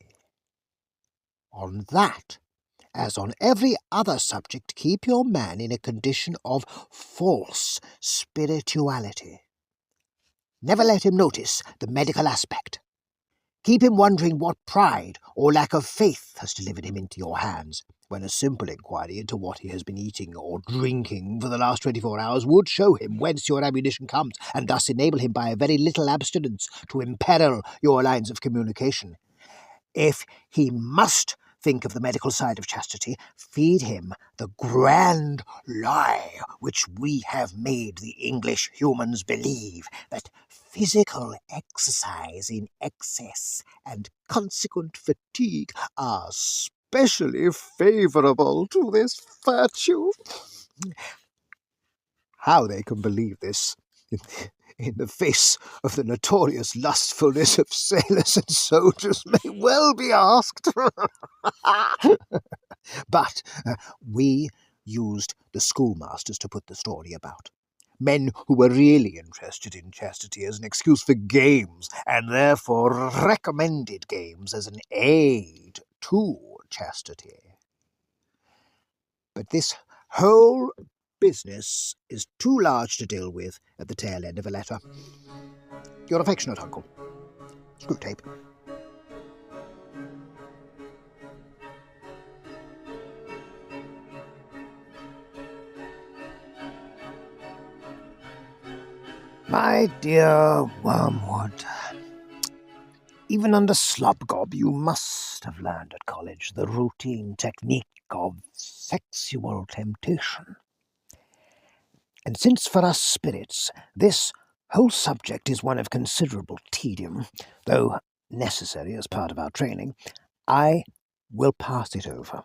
On that, as on every other subject, keep your man in a condition of false spirituality. Never let him notice the medical aspect. Keep him wondering what pride or lack of faith has delivered him into your hands, when a simple inquiry into what he has been eating or drinking for the last 24 hours would show him whence your ammunition comes, and thus enable him by a very little abstinence to imperil your lines of communication. If he must think of the medical side of chastity, feed him the grand lie which we have made the English humans believe, that physical exercise in excess and consequent fatigue are specially favourable to this virtue. How they can believe this in the face of the notorious lustfulness of sailors and soldiers may well be asked. But we used the schoolmasters to put the story about. Men who were really interested in chastity as an excuse for games, and therefore recommended games as an aid to chastity. But this whole business is too large to deal with at the tail end of a letter. Your affectionate uncle, Screwtape. My dear Wormwood, even under Slobgob you must have learned at college the routine technique of sexual temptation. And since for us spirits this whole subject is one of considerable tedium, though necessary as part of our training, I will pass it over.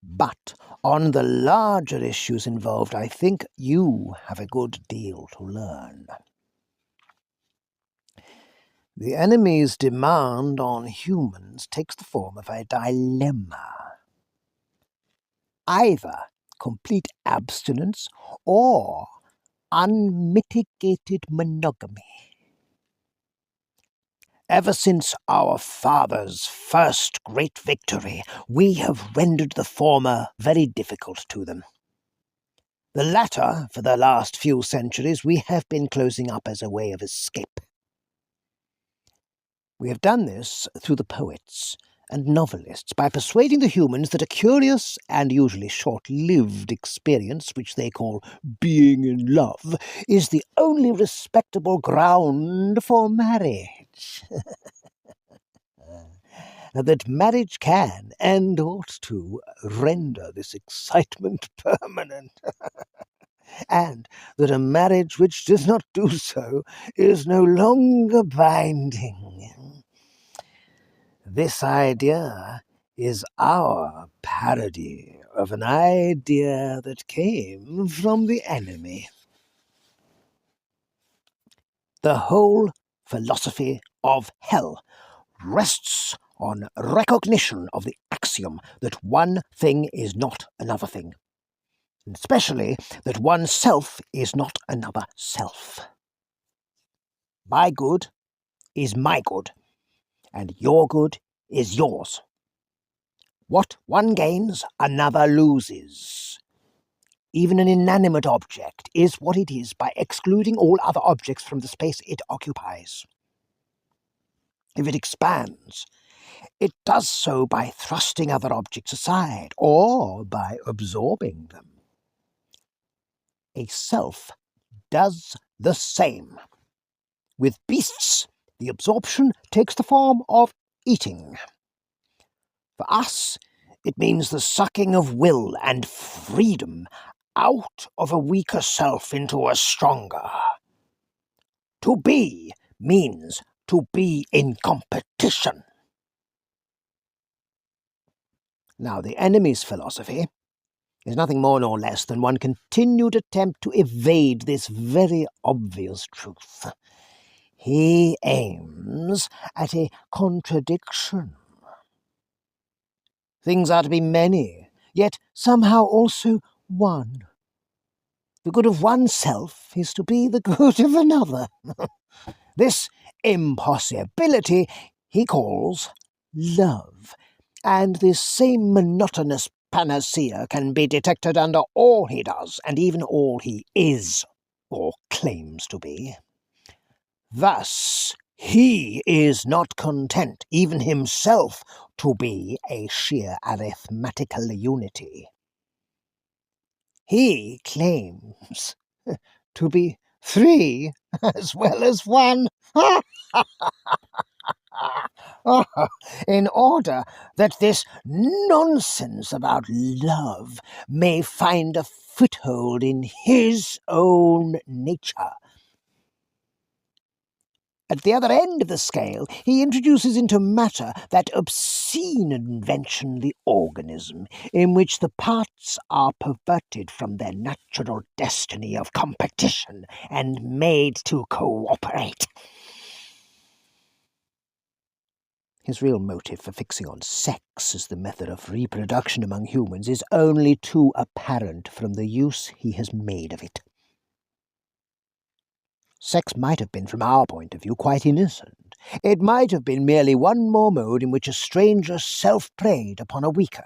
But on the larger issues involved, I think you have a good deal to learn. The enemy's demand on humans takes the form of a dilemma. Either complete abstinence or unmitigated monogamy. Ever since our fathers' first great victory, we have rendered the former very difficult to them. The latter, for the last few centuries, we have been closing up as a way of escape. We have done this through the poets and novelists by persuading the humans that a curious and usually short-lived experience, which they call being in love, is the only respectable ground for marriage. That marriage can, and ought to, render this excitement permanent. And that a marriage which does not do so is no longer binding. This idea is our parody of an idea that came from the enemy. The whole philosophy of hell rests on recognition of the axiom that one thing is not another thing, and especially that one self is not another self. My good is my good, and your good is yours. What one gains, another loses. Even an inanimate object is what it is by excluding all other objects from the space it occupies. If it expands, it does so by thrusting other objects aside, or by absorbing them. A self does the same. With beasts, the absorption takes the form of eating. For us, it means the sucking of will and freedom out of a weaker self into a stronger. To be means to be in competition. Now, the enemy's philosophy is nothing more nor less than one continued attempt to evade this very obvious truth. He aims at a contradiction. Things are to be many, yet somehow also one. The good of oneself is to be the good of another. This impossibility he calls love, and this same monotonous panacea can be detected under all he does, and even all he is, or claims to be. Thus, he is not content, even himself, to be a sheer arithmetical unity. He claims to be three as well as one. In order that this nonsense about love may find a foothold in his own nature. At the other end of the scale, he introduces into matter that obscene invention, the organism, in which the parts are perverted from their natural destiny of competition and made to cooperate. His real motive for fixing on sex as the method of reproduction among humans is only too apparent from the use he has made of it. Sex might have been, from our point of view, quite innocent. It might have been merely one more mode in which a stranger self-preyed upon a weaker,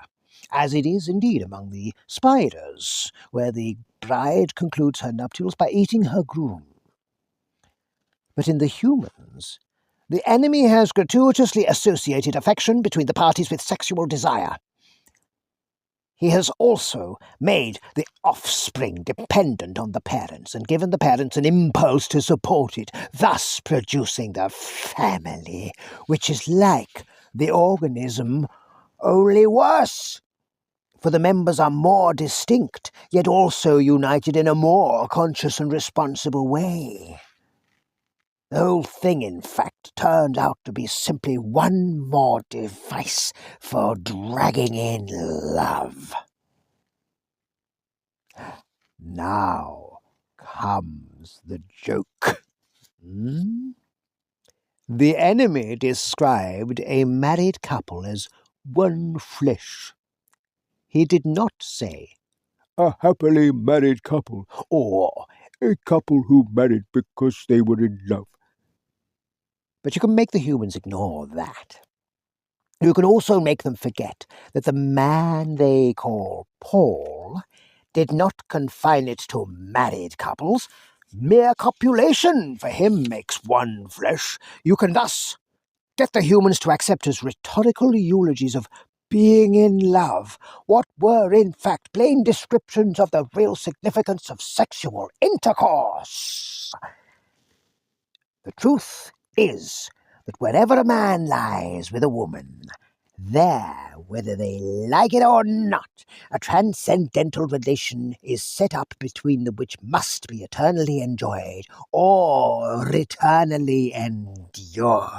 as it is indeed among the spiders, where the bride concludes her nuptials by eating her groom. But in the humans, the enemy has gratuitously associated affection between the parties with sexual desire. He has also made the offspring dependent on the parents and given the parents an impulse to support it, thus producing the family, which is like the organism, only worse. For the members are more distinct, yet also united in a more conscious and responsible way. The whole thing, in fact, turned out to be simply one more device for dragging in love. Now comes the joke. The enemy described a married couple as one flesh. He did not say a happily married couple or a couple who married because they were in love. But you can make the humans ignore that. You can also make them forget that the man they call Paul did not confine it to married couples. Mere copulation for him makes one flesh. You can thus get the humans to accept as rhetorical eulogies of being in love what were in fact plain descriptions of the real significance of sexual intercourse. The truth is that wherever a man lies with a woman, there, whether they like it or not, a transcendental relation is set up between them which must be eternally enjoyed or eternally endured.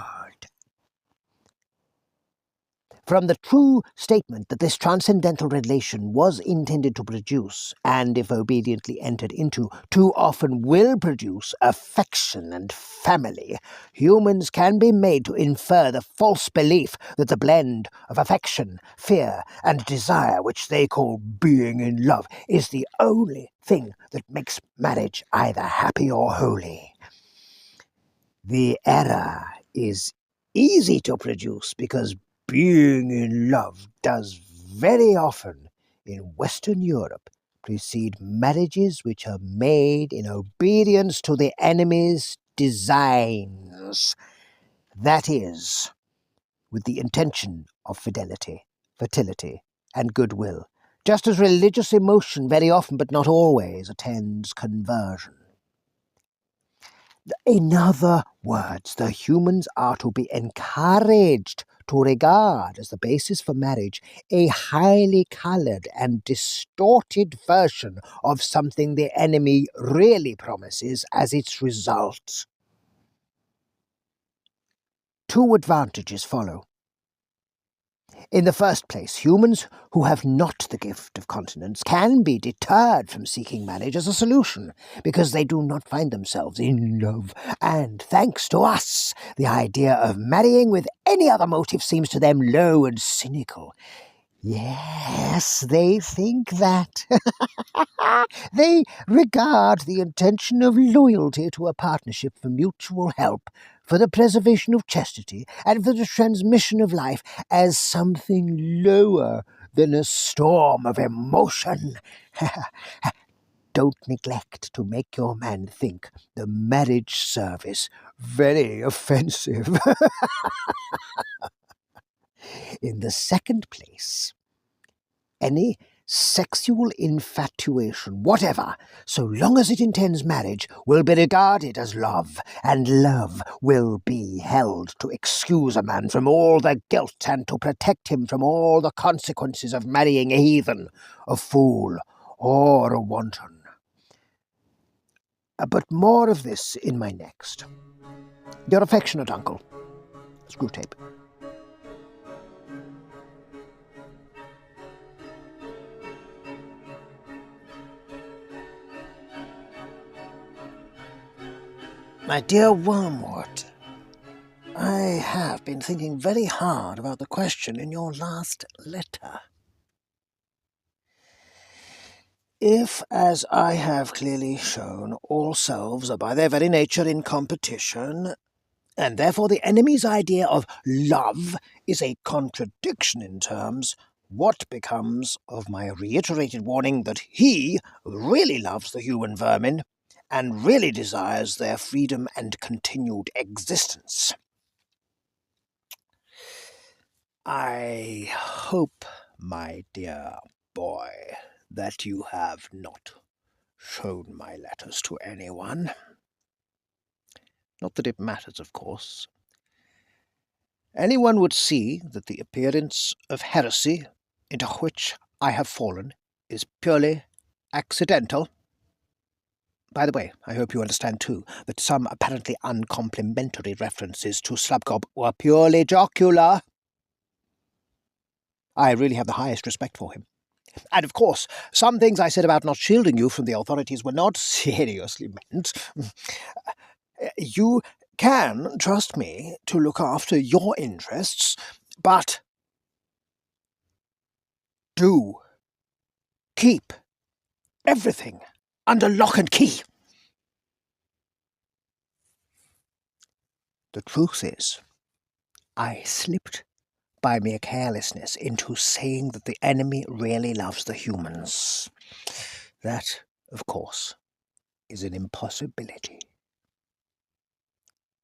From the true statement that this transcendental relation was intended to produce, and if obediently entered into, too often will produce affection and family, humans can be made to infer the false belief that the blend of affection, fear, and desire, which they call being in love, is the only thing that makes marriage either happy or holy. The error is easy to produce because being in love does very often in Western Europe precede marriages which are made in obedience to the enemy's designs. That is, with the intention of fidelity, fertility, and goodwill, just as religious emotion very often, but not always, attends conversion. In other words, the humans are to be encouraged to regard as the basis for marriage a highly coloured and distorted version of something the enemy really promises as its result. Two advantages follow. In the first place, humans who have not the gift of continence can be deterred from seeking marriage as a solution, because they do not find themselves in love, and thanks to us, the idea of marrying with any other motive seems to them low and cynical. Yes, they think that. They regard the intention of loyalty to a partnership for mutual help, for the preservation of chastity, and for the transmission of life as something lower than a storm of emotion. Don't neglect to make your man think the marriage service very offensive. In the second place, any sexual infatuation, whatever, so long as it intends marriage, will be regarded as love, and love will be held to excuse a man from all the guilt and to protect him from all the consequences of marrying a heathen, a fool, or a wanton. But more of this in my next. Your affectionate uncle, Screwtape. My dear Wormwood, I have been thinking very hard about the question in your last letter. If, as I have clearly shown, all selves are by their very nature in competition, and therefore the enemy's idea of love is a contradiction in terms, what becomes of my reiterated warning that he really loves the human vermin and really desires their freedom and continued existence? I hope, my dear boy, that you have not shown my letters to anyone. Not that it matters, of course. Anyone would see that the appearance of heresy into which I have fallen is purely accidental. By the way, I hope you understand, too, that some apparently uncomplimentary references to Slubgob were purely jocular. I really have the highest respect for him. And, of course, some things I said about not shielding you from the authorities were not seriously meant. You can trust me to look after your interests, but do keep everything under lock and key. The truth is, I slipped by mere carelessness into saying that the enemy really loves the humans. That, of course, is an impossibility.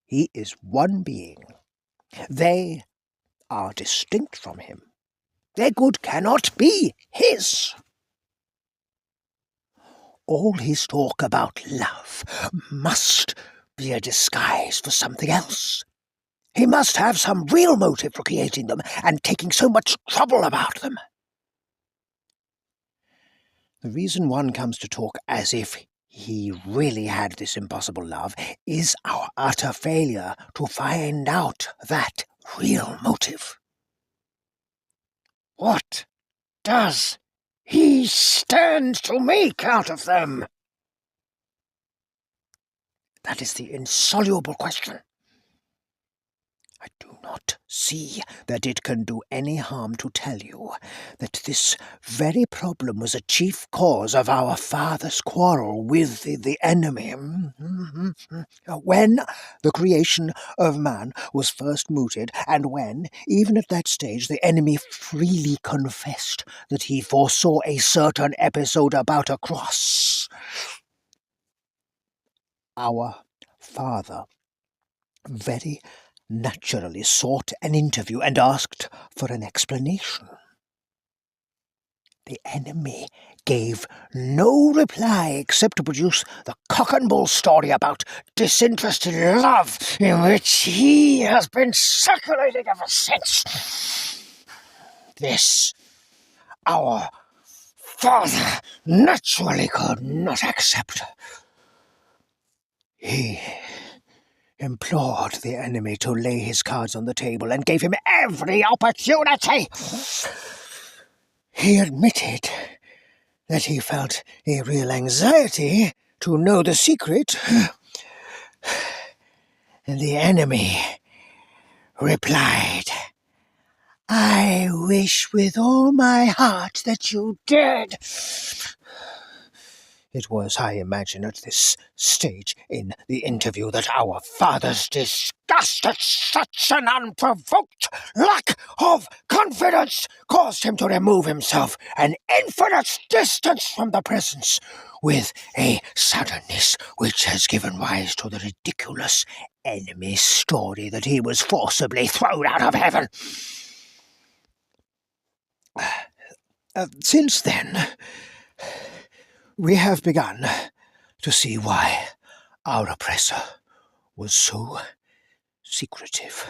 He is one being. They are distinct from him. Their good cannot be his. All his talk about love must be a disguise for something else. He must have some real motive for creating them and taking so much trouble about them. The reason one comes to talk as if he really had this impossible love is our utter failure to find out that real motive. What does he stand to make out of them? That is the insoluble question. I do not see that it can do any harm to tell you that this very problem was a chief cause of our father's quarrel with the enemy. When the creation of man was first mooted, and when, even at that stage, the enemy freely confessed that he foresaw a certain episode about a cross, our father very naturally sought an interview and asked for an explanation. The enemy gave no reply except to produce the cock and bull story about disinterested love in which he has been circulating ever since. This, our father naturally could not accept. He implored the enemy to lay his cards on the table and gave him every opportunity. He admitted that he felt a real anxiety to know the secret, and the enemy replied, "I wish with all my heart that you did." It was, I imagine, at this stage in the interview that our father's disgust at such an unprovoked lack of confidence caused him to remove himself an infinite distance from the presence with a suddenness which has given rise to the ridiculous enemy story that he was forcibly thrown out of heaven. Since then, we have begun to see why our oppressor was so secretive.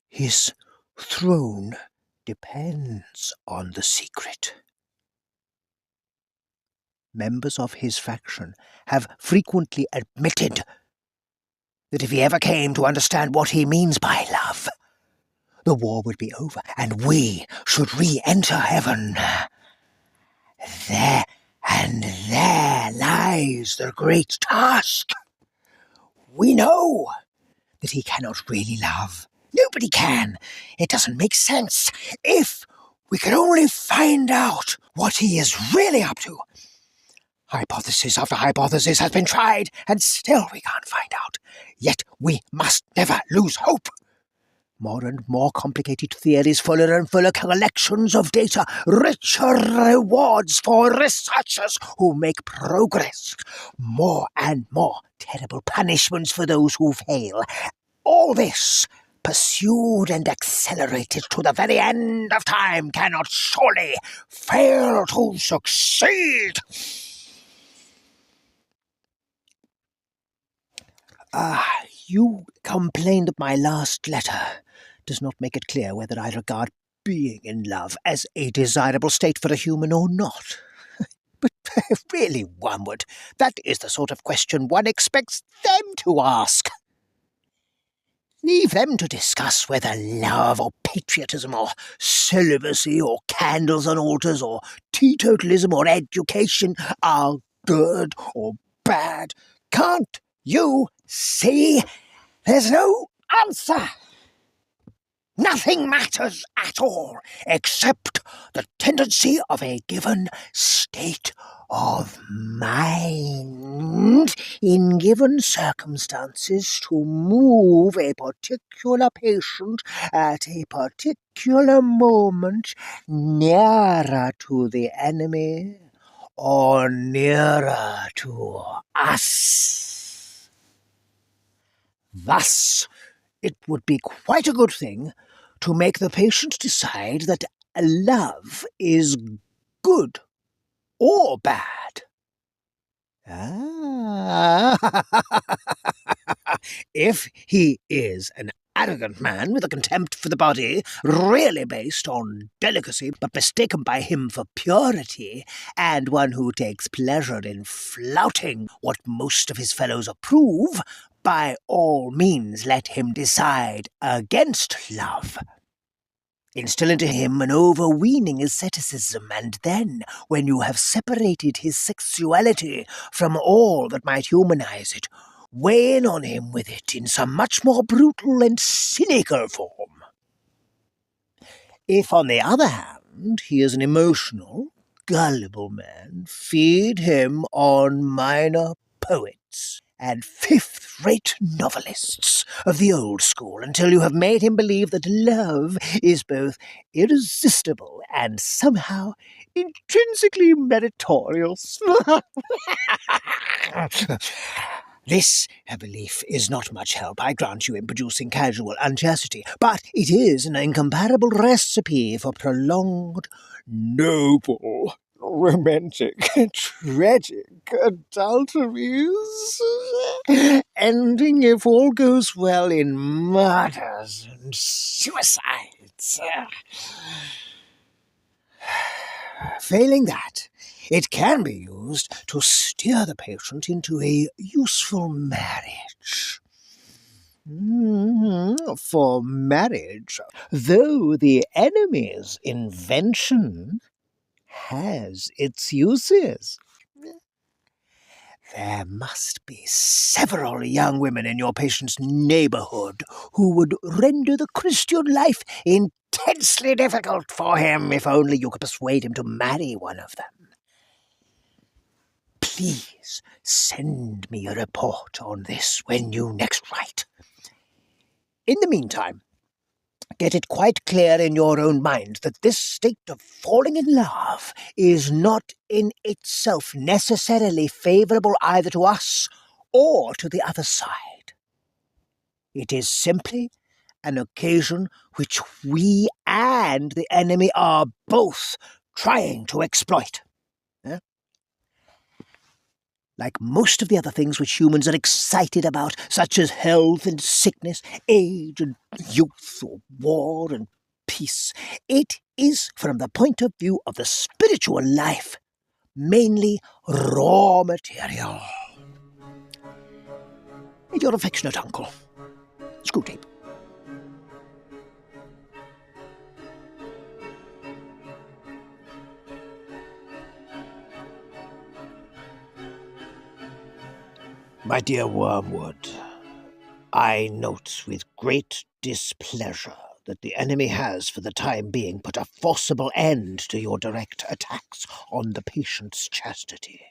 His throne depends on the secret. Members of his faction have frequently admitted that if he ever came to understand what he means by love, the war would be over and we should re-enter heaven. There lies the great task. We know that he cannot really love. Nobody can. It doesn't make sense. If we could only find out what he is really up to. Hypothesis after hypothesis has been tried, and still we can't find out. Yet we must never lose hope. More and more complicated theories, fuller and fuller collections of data, richer rewards for researchers who make progress, more and more terrible punishments for those who fail. All this, pursued and accelerated to the very end of time, cannot surely fail to succeed. You complained that my last letter does not make it clear whether I regard being in love as a desirable state for a human or not. But really, Wormwood, that is the sort of question one expects them to ask. Leave them to discuss whether love or patriotism or celibacy or candles on altars or teetotalism or education are good or bad. Can't you see? There's no answer. Nothing matters at all except the tendency of a given state of mind in given circumstances to move a particular patient at a particular moment nearer to the enemy or nearer to us. Thus, it would be quite a good thing to make the patient decide that love is good or bad. If he is an arrogant man with a contempt for the body, really based on delicacy, but mistaken by him for purity, and one who takes pleasure in flouting what most of his fellows approve, by all means let him decide against love. Instill into him an overweening asceticism, and then, when you have separated his sexuality from all that might humanize it, weigh in on him with it in some much more brutal and cynical form. If, on the other hand, he is an emotional, gullible man, feed him on minor poets and fifth-rate novelists of the old school until you have made him believe that love is both irresistible and somehow intrinsically meritorious. This belief is not much help, I grant you, in producing casual unchastity, but it is an incomparable recipe for prolonged, noble, romantic, tragic adulteries, ending, if all goes well, in murders and suicides. Failing that, it can be used to steer the patient into a useful marriage. For marriage, though the enemy's invention has its uses. There must be several young women in your patient's neighborhood who would render the Christian life intensely difficult for him if only you could persuade him to marry one of them. Please send me a report on this when you next write. In the meantime, get it quite clear in your own mind that this state of falling in love is not in itself necessarily favourable either to us or to the other side. It is simply an occasion which we and the enemy are both trying to exploit. Like most of the other things which humans are excited about, such as health and sickness, age and youth, or war and peace, it is, from the point of view of the spiritual life, mainly raw material. Your affectionate uncle, Screwtape. My dear Wormwood, I note with great displeasure that the enemy has, for the time being, put a forcible end to your direct attacks on the patient's chastity.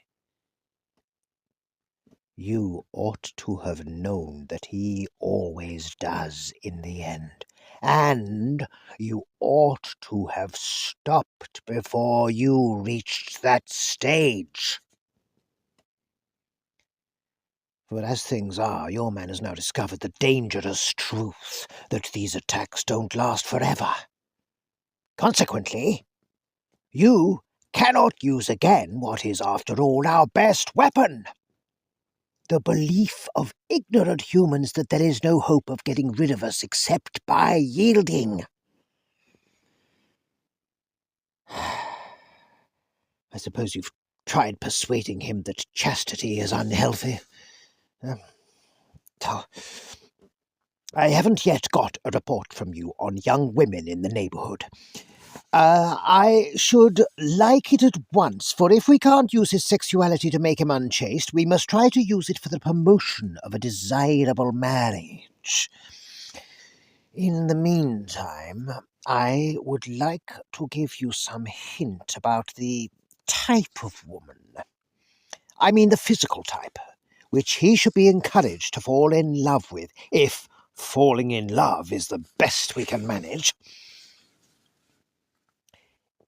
You ought to have known that he always does in the end, and you ought to have stopped before you reached that stage. For as things are, your man has now discovered the dangerous truth that these attacks don't last forever. Consequently, you cannot use again what is, after all, our best weapon. The belief of ignorant humans that there is no hope of getting rid of us except by yielding. I suppose you've tried persuading him that chastity is unhealthy. I haven't yet got a report from you on young women in the neighborhood. I should like it at once, for if we can't use his sexuality to make him unchaste, we must try to use it for the promotion of a desirable marriage. In the meantime, I would like to give you some hint about the type of woman. I mean the physical type, which he should be encouraged to fall in love with, if falling in love is the best we can manage.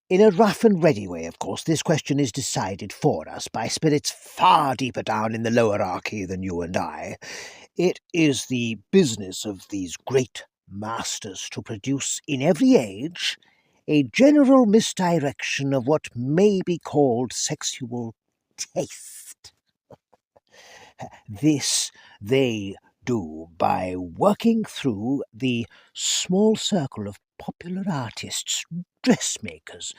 In a rough and ready way, of course, this question is decided for us by spirits far deeper down in the lowerarchy than you and I. It is the business of these great masters to produce in every age a general misdirection of what may be called sexual taste. This they do by working through the small circle of popular artists, dressmakers,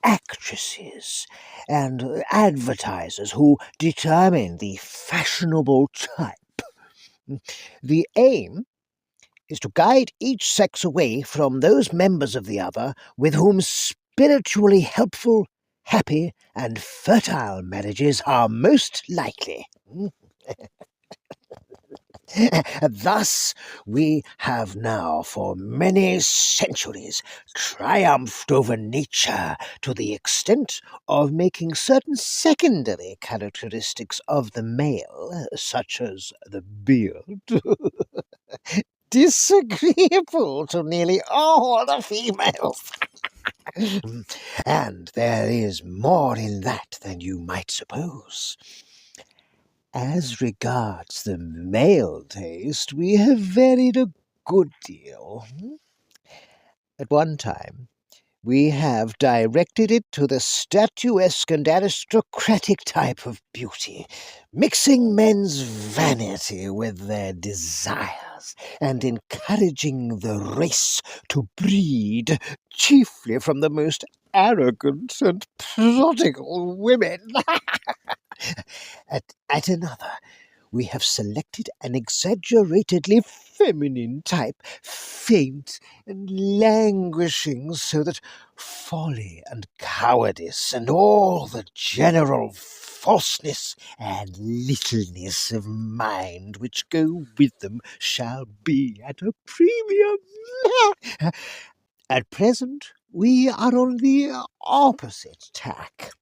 actresses, and advertisers who determine the fashionable type. The aim is to guide each sex away from those members of the other with whom spiritually helpful, happy, and fertile marriages are most likely. Thus we have now for many centuries triumphed over nature to the extent of making certain secondary characteristics of the male, such as the beard, disagreeable to nearly all the females. And there is more in that than you might suppose. As regards the male taste, we have varied a good deal. At one time, we have directed it to the statuesque and aristocratic type of beauty, mixing men's vanity with their desires, and encouraging the race to breed chiefly from the most arrogant and prodigal women. At another, we have selected an exaggeratedly feminine type, faint and languishing, so that folly and cowardice and all the general falseness and littleness of mind which go with them shall be at a premium. At present, we are on the opposite tack.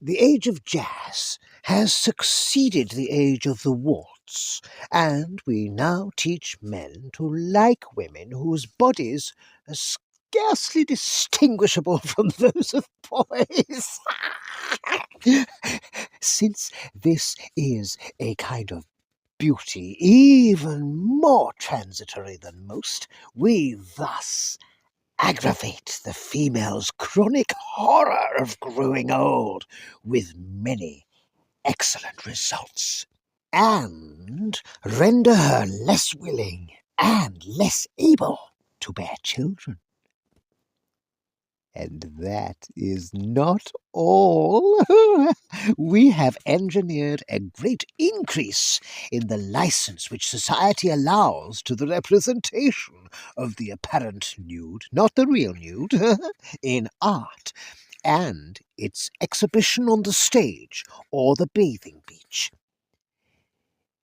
The age of jazz has succeeded the age of the waltz, and we now teach men to like women whose bodies are scarcely distinguishable from those of boys. Since this is a kind of beauty even more transitory than most, we thus aggravate the female's chronic horror of growing old with many excellent results, and render her less willing and less able to bear children. And that is not all. We have engineered a great increase in the license which society allows to the representation of the apparent nude, not the real nude, in art, and its exhibition on the stage or the bathing beach.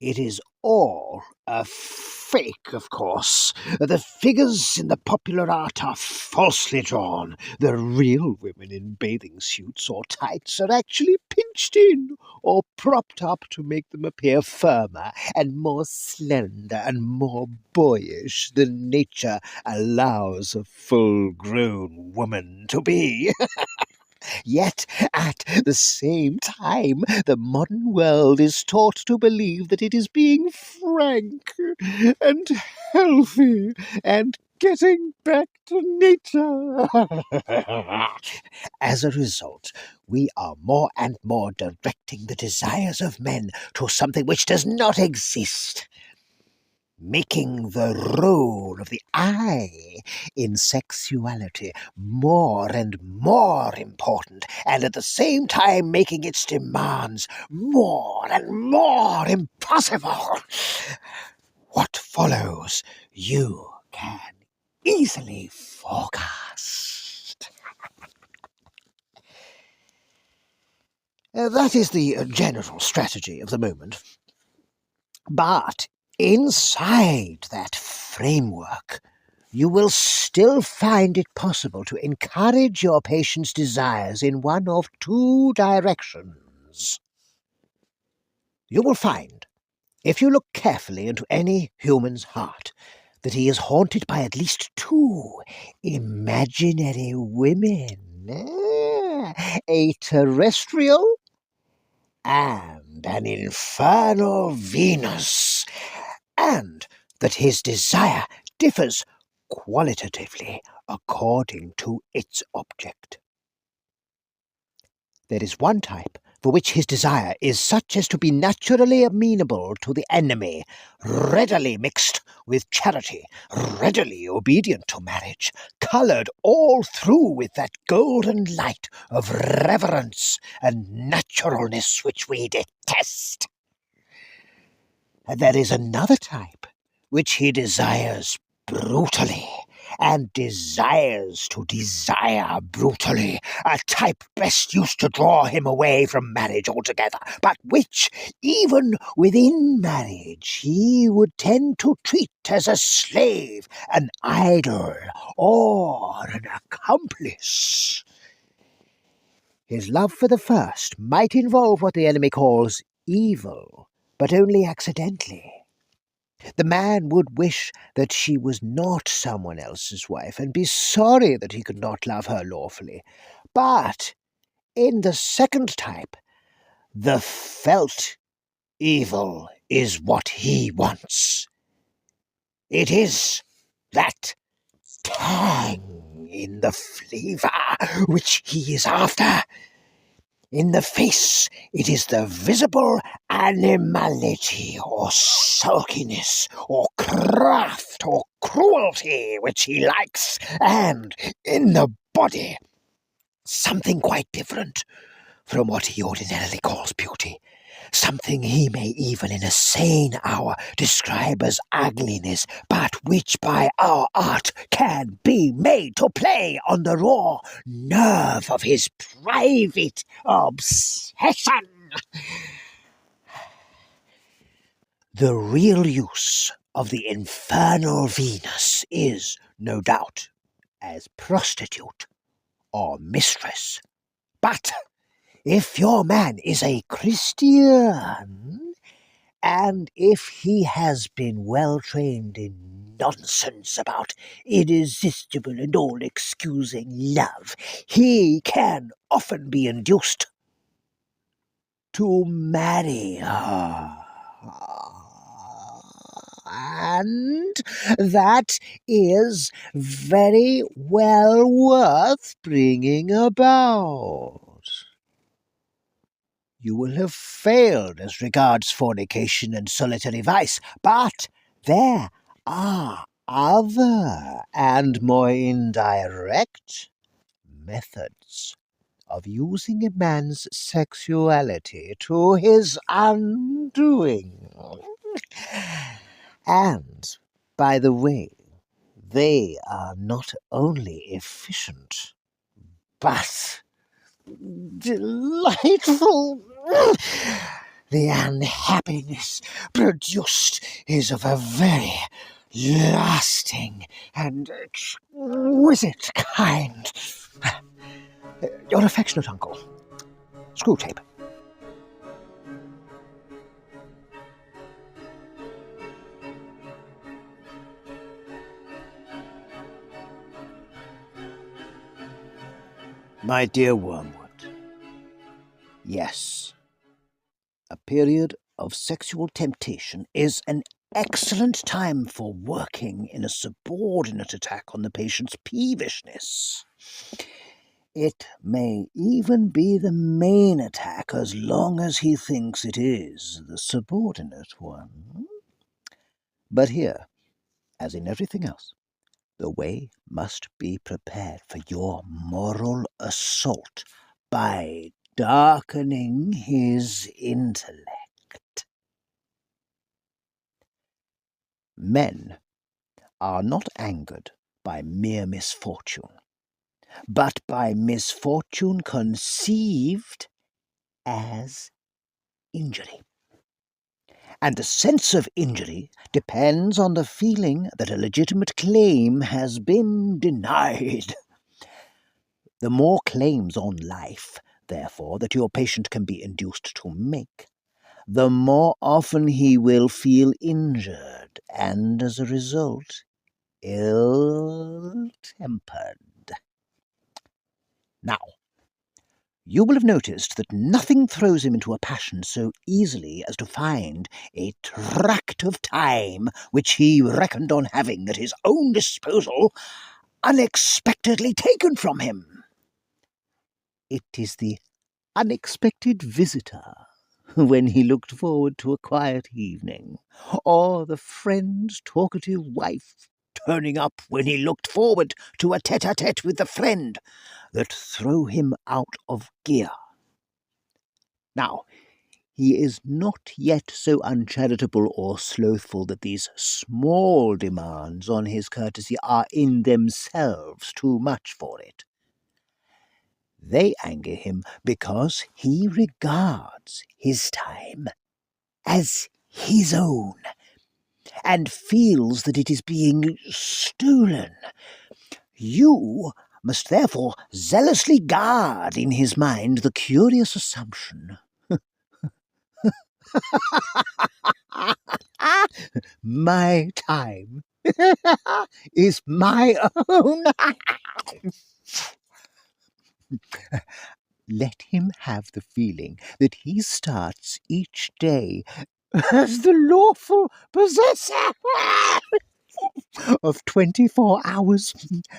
It is all a fake, of course. The figures in the popular art are falsely drawn. The real women in bathing suits or tights are actually pinched in or propped up to make them appear firmer and more slender and more boyish than nature allows a full-grown woman to be. Yet, at the same time, the modern world is taught to believe that it is being frank and healthy and getting back to nature. As a result, we are more and more directing the desires of men to something which does not exist, making the role of the eye in sexuality more and more important, and at the same time making its demands more and more impossible. What follows you can easily forecast. That is the general strategy of the moment. But inside that framework, you will still find it possible to encourage your patient's desires in one of two directions. You will find, if you look carefully into any human's heart, that he is haunted by at least two imaginary women, a terrestrial and an infernal Venus, and that his desire differs qualitatively according to its object. There is one type for which his desire is such as to be naturally amenable to the enemy, readily mixed with charity, readily obedient to marriage, coloured all through with that golden light of reverence and naturalness which we detest. And there is another type which he desires brutally, and desires to desire brutally, a type best used to draw him away from marriage altogether, but which, even within marriage, he would tend to treat as a slave, an idol, or an accomplice. His love for the first might involve what the enemy calls evil, but only accidentally. The man would wish that she was not someone else's wife, and be sorry that he could not love her lawfully. But in the second type, the felt Evil is what he wants. It is that tang in the flavour which he is after. In the face, it is the visible animality or sulkiness or craft or cruelty which he likes, and in the body, something quite different from what he ordinarily calls beauty. Something he may even in a sane hour describe as ugliness, but which by our art can be made to play on the raw nerve of his private obsession. The real use of the infernal Venus is, no doubt, as prostitute or mistress. But if your man is a Christian, and if he has been well trained in nonsense about irresistible and all-excusing love, he can often be induced to marry her. And that is very well worth bringing about. You will have failed as regards fornication and solitary vice, but there are other and more indirect methods of using a man's sexuality to his undoing. And, by the way, they are not only efficient, but delightful. The unhappiness produced is of a very lasting and exquisite kind. Your affectionate uncle, Screwtape. My dear Wormwood, yes, a period of sexual temptation is an excellent time for working in a subordinate attack on the patient's peevishness. It may even be the main attack as long as he thinks it is the subordinate one. But here, as in everything else, the way must be prepared for your moral assault by darkening his intellect. Men are not angered by mere misfortune, but by misfortune conceived as injury. And the sense of injury depends on the feeling that a legitimate claim has been denied. The more claims on life, therefore, that your patient can be induced to make, the more often he will feel injured and, as a result, ill-tempered. Now, you will have noticed that nothing throws him into a passion so easily as to find a tract of time which he reckoned on having at his own disposal unexpectedly taken from him. It is the unexpected visitor when he looked forward to a quiet evening, or the friend's talkative wife turning up when he looked forward to a tete-a-tete with the friend, that throw him out of gear. Now, he is not yet so uncharitable or slothful that these small demands on his courtesy are in themselves too much for it. They anger him because he regards his time as his own, and feels that it is being stolen. You must therefore zealously guard in his mind the curious assumption my time is my own. let him have the feeling that he starts each day as the lawful possessor of 24 hours.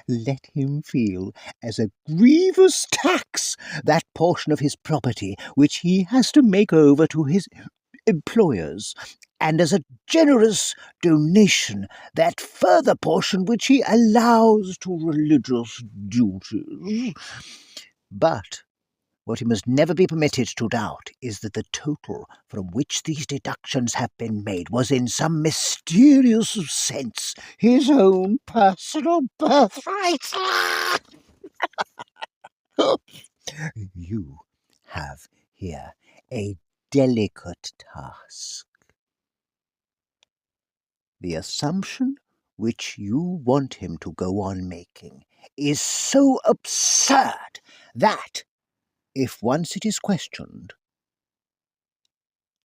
Let him feel as a grievous tax that portion of his property which he has to make over to his employers, and as a generous donation that further portion which he allows to religious duties. But what he must never be permitted to doubt is that the total from which these deductions have been made was in some mysterious sense his own personal birthright. You have here a delicate task. The assumption which you want him to go on making is so absurd that, if once it is questioned,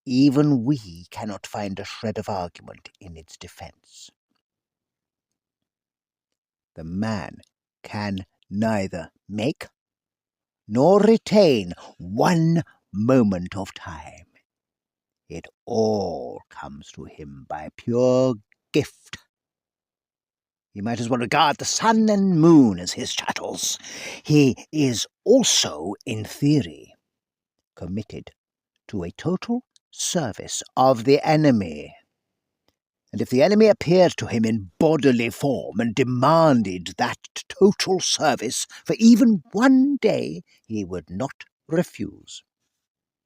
even we cannot find a shred of argument in its defence. The man can neither make nor retain one moment of time. It all comes to him by pure gift. He might as well regard the sun and moon as his chattels. He is also, in theory, committed to a total service of the enemy. And if the enemy appeared to him in bodily form and demanded that total service for even one day, he would not refuse.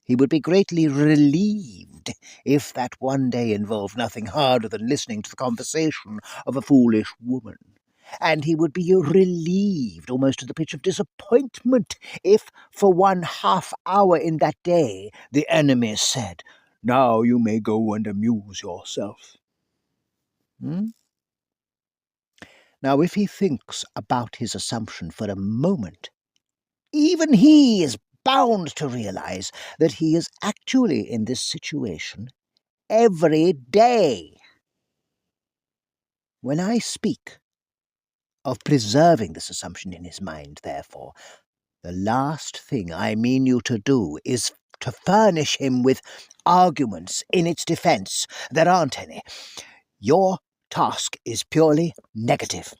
He would be greatly relieved if that one day involved nothing harder than listening to the conversation of a foolish woman. And he would be relieved almost to the pitch of disappointment if, for 1/2 hour in that day, the enemy said, "Now you may go and amuse yourself." Now, if he thinks about his assumption for a moment, even he is bound to realize that he is actually in this situation every day. When I speak of preserving this assumption in his mind, therefore, the last thing I mean you to do is to furnish him with arguments in its defence. There aren't any. Your task is purely negative.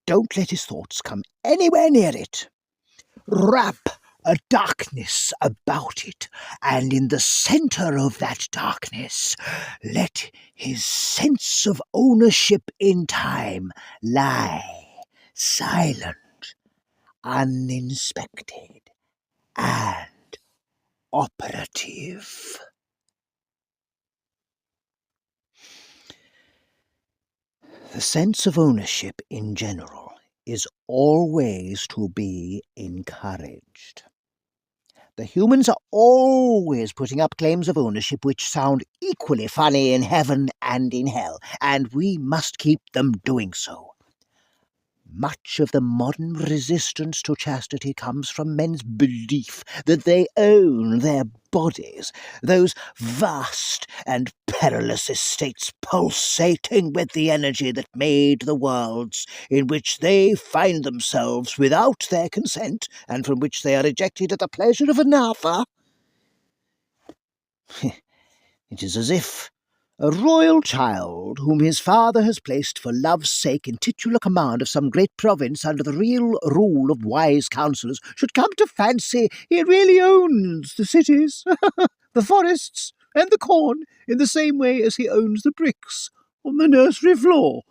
Don't let his thoughts come anywhere near it. Wrap a darkness about it, and in the centre of that darkness, let his sense of ownership in time lie silent, uninspected, and operative. The sense of ownership in general is always to be encouraged. The humans are always putting up claims of ownership which sound equally funny in heaven and in hell, and we must keep them doing so. Much of the modern resistance to chastity comes from men's belief that they own their bodies, those vast and perilous estates pulsating with the energy that made the worlds in which they find themselves without their consent, and from which they are ejected at the pleasure of another. It is as if a royal child, whom his father has placed for love's sake in titular command of some great province under the real rule of wise counsellors, should come to fancy he really owns the cities, the forests, and the corn in the same way as he owns the bricks on the nursery floor.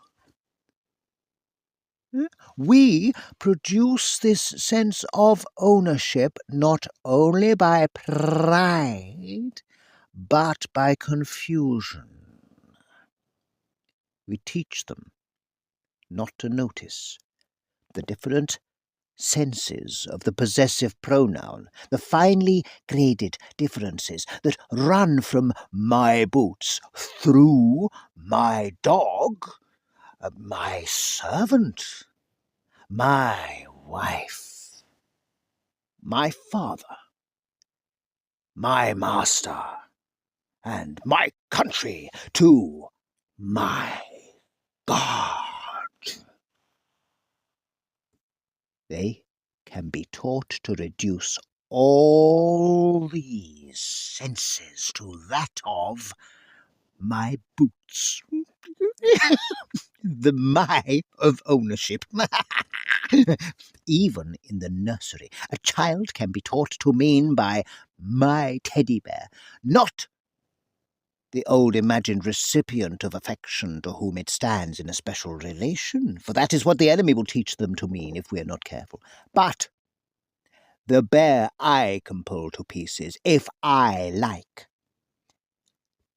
We produce this sense of ownership not only by pride, but by confusion. We teach them not to notice the different senses of the possessive pronoun, the finely graded differences that run from my boots through my dog, my servant, my wife, my father, my master, and my country to my God. They can be taught to reduce all these senses to that of my boots. The my of ownership. Even in the nursery, a child can be taught to mean by my teddy bear, not the old imagined recipient of affection to whom it stands in a special relation, for that is what the enemy will teach them to mean if we are not careful. But the bear I can pull to pieces, if I like.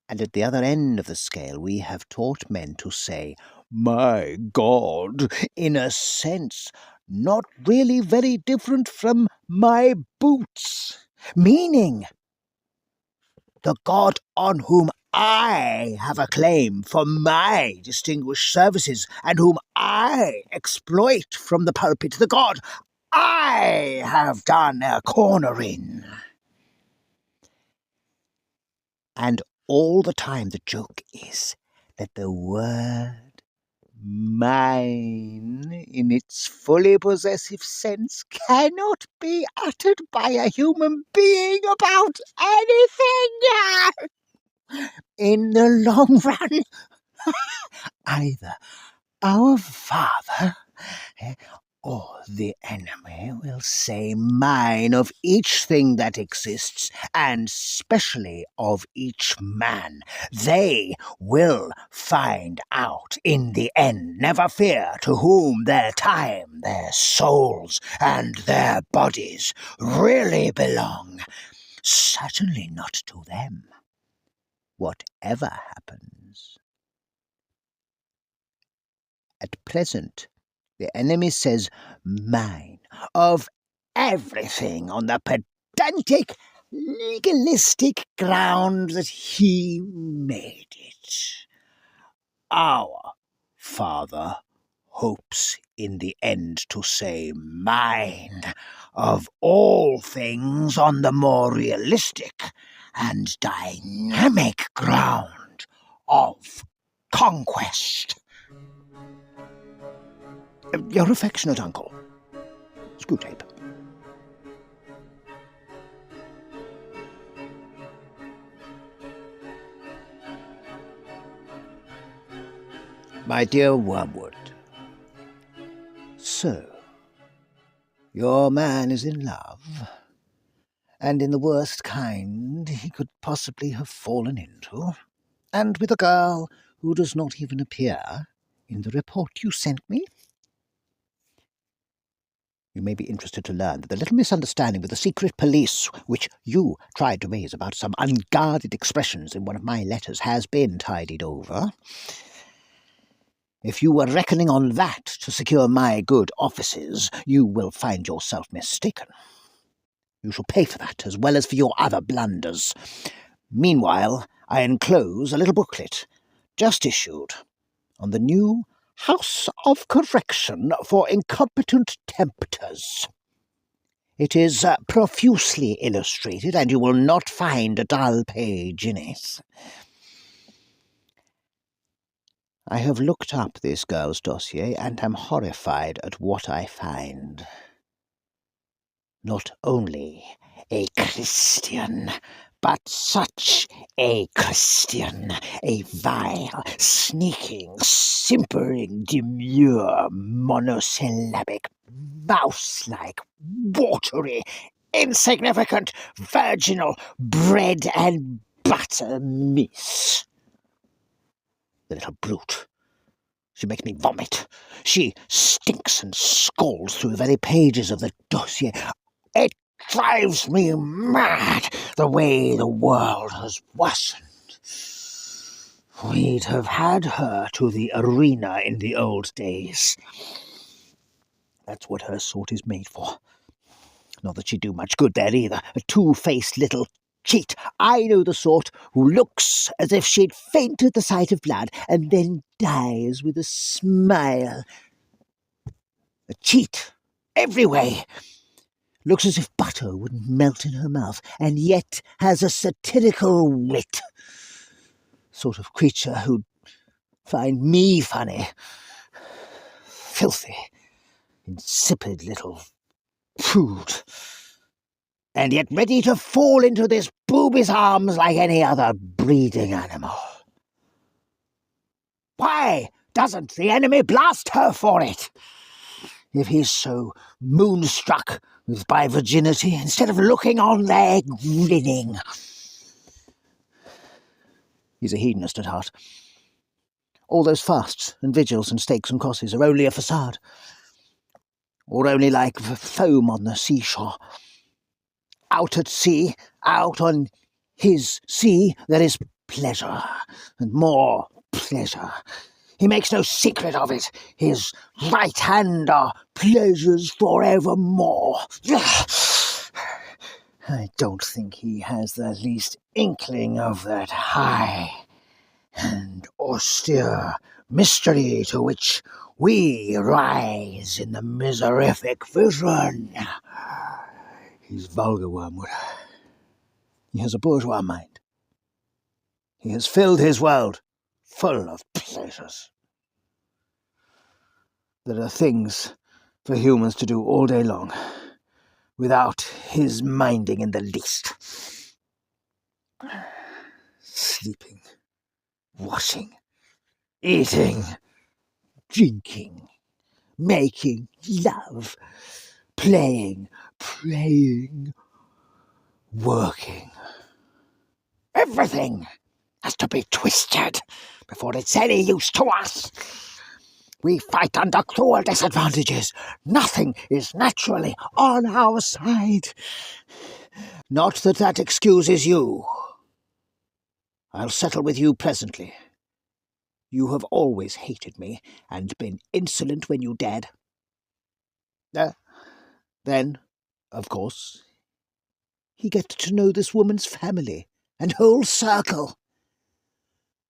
And at the other end of the scale, we have taught men to say, my God, in a sense not really very different from my boots, meaning the God on whom I have a claim for my distinguished services and whom I exploit from the pulpit, the God I have done a corner in. And all the time the joke is that the word mine, in its fully possessive sense, cannot be uttered by a human being about anything. In the long run, either our Father or the enemy will say mine of each thing that exists, and specially of each man. They will find out in the end, never fear, to whom their time, their souls, and their bodies really belong. Certainly not to them, whatever happens. At present, the enemy says mine of everything on the pedantic, legalistic ground that he made it. Our Father hopes in the end to say mine of all things on the more realistic and dynamic ground of conquest. Your affectionate uncle, Screwtape. My dear Wormwood, so your man is in love, and in the worst kind he could possibly have fallen into, and with a girl who does not even appear in the report you sent me? You may be interested to learn that the little misunderstanding with the secret police which you tried to raise about some unguarded expressions in one of my letters has been tidied over. If you were reckoning on that to secure my good offices, you will find yourself mistaken. You shall pay for that as well as for your other blunders. Meanwhile, I enclose a little booklet, just issued, on the new House of Correction for Incompetent Tempters. It is profusely illustrated, and you will not find a dull page in it. I have looked up this girl's dossier, and am horrified at what I find. Not only a Christian, but such a Christian, a vile, sneaking, simpering, demure, monosyllabic, mouse-like, watery, insignificant, virginal, bread and butter miss. The little brute. She makes me vomit. She stinks and scalds through the very pages of the dossier. It drives me mad, the way the world has worsened. We'd have had her to the arena in the old days. That's what her sort is made for. Not that she'd do much good there either. A two-faced little cheat. I know the sort who looks as if she'd faint at the sight of blood and then dies with a smile. A cheat, every way. Looks as if butter wouldn't melt in her mouth, and yet has a satirical wit. Sort of creature who'd find me funny. Filthy, insipid little prude. and yet ready to fall into this booby's arms like any other breeding animal. Why doesn't the enemy blast her for it? If he's so moonstruck with my virginity, instead of looking on there grinning. He's a hedonist at heart. All those fasts and vigils and steaks and crosses are only a facade, or only like foam on the seashore. Out at sea, out on his sea, there is pleasure, and more pleasure. He makes no secret of it. His right hand are pleasures forevermore. I don't think he has the least inkling of that high and austere mystery to which we rise in the miserific vision. He's vulgar, Wormwood. He has a bourgeois mind. He has filled his world full of pleasures. There are things for humans to do all day long, without his minding in the least. Sleeping, washing, eating, drinking, making love, playing, praying, working. Everything has to be twisted before it's any use to us. We fight under cruel disadvantages. Nothing is naturally on our side. Not that that excuses you. I'll settle with you presently. You have always hated me and been insolent when you dared. Then, of course, he gets to know this woman's family and whole circle.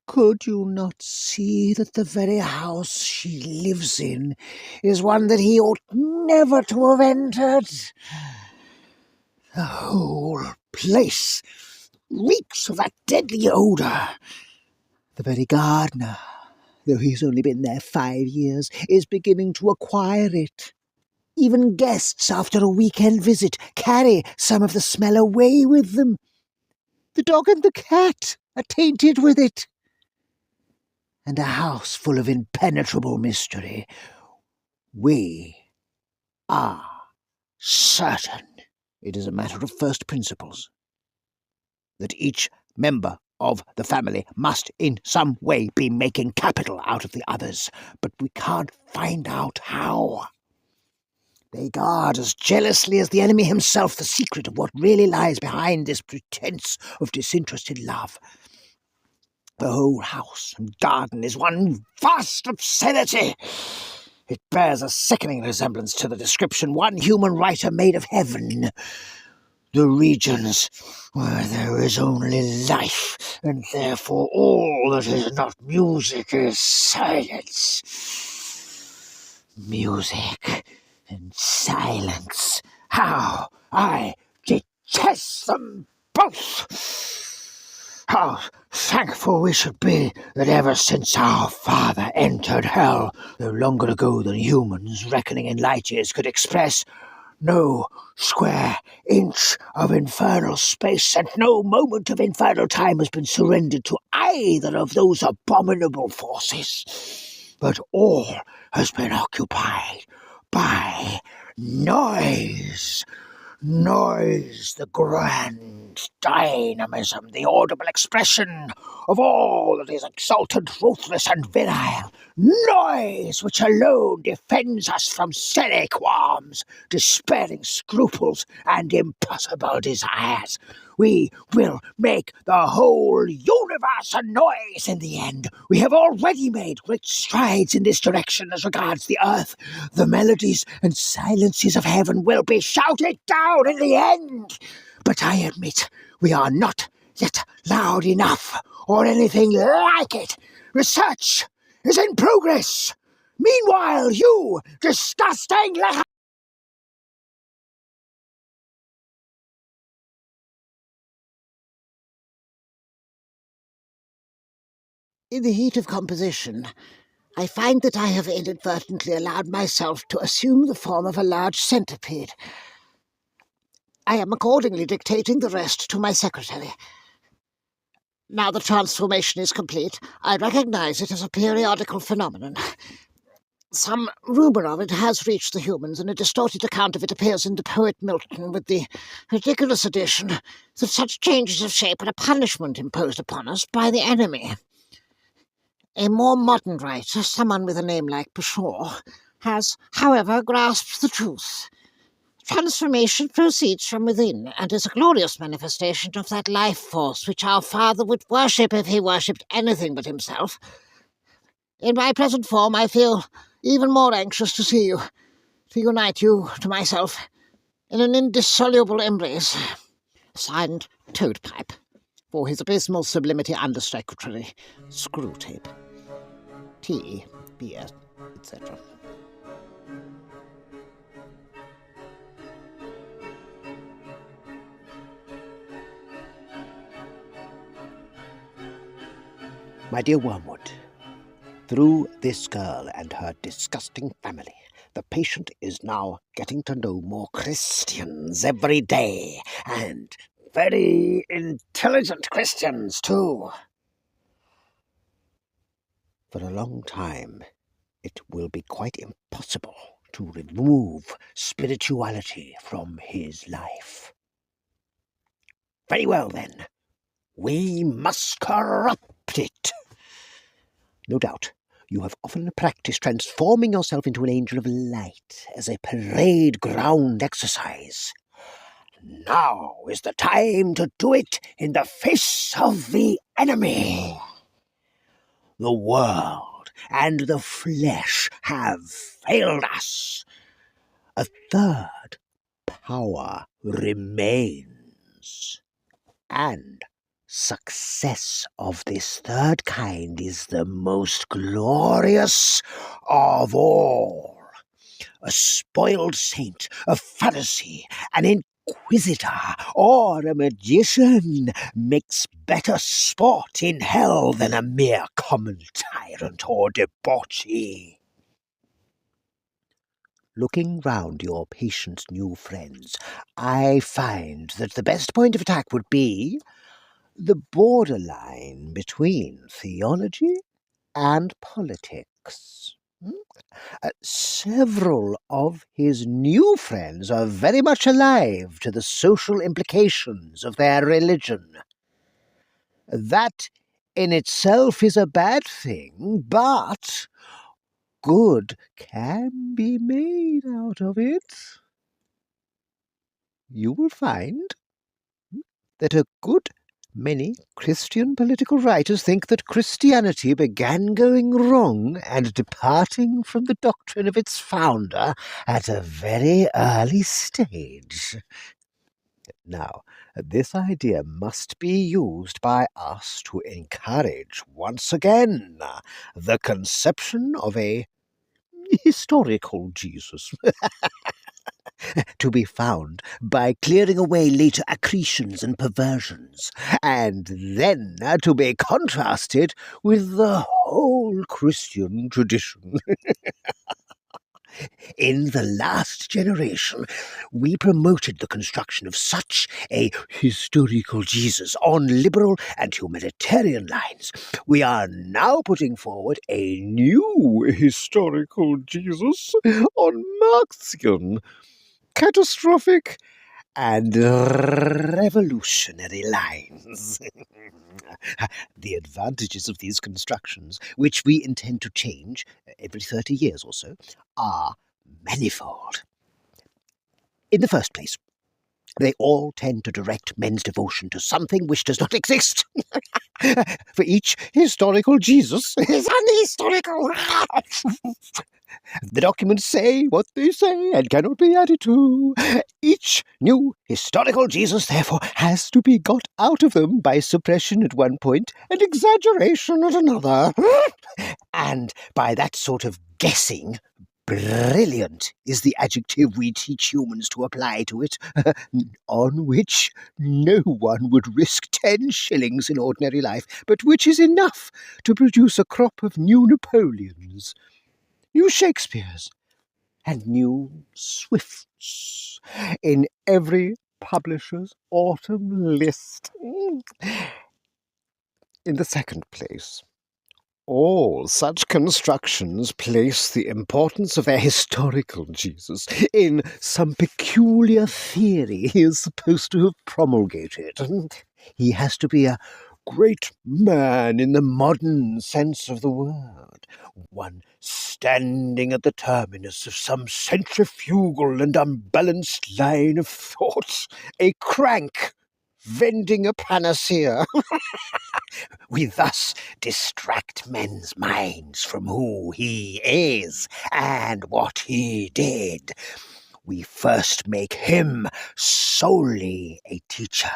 Could you not see that the very house she lives in is one that he ought never to have entered? The whole place reeks of that deadly odour. The very gardener, though he's only been there 5 years, is beginning to acquire it. Even guests, after a weekend visit, carry some of the smell away with them. The dog and the cat are tainted with it. And a house full of impenetrable mystery. We are certain it is a matter of first principles that each member of the family must in some way be making capital out of the others, but we can't find out how. They guard as jealously as the enemy himself the secret of what really lies behind this pretense of disinterested love. The whole house and garden is one vast obscenity. It bears a sickening resemblance to the description one human writer made of heaven. The regions where there is only life, and therefore all that is not music is silence. Music and silence. How I detest them both! How thankful we should be that ever since our father entered hell, though longer ago than humans, reckoning in light years, could express, no square inch of infernal space and no moment of infernal time has been surrendered to either of those abominable forces, but all has been occupied by noise. Noise, the grand dynamism, the audible expression of all that is exultant, ruthless, and virile. Noise, which alone defends us from silly qualms, despairing scruples, and impossible desires. We will make the whole universe a noise in the end. We have already made great strides in this direction as regards the earth. The melodies and silences of heaven will be shouted down in the end. But I admit we are not yet loud enough, or anything like it. Research is in progress. Meanwhile, you disgusting letter... In the heat of composition, I find that I have inadvertently allowed myself to assume the form of a large centipede. I am accordingly dictating the rest to my secretary. Now the transformation is complete, I recognize it as a periodical phenomenon. Some rumour of it has reached the humans, and a distorted account of it appears in the poet Milton, with the ridiculous addition that such changes of shape are a punishment imposed upon us by the enemy. A more modern writer, someone with a name like Pshaw, has, however, grasped the truth. Transformation proceeds from within, and is a glorious manifestation of that life force which our father would worship if he worshipped anything but himself. In my present form, I feel even more anxious to see you, to unite you to myself in an indissoluble embrace. Signed, Toadpipe, for his abysmal sublimity Undersecretary, Screwtape, T.B.S., etc. My dear Wormwood, through this girl and her disgusting family, the patient is now getting to know more Christians every day, and very intelligent Christians, too. For a long time, it will be quite impossible to remove spirituality from his life. Very well, then. We must corrupt it. No doubt, you have often practiced transforming yourself into an angel of light as a parade ground exercise. Now is the time to do it in the face of the enemy. The world and the flesh have failed us. A third power remains. And success of this third kind is the most glorious of all. A spoiled saint, a Pharisee, an inquisitor, or a magician makes better sport in hell than a mere common tyrant or debauchee. Looking round your patient's new friends, I find that the best point of attack would be the borderline between theology and politics. Several of his new friends are very much alive to the social implications of their religion. That in itself is a bad thing, but good can be made out of it. You will find that a good many Christian political writers think that Christianity began going wrong and departing from the doctrine of its founder at a very early stage. Now, this idea must be used by us to encourage once again the conception of a historical Jesus. To be found by clearing away later accretions and perversions, and then to be contrasted with the whole Christian tradition. In the last generation, we promoted the construction of such a historical Jesus on liberal and humanitarian lines. We are now putting forward a new historical Jesus on Marxian, catastrophic, and revolutionary lines. The advantages of these constructions, which we intend to change every 30 years or so, are manifold. In the first place, they all tend to direct men's devotion to something which does not exist. For each historical Jesus is unhistorical. The documents say what they say and cannot be added to. Each new historical Jesus, therefore, has to be got out of them by suppression at one point and exaggeration at another. And by that sort of guessing, brilliant is the adjective we teach humans to apply to it, on which no one would risk 10 shillings in ordinary life, but which is enough to produce a crop of new Napoleons, new Shakespeares, and new Swifts in every publisher's autumn list. In the second place, all such constructions place the importance of their historical Jesus in some peculiar theory he is supposed to have promulgated. He has to be a great man in the modern sense of the word, one standing at the terminus of some centrifugal and unbalanced line of thought, a crank vending a panacea. We thus distract men's minds from who he is and what he did. We first make him solely a teacher,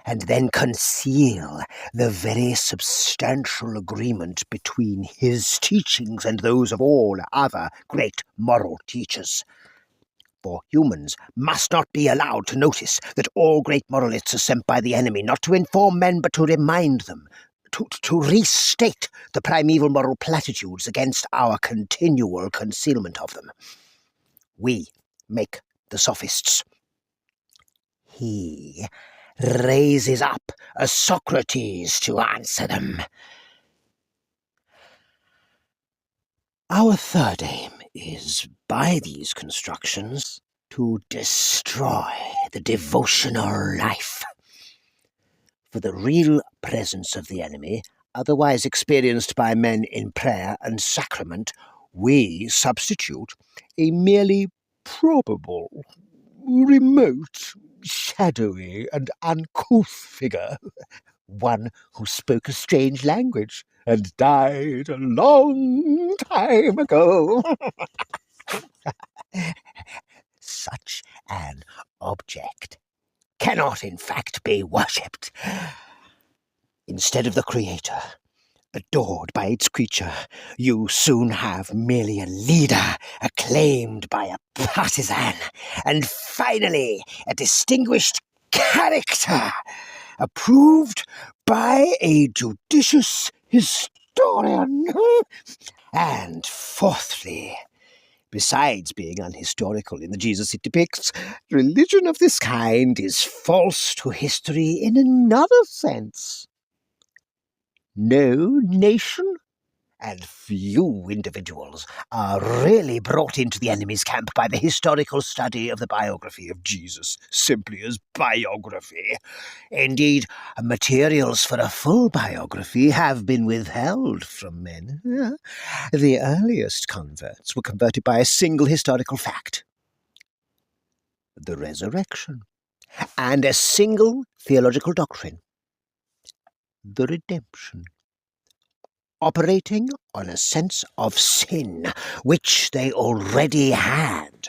and then conceal the very substantial agreement between his teachings and those of all other great moral teachers. For humans must not be allowed to notice that all great moralists are sent by the enemy not to inform men but to remind them, to restate the primeval moral platitudes against our continual concealment of them. We make the sophists. He raises up a Socrates to answer them. Our third aim is, by these constructions, to destroy the devotional life. For the real presence of the enemy, otherwise experienced by men in prayer and sacrament, we substitute a merely probable, remote, shadowy, and uncouth figure, one who spoke a strange language and died a long time ago. Such an object cannot, in fact, be worshipped. Instead of the Creator, adored by its creature, you soon have merely a leader acclaimed by a partisan, and finally a distinguished character approved by a judicious historian. And fourthly, besides being unhistorical in the Jesus it depicts, religion of this kind is false to history in another sense. No nation and few individuals are really brought into the enemy's camp by the historical study of the biography of Jesus, simply as biography. Indeed, materials for a full biography have been withheld from men. The earliest converts were converted by a single historical fact, the resurrection, and a single theological doctrine, the redemption, operating on a sense of sin, which they already had,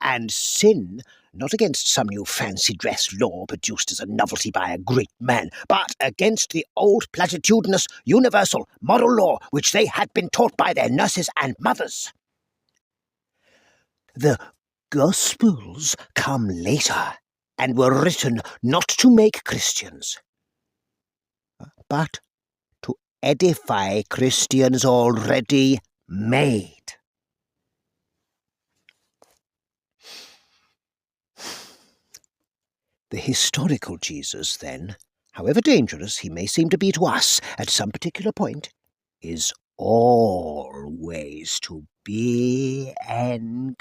and sin not against some new fancy-dress law produced as a novelty by a great man, but against the old platitudinous universal moral law which they had been taught by their nurses and mothers. The Gospels come later, and were written not to make Christians, but to edify Christians already made. The historical Jesus, then, however dangerous he may seem to be to us at some particular point, is always to be encouraged.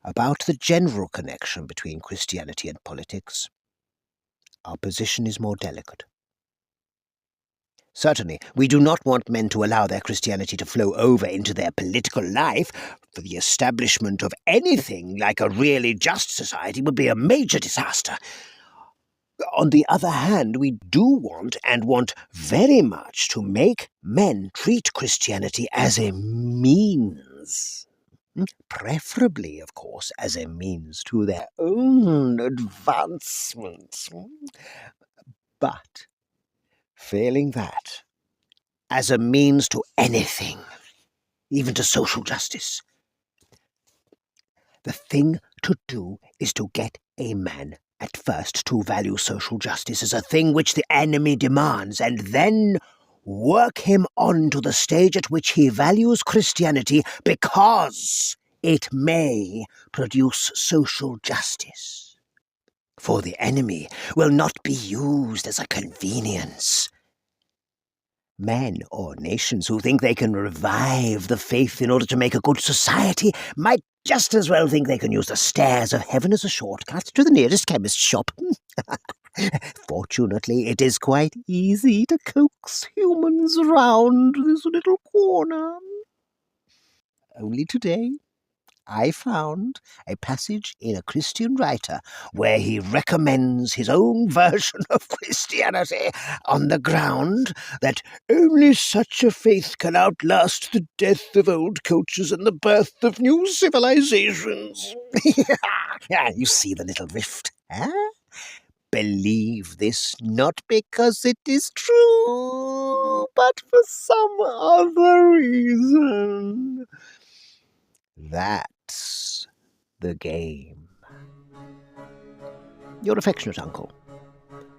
About the general connection between Christianity and politics, our position is more delicate. Certainly, we do not want men to allow their Christianity to flow over into their political life, for the establishment of anything like a really just society would be a major disaster. On the other hand, we do want, and want very much, to make men treat Christianity as a means, preferably, of course, as a means to their own advancement. But failing that, as a means to anything, even to social justice. The thing to do is to get a man at first to value social justice as a thing which the enemy demands, and then work him on to the stage at which he values Christianity because it may produce social justice. For the enemy will not be used as a convenience. Men or nations who think they can revive the faith in order to make a good society might just as well think they can use the stairs of heaven as a shortcut to the nearest chemist's shop. Fortunately, it is quite easy to coax humans round this little corner. Only today, I found a passage in a Christian writer where he recommends his own version of Christianity on the ground that only such a faith can outlast the death of old cultures and the birth of new civilizations. Yeah, you see the little rift, eh? Believe this not because it is true, but for some other reason. That's the game. Your affectionate uncle,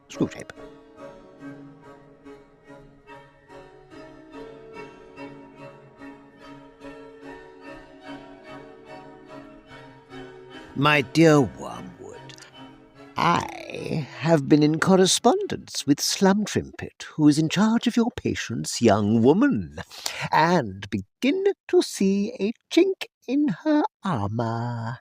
Screwtape. My dear Wormwood, I have been in correspondence with Slumtrimpet, who is in charge of your patient's young woman, and begin to see a chink in her armour.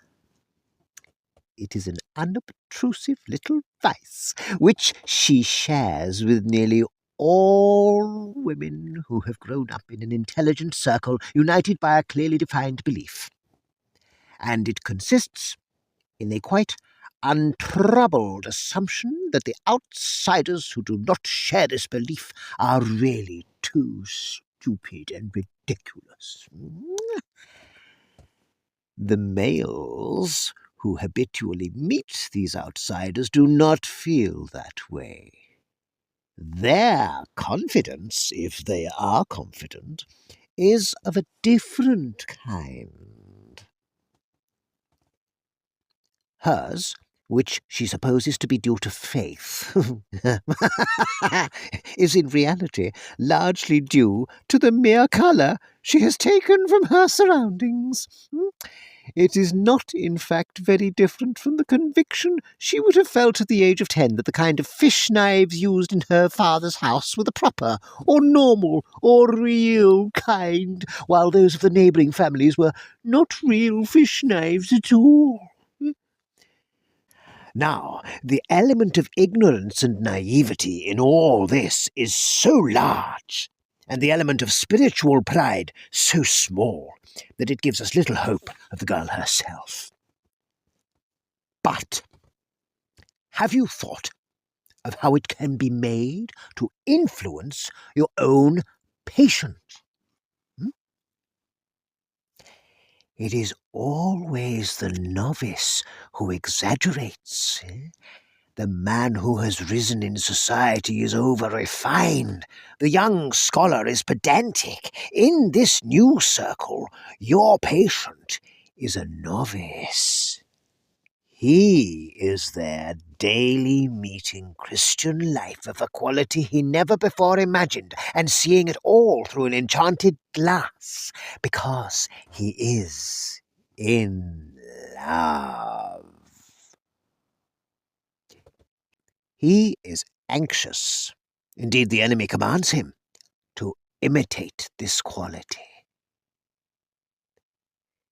It is an unobtrusive little vice which she shares with nearly all women who have grown up in an intelligent circle united by a clearly defined belief. And it consists in a quite untroubled assumption that the outsiders who do not share this belief are really too stupid and ridiculous. The males who habitually meet these outsiders do not feel that way. Their confidence, if they are confident, is of a different kind. Hers, which she supposes to be due to faith, is in reality largely due to the mere colour she has taken from her surroundings. It is not, in fact, very different from the conviction she would have felt at the age of 10 that the kind of fish knives used in her father's house were the proper, or normal, or real kind, while those of the neighbouring families were not real fish knives at all. Now, the element of ignorance and naivety in all this is so large, and the element of spiritual pride so small, that it gives us little hope of the girl herself. But have you thought of how it can be made to influence your own patient? It is always the novice who exaggerates. The man who has risen in society is over-refined. The young scholar is pedantic. In this new circle, your patient is a novice. He is there daily meeting Christian life of a quality he never before imagined, and seeing it all through an enchanted glass, because he is in love. He is anxious, indeed the enemy commands him, to imitate this quality.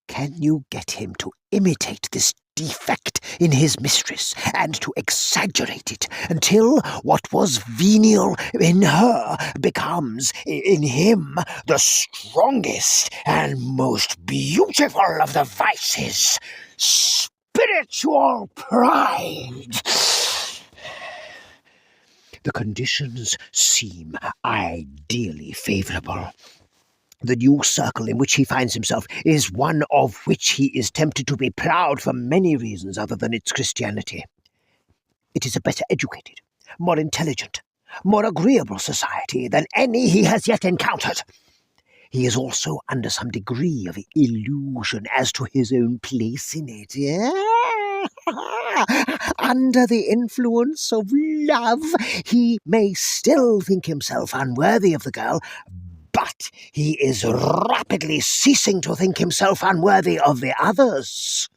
Can you get him to imitate this defect in his mistress, and to exaggerate it until what was venial in her becomes, in him, the strongest and most beautiful of the vices? Spiritual pride! The conditions seem ideally favourable. The new circle in which he finds himself is one of which he is tempted to be proud for many reasons other than its Christianity. It is a better educated, more intelligent, more agreeable society than any he has yet encountered. He is also under some degree of illusion as to his own place in it. Under the influence of love, he may still think himself unworthy of the girl, but he is rapidly ceasing to think himself unworthy of the others.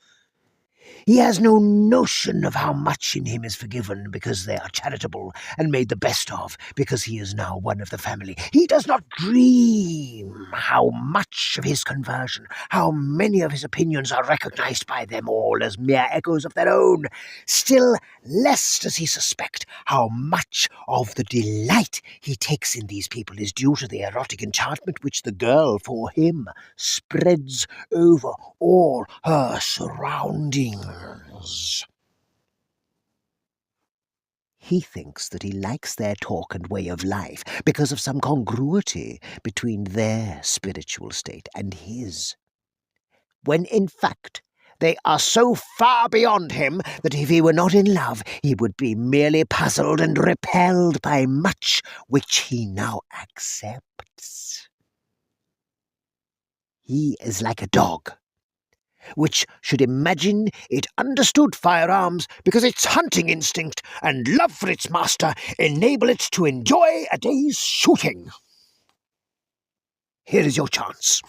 He has no notion of how much in him is forgiven because they are charitable and made the best of because he is now one of the family. He does not dream how much of his conversion, how many of his opinions are recognized by them all as mere echoes of their own. Still less does he suspect how much of the delight he takes in these people is due to the erotic enchantment which the girl, for him, spreads over all her surroundings. He thinks that he likes their talk and way of life because of some congruity between their spiritual state and his, when in fact they are so far beyond him that if he were not in love, he would be merely puzzled and repelled by much which he now accepts. He is like a dog, which should imagine it understood firearms because its hunting instinct and love for its master enable it to enjoy a day's shooting. Here is your chance.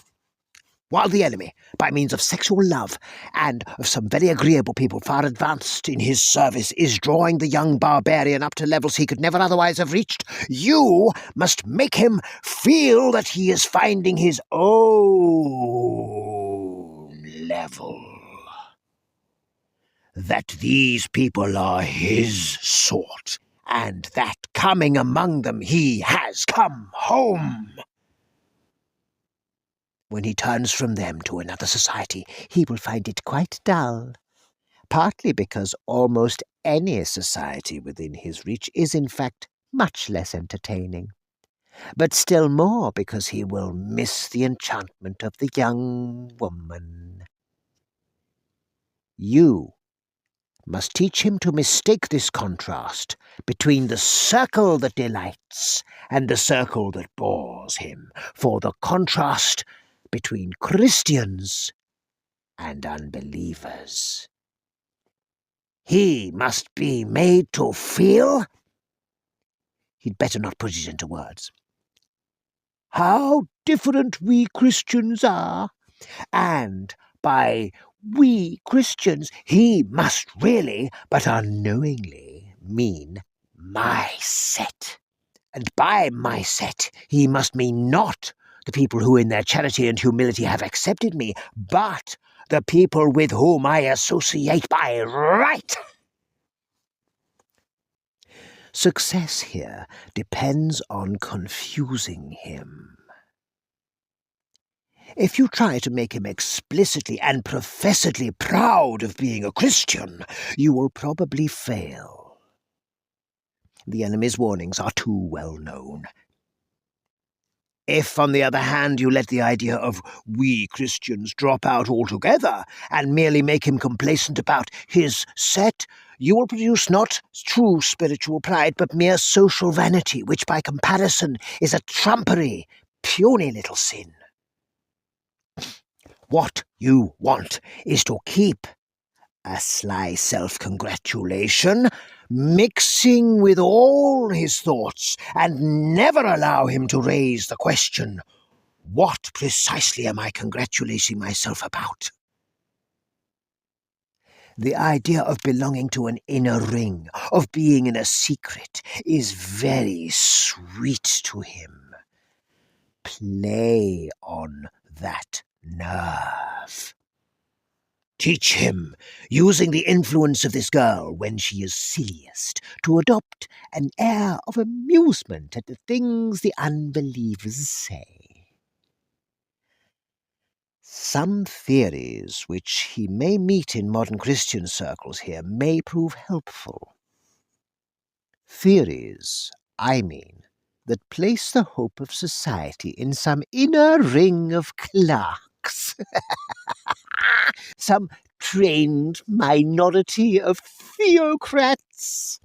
While the enemy, by means of sexual love and of some very agreeable people far advanced in his service, is drawing the young barbarian up to levels he could never otherwise have reached, you must make him feel that he is finding his own level. That these people are his sort, and that coming among them he has come home. When he turns from them to another society, he will find it quite dull, partly because almost any society within his reach is in fact much less entertaining, but still more because he will miss the enchantment of the young woman. You must teach him to mistake this contrast between the circle that delights and the circle that bores him for the contrast between Christians and unbelievers. He must be made to feel, he'd better not put it into words, how different we Christians are, and by we Christians he must really, but unknowingly, mean my set. And by my set he must mean not the people who in their charity and humility have accepted me, but the people with whom I associate by right. Success here depends on confusing him. If you try to make him explicitly and professedly proud of being a Christian, you will probably fail. The enemy's warnings are too well known. If, on the other hand, you let the idea of we Christians drop out altogether and merely make him complacent about his set, you will produce not true spiritual pride, but mere social vanity, which by comparison is a trumpery, puny little sin. What you want is to keep a sly self-congratulation mixing with all his thoughts, and never allow him to raise the question, what precisely am I congratulating myself about? The idea of belonging to an inner ring, of being in a secret, is very sweet to him. Play on that nerve. Teach him, using the influence of this girl when she is silliest, to adopt an air of amusement at the things the unbelievers say. Some theories which he may meet in modern Christian circles here may prove helpful. Theories, I mean, that place the hope of society in some inner ring of clerks. Some trained minority of theocrats.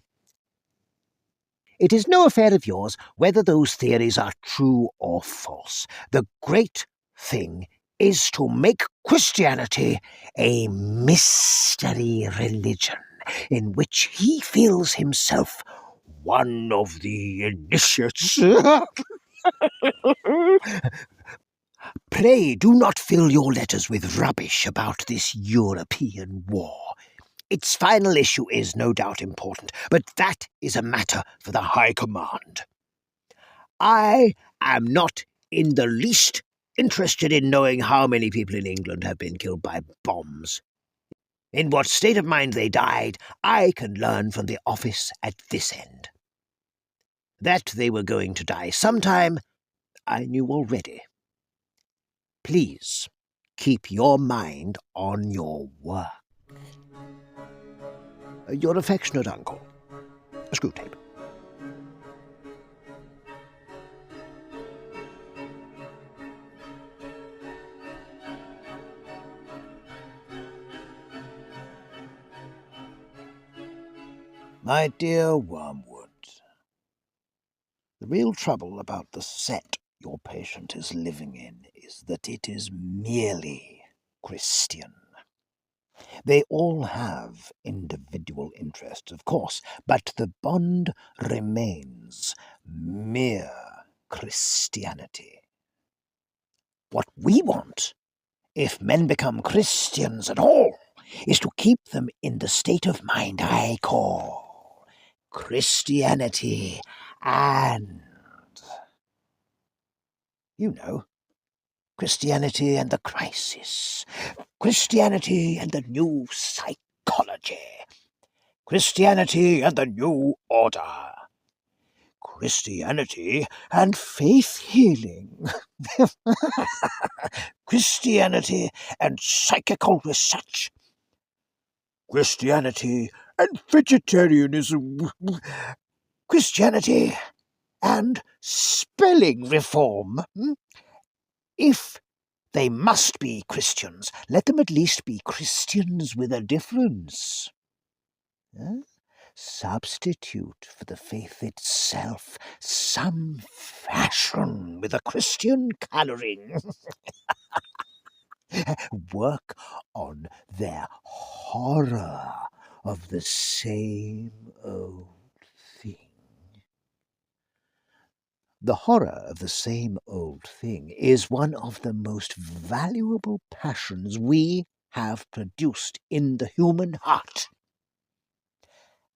It is no affair of yours whether those theories are true or false. The great thing is to make Christianity a mystery religion in which he feels himself one of the initiates. Pray do not fill your letters with rubbish about this European war. Its final issue is no doubt important, but that is a matter for the High Command. I am not in the least interested in knowing how many people in England have been killed by bombs. In what state of mind they died, I can learn from the office at this end. That they were going to die sometime, I knew already. Please keep your mind on your work. Your affectionate uncle, Screwtape. My dear Wormwood, the real trouble about the set your patient is living in is that it is merely Christian. They all have individual interests, of course, but the bond remains mere Christianity. What we want, if men become Christians at all, is to keep them in the state of mind I call Christianity and, Christianity and the crisis, Christianity and the new psychology, Christianity and the new order, Christianity and faith healing, Christianity and psychical research, Christianity and vegetarianism, Christianity and spelling reform. If they must be Christians, let them at least be Christians with a difference. Substitute for the faith itself some fashion with a Christian colouring. Work on their horror of the same old thing. The horror of the same old thing is one of the most valuable passions we have produced in the human heart.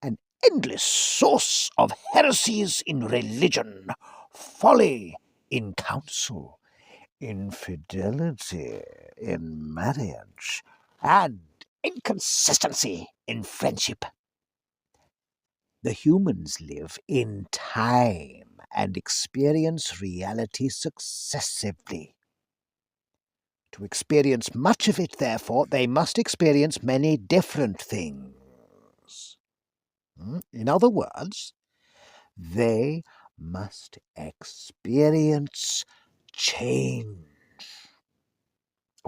An endless source of heresies in religion, folly in counsel, infidelity in marriage, and inconsistency in friendship. The humans live in time and experience reality successively. To experience much of it, therefore, they must experience many different things. In other words, they must experience change.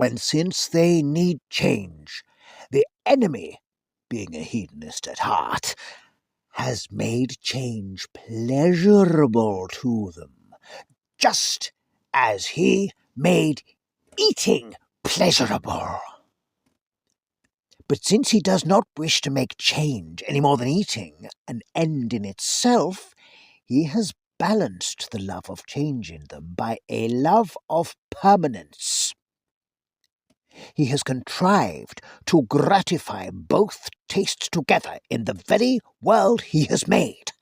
And since they need change, the enemy, being a hedonist at heart, has made change pleasurable to them, just as he made eating pleasurable. But since he does not wish to make change any more than eating an end in itself, he has balanced the love of change in them by a love of permanence. He has contrived to gratify both tastes together in the very world he has made,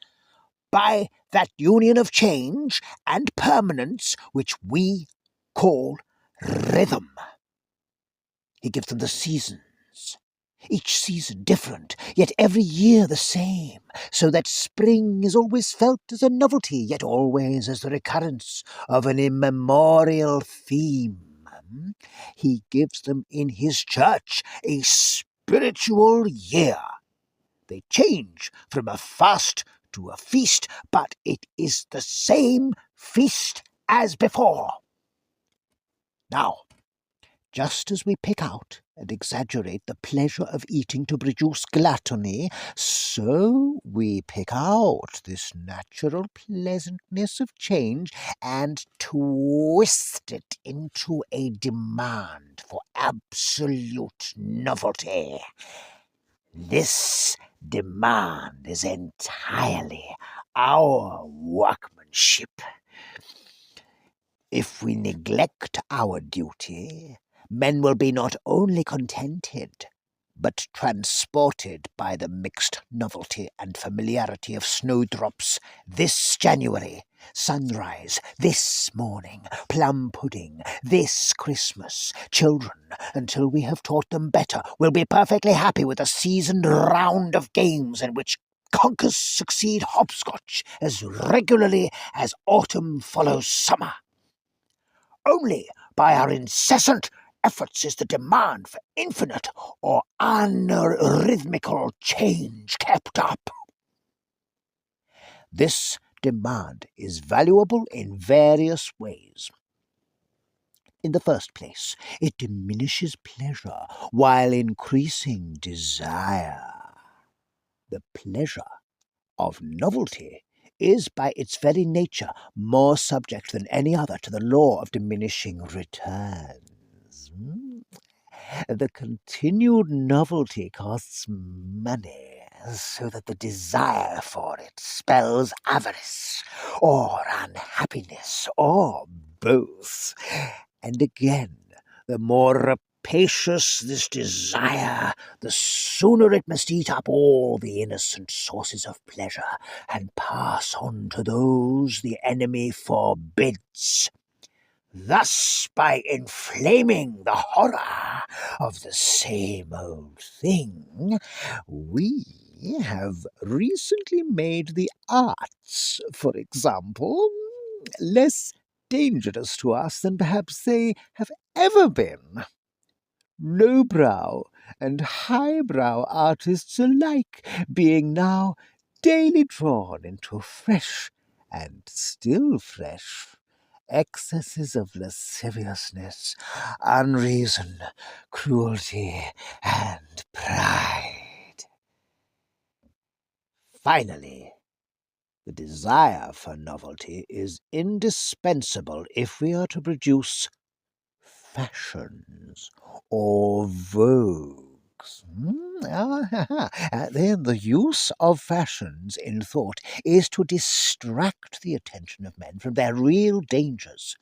by that union of change and permanence which we call rhythm. He gives them the seasons, each season different, yet every year the same, so that spring is always felt as a novelty, yet always as the recurrence of an immemorial theme. He gives them in his church a spiritual year. They change from a fast to a feast, but it is the same feast as before. Now, just as we pick out and exaggerate the pleasure of eating to produce gluttony, so we pick out this natural pleasantness of change and twist it into a demand for absolute novelty. This demand is entirely our workmanship. If we neglect our duty, men will be not only contented, but transported by the mixed novelty and familiarity of snowdrops this January, sunrise this morning, plum pudding this Christmas. Children, until we have taught them better, will be perfectly happy with a seasoned round of games in which conkers succeed hopscotch as regularly as autumn follows summer. Only by our incessant efforts is the demand for infinite or unrhythmical change kept up. This demand is valuable in various ways. In the first place, it diminishes pleasure while increasing desire. The pleasure of novelty is by its very nature more subject than any other to the law of diminishing returns. The continued novelty costs money, so that the desire for it spells avarice, or unhappiness, or both. And again, the more rapacious this desire, the sooner it must eat up all the innocent sources of pleasure, and pass on to those the enemy forbids. Thus, by inflaming the horror of the same old thing, we have recently made the arts, for example, less dangerous to us than perhaps they have ever been. Lowbrow and highbrow artists alike being now daily drawn into fresh and still fresh excesses of lasciviousness, unreason, cruelty, and pride. Finally, the desire for novelty is indispensable if we are to produce fashions or vogues. Then the use of fashions in thought is to distract the attention of men from their real dangers.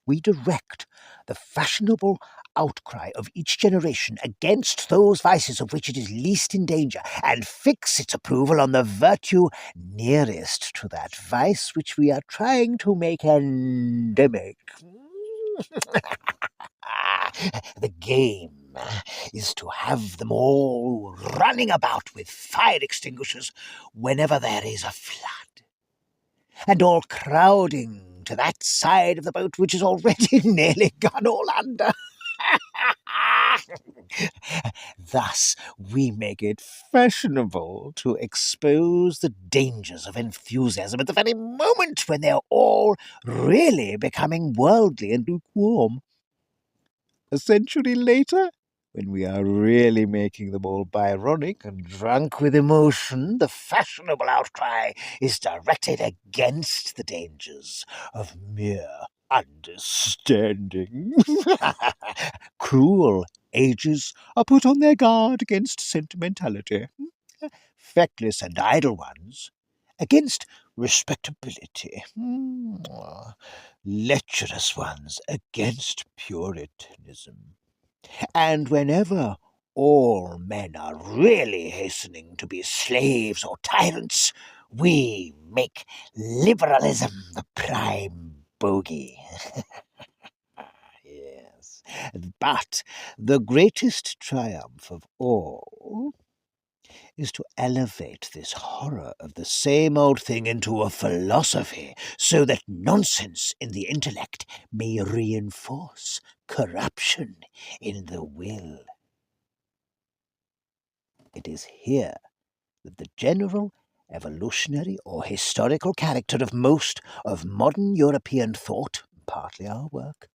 We direct the fashionable outcry of each generation against those vices of which it is least in danger, and fix its approval on the virtue nearest to that vice which we are trying to make endemic. The game is to have them all running about with fire extinguishers whenever there is a flood, and all crowding to that side of the boat which is already nearly gone all under. Thus we make it fashionable to expose the dangers of enthusiasm at the very moment when they are all really becoming worldly and lukewarm. A century later, when we are really making them all Byronic and drunk with emotion, the fashionable outcry is directed against the dangers of mere understanding. Cruel ages are put on their guard against sentimentality, feckless and idle ones against respectability, lecherous ones against Puritanism. And whenever all men are really hastening to be slaves or tyrants, we make liberalism the prime bogey. Yes, but the greatest triumph of all is to elevate this horror of the same old thing into a philosophy, so that nonsense in the intellect may reinforce corruption in the will. It is here that the general evolutionary or historical character of most of modern European thought, partly our work,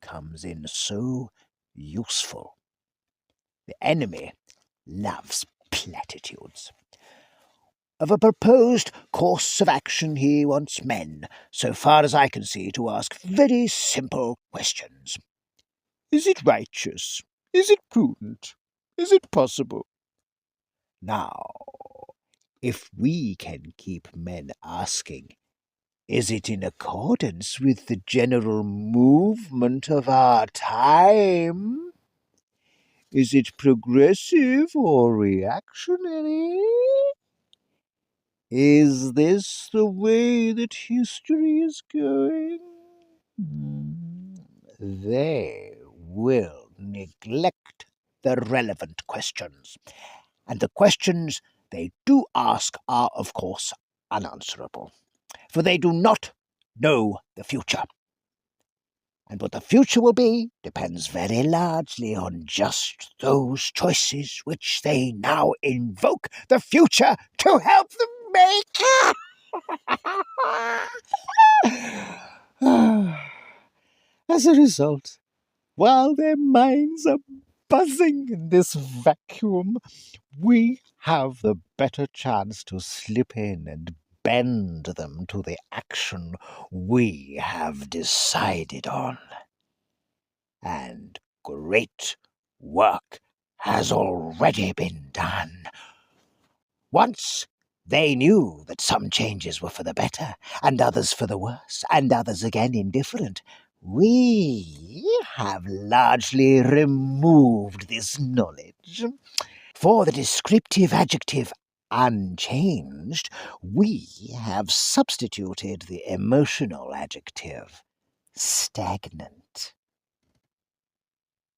comes in so useful. The enemy loves platitudes. Of a proposed course of action he wants men, so far as I can see, to ask very simple questions. Is it righteous? Is it prudent? Is it possible? Now, if we can keep men asking Is it in accordance with the general movement of our time? Is it progressive or reactionary? Is this the way that history is going? They will neglect the relevant questions, and the questions they do ask are, of course, unanswerable, for they do not know the future. And what the future will be depends very largely on just those choices which they now invoke the future to help them make. As a result, while their minds are buzzing in this vacuum, we have the better chance to slip in and bend them to the action we have decided on. And great work has already been done. Once they knew that some changes were for the better, and others for the worse, and others again indifferent. We have largely removed this knowledge. For the descriptive adjective unchanged, we have substituted the emotional adjective stagnant.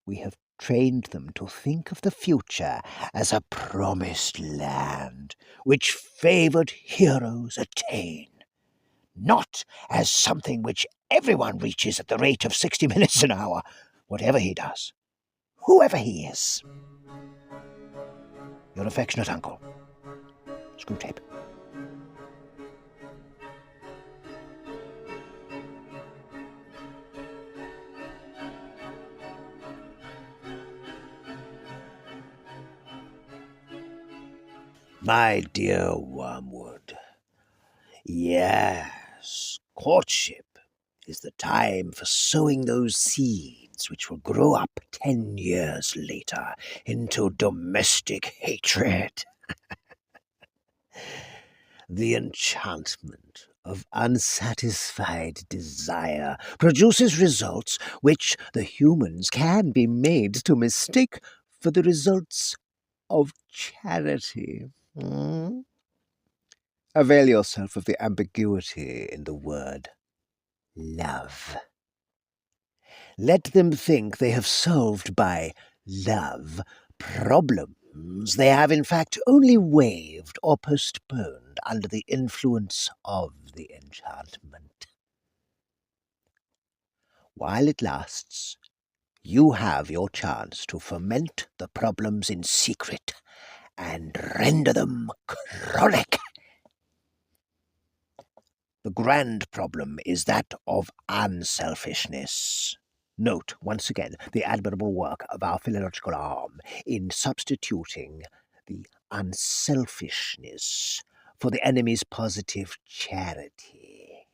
We have trained them to think of the future as a promised land which favoured heroes attain, not as something which everyone reaches at the rate of 60 minutes an hour, whatever he does, whoever he is. Your affectionate uncle, Screwtape. My dear Wormwood, yes, courtship is the time for sowing those seeds which will grow up 10 years later into domestic hatred. The enchantment of unsatisfied desire produces results which the humans can be made to mistake for the results of charity. Avail yourself of the ambiguity in the word love. Let them think they have solved by love problems they have in fact only waived or postponed under the influence of the enchantment. While it lasts, you have your chance to ferment the problems in secret and render them chronic. The grand problem is that of unselfishness. Note, once again, the admirable work of our philological arm in substituting the unselfishness for the enemy's positive charity.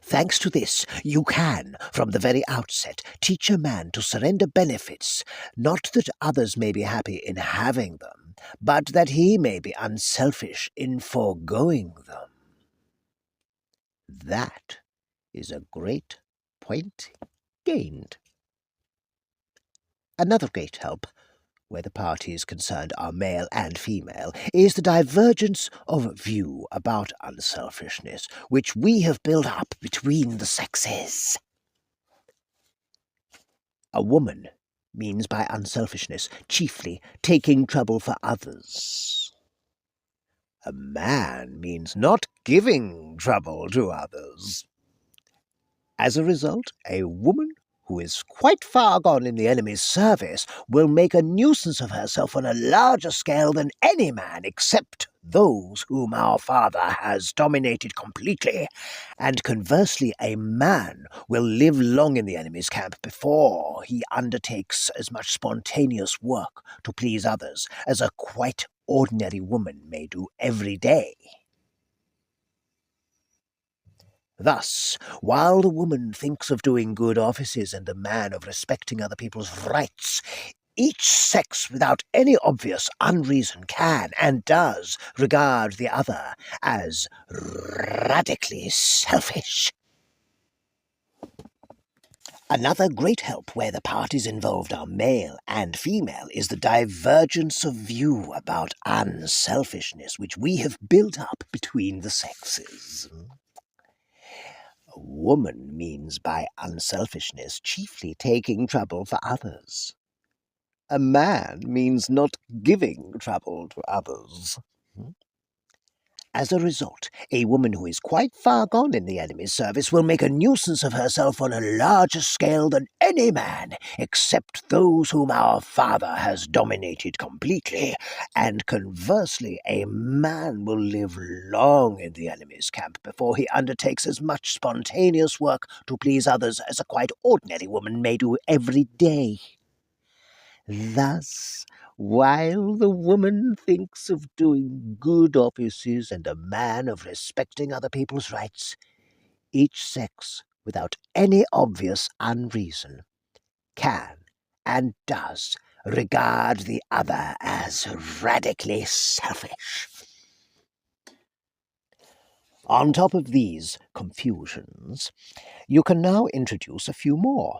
Thanks to this, you can, from the very outset, teach a man to surrender benefits, not that others may be happy in having them, but that he may be unselfish in foregoing them. That is a great point gained. Another great help, where the parties concerned are male and female, is the divergence of view about unselfishness, which we have built up between the sexes. A woman means by unselfishness chiefly taking trouble for others. A man means not giving trouble to others. As a result, a woman who is quite far gone in the enemy's service will make a nuisance of herself on a larger scale than any man except those whom our father has dominated completely, and conversely a man will live long in the enemy's camp before he undertakes as much spontaneous work to please others as a quite ordinary woman may do every day. Thus, while the woman thinks of doing good offices and the man of respecting other people's rights, Each sex, without any obvious unreason, can and does regard the other as radically selfish. Another great help where the parties involved are male and female is the divergence of view about unselfishness which we have built up between the sexes. A woman means by unselfishness chiefly taking trouble for others. A man means not giving trouble to others. As a result, a woman who is quite far gone in the enemy's service will make a nuisance of herself on a larger scale than any man, except those whom our father has dominated completely, and conversely, a man will live long in the enemy's camp before he undertakes as much spontaneous work to please others as a quite ordinary woman may do every day. Thus, while the woman thinks of doing good offices and a man of respecting other people's rights, each sex, without any obvious unreason, can and does regard the other as radically selfish. On top of these confusions, you can now introduce a few more.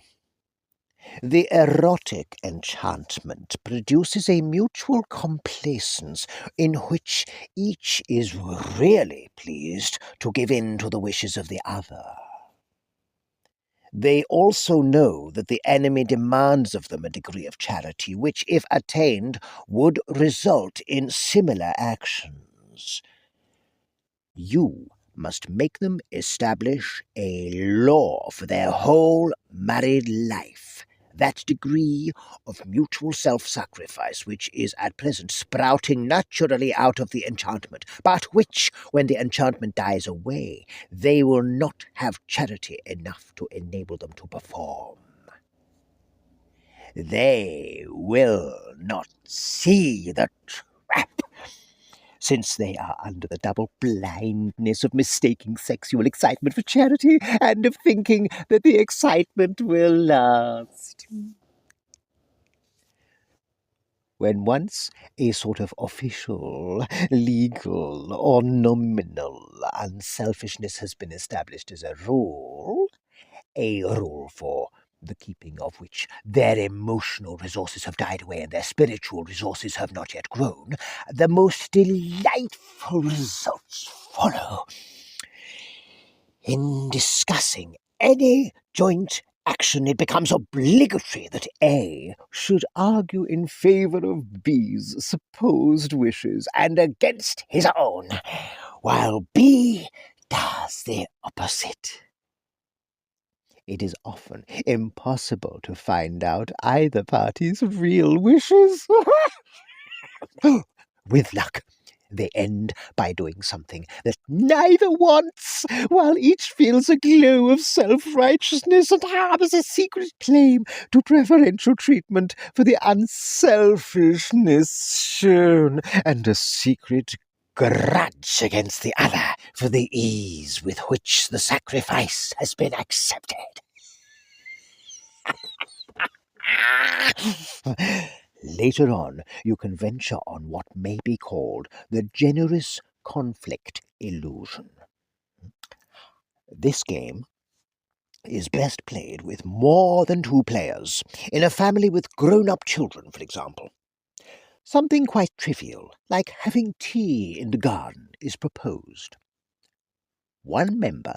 The erotic enchantment produces a mutual complacence in which each is really pleased to give in to the wishes of the other. They also know that the enemy demands of them a degree of charity which, if attained, would result in similar actions. You must make them establish a law for their whole married life, that degree of mutual self-sacrifice which is at present sprouting naturally out of the enchantment, but which, when the enchantment dies away, they will not have charity enough to enable them to perform. They will not see the trap, since they are under the double blindness of mistaking sexual excitement for charity and of thinking that the excitement will last. When once a sort of official, legal, or nominal unselfishness has been established as a rule for the keeping of which their emotional resources have died away and their spiritual resources have not yet grown, the most delightful results follow. In discussing any joint action, it becomes obligatory that A should argue in favor of B's supposed wishes and against his own, while B does the opposite. It is often impossible to find out either party's real wishes. With luck, they end by doing something that neither wants, while each feels a glow of self-righteousness and harbours a secret claim to preferential treatment for the unselfishness shown, and a secret grudge against the other for the ease with which the sacrifice has been accepted. Later on, you can venture on what may be called the generous conflict illusion. This game is best played with more than 2 players, in a family with grown-up children, for example. Something quite trivial, like having tea in the garden, is proposed. One member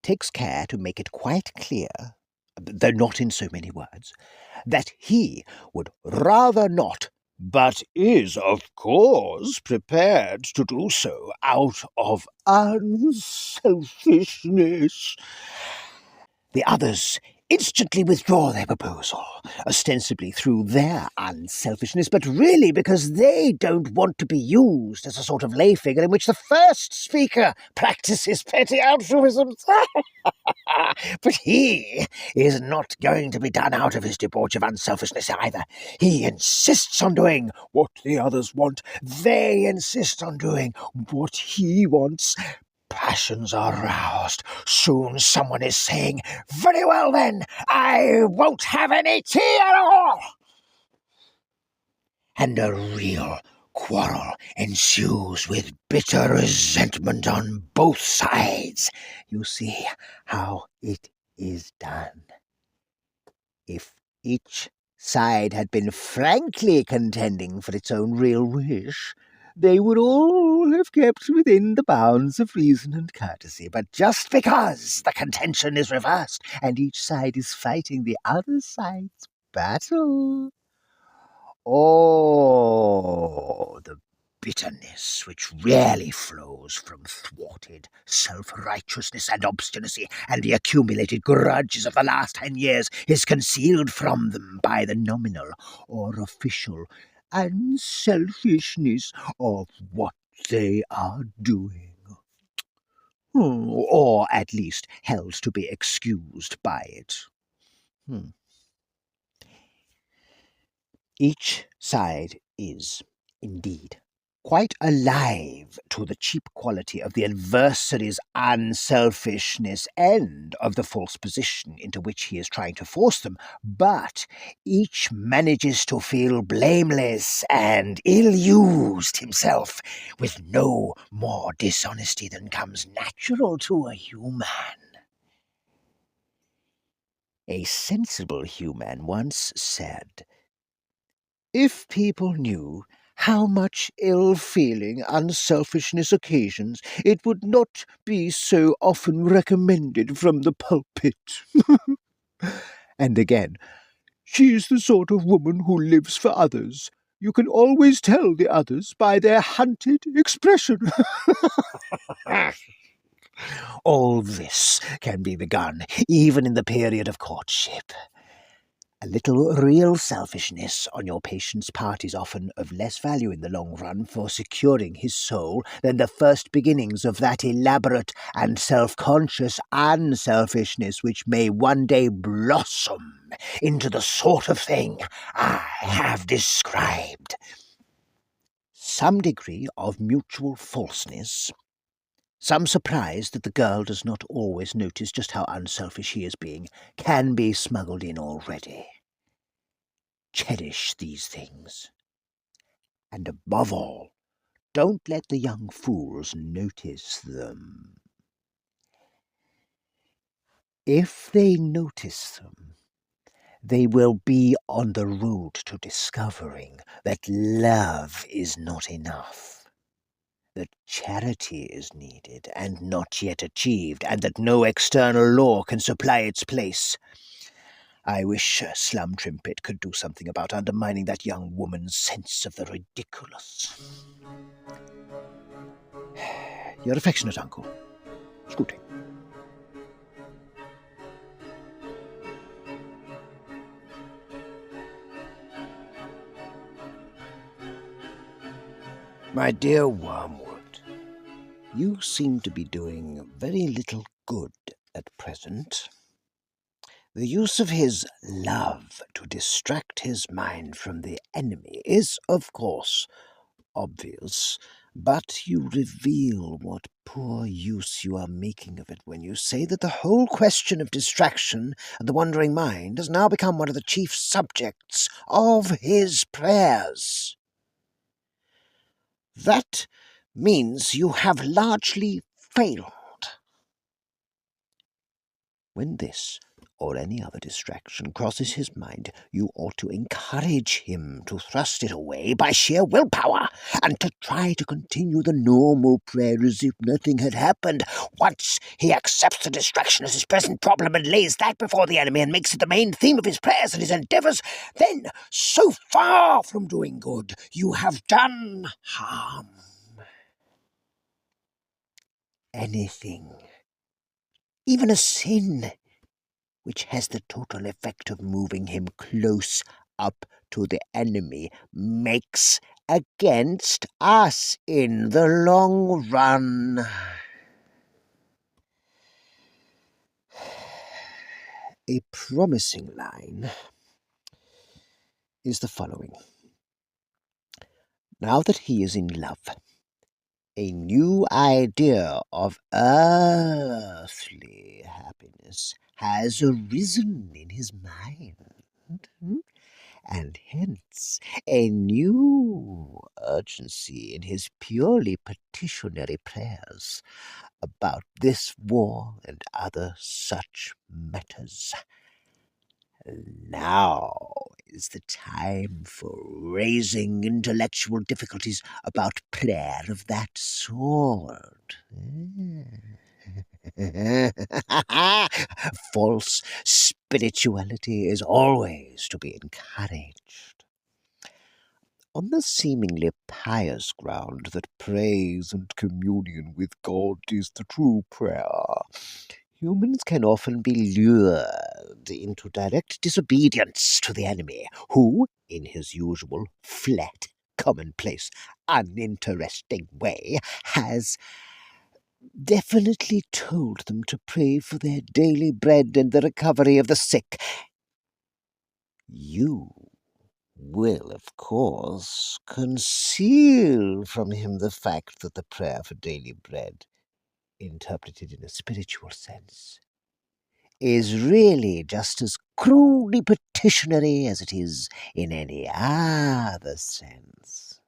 takes care to make it quite clear, though not in so many words, that he would rather not, but is, of course, prepared to do so out of unselfishness. The others instantly withdraw their proposal, ostensibly through their unselfishness, but really because they don't want to be used as a sort of lay figure in which the first speaker practices petty altruisms. But he is not going to be done out of his debauch of unselfishness either. He insists on doing what the others want. They insist on doing what he wants. Passions are roused. Soon someone is saying, "Very well then, I won't have any tea at all." and a real quarrel ensues with bitter resentment on both sides. You see how it is done. If each side had been frankly contending for its own real wish, they would all have kept within the bounds of reason and courtesy. But just because the contention is reversed, and each side is fighting the other side's battle, oh, the bitterness which rarely flows from thwarted self-righteousness and obstinacy, and the accumulated grudges of the last 10 years is concealed from them by the nominal or official unselfishness of what they are doing, or at least held to be excused by it. Each side is, indeed, quite alive to the cheap quality of the adversary's unselfishness and of the false position into which he is trying to force them, but each manages to feel blameless and ill-used himself with no more dishonesty than comes natural to a human. A sensible human once said, "If people knew how much ill-feeling unselfishness occasions, it would not be so often recommended from the pulpit." And again, "She is the sort of woman who lives for others. You can always tell the others by their hunted expression." All this can be begun even in the period of courtship. A little real selfishness on your patient's part is often of less value in the long run for securing his soul than the first beginnings of that elaborate and self-conscious unselfishness which may one day blossom into the sort of thing I have described. Some degree of mutual falseness, some surprise that the girl does not always notice just how unselfish he is being, can be smuggled in already. Cherish these things. And above all, don't let the young fools notice them. If they notice them, they will be on the road to discovering that love is not enough, that charity is needed and not yet achieved, and that no external law can supply its place. I wish Slum Trimpet could do something about undermining that young woman's sense of the ridiculous. Your affectionate uncle, Screwtape. My dear Wormwood, you seem to be doing very little good at present. The use of his love to distract his mind from the enemy is, of course, obvious, but you reveal what poor use you are making of it when you say that the whole question of distraction and the wandering mind has now become one of the chief subjects of his prayers. That means you have largely failed. When this or any other distraction crosses his mind, you ought to encourage him to thrust it away by sheer willpower, and to try to continue the normal prayer as if nothing had happened. Once he accepts the distraction as his present problem and lays that before the enemy and makes it the main theme of his prayers and his endeavours, then, so far from doing good, you have done harm. Anything, even a sin, which has the total effect of moving him close up to the enemy, makes against us in the long run. A promising line is the following. Now that he is in love, a new idea of earthly happiness has arisen in his mind, and hence a new urgency in his purely petitionary prayers about this war and other such matters. Now is the time for raising intellectual difficulties about prayer of that sort. False spirituality is always to be encouraged. On the seemingly pious ground that praise and communion with God is the true prayer, humans can often be lured into direct disobedience to the enemy, who, in his usual flat, commonplace, uninteresting way, has definitely told them to pray for their daily bread and the recovery of the sick. You will, of course, conceal from him the fact that the prayer for daily bread, interpreted in a spiritual sense, is really just as cruelly petitionary as it is in any other sense.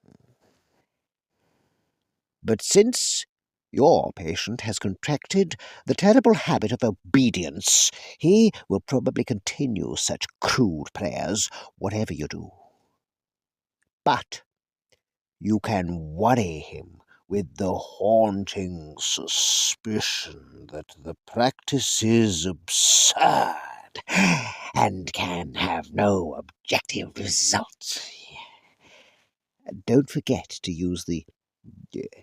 But since your patient has contracted the terrible habit of obedience, he will probably continue such crude prayers, whatever you do. But you can worry him with the haunting suspicion that the practice is absurd and can have no objective result. Don't forget to use the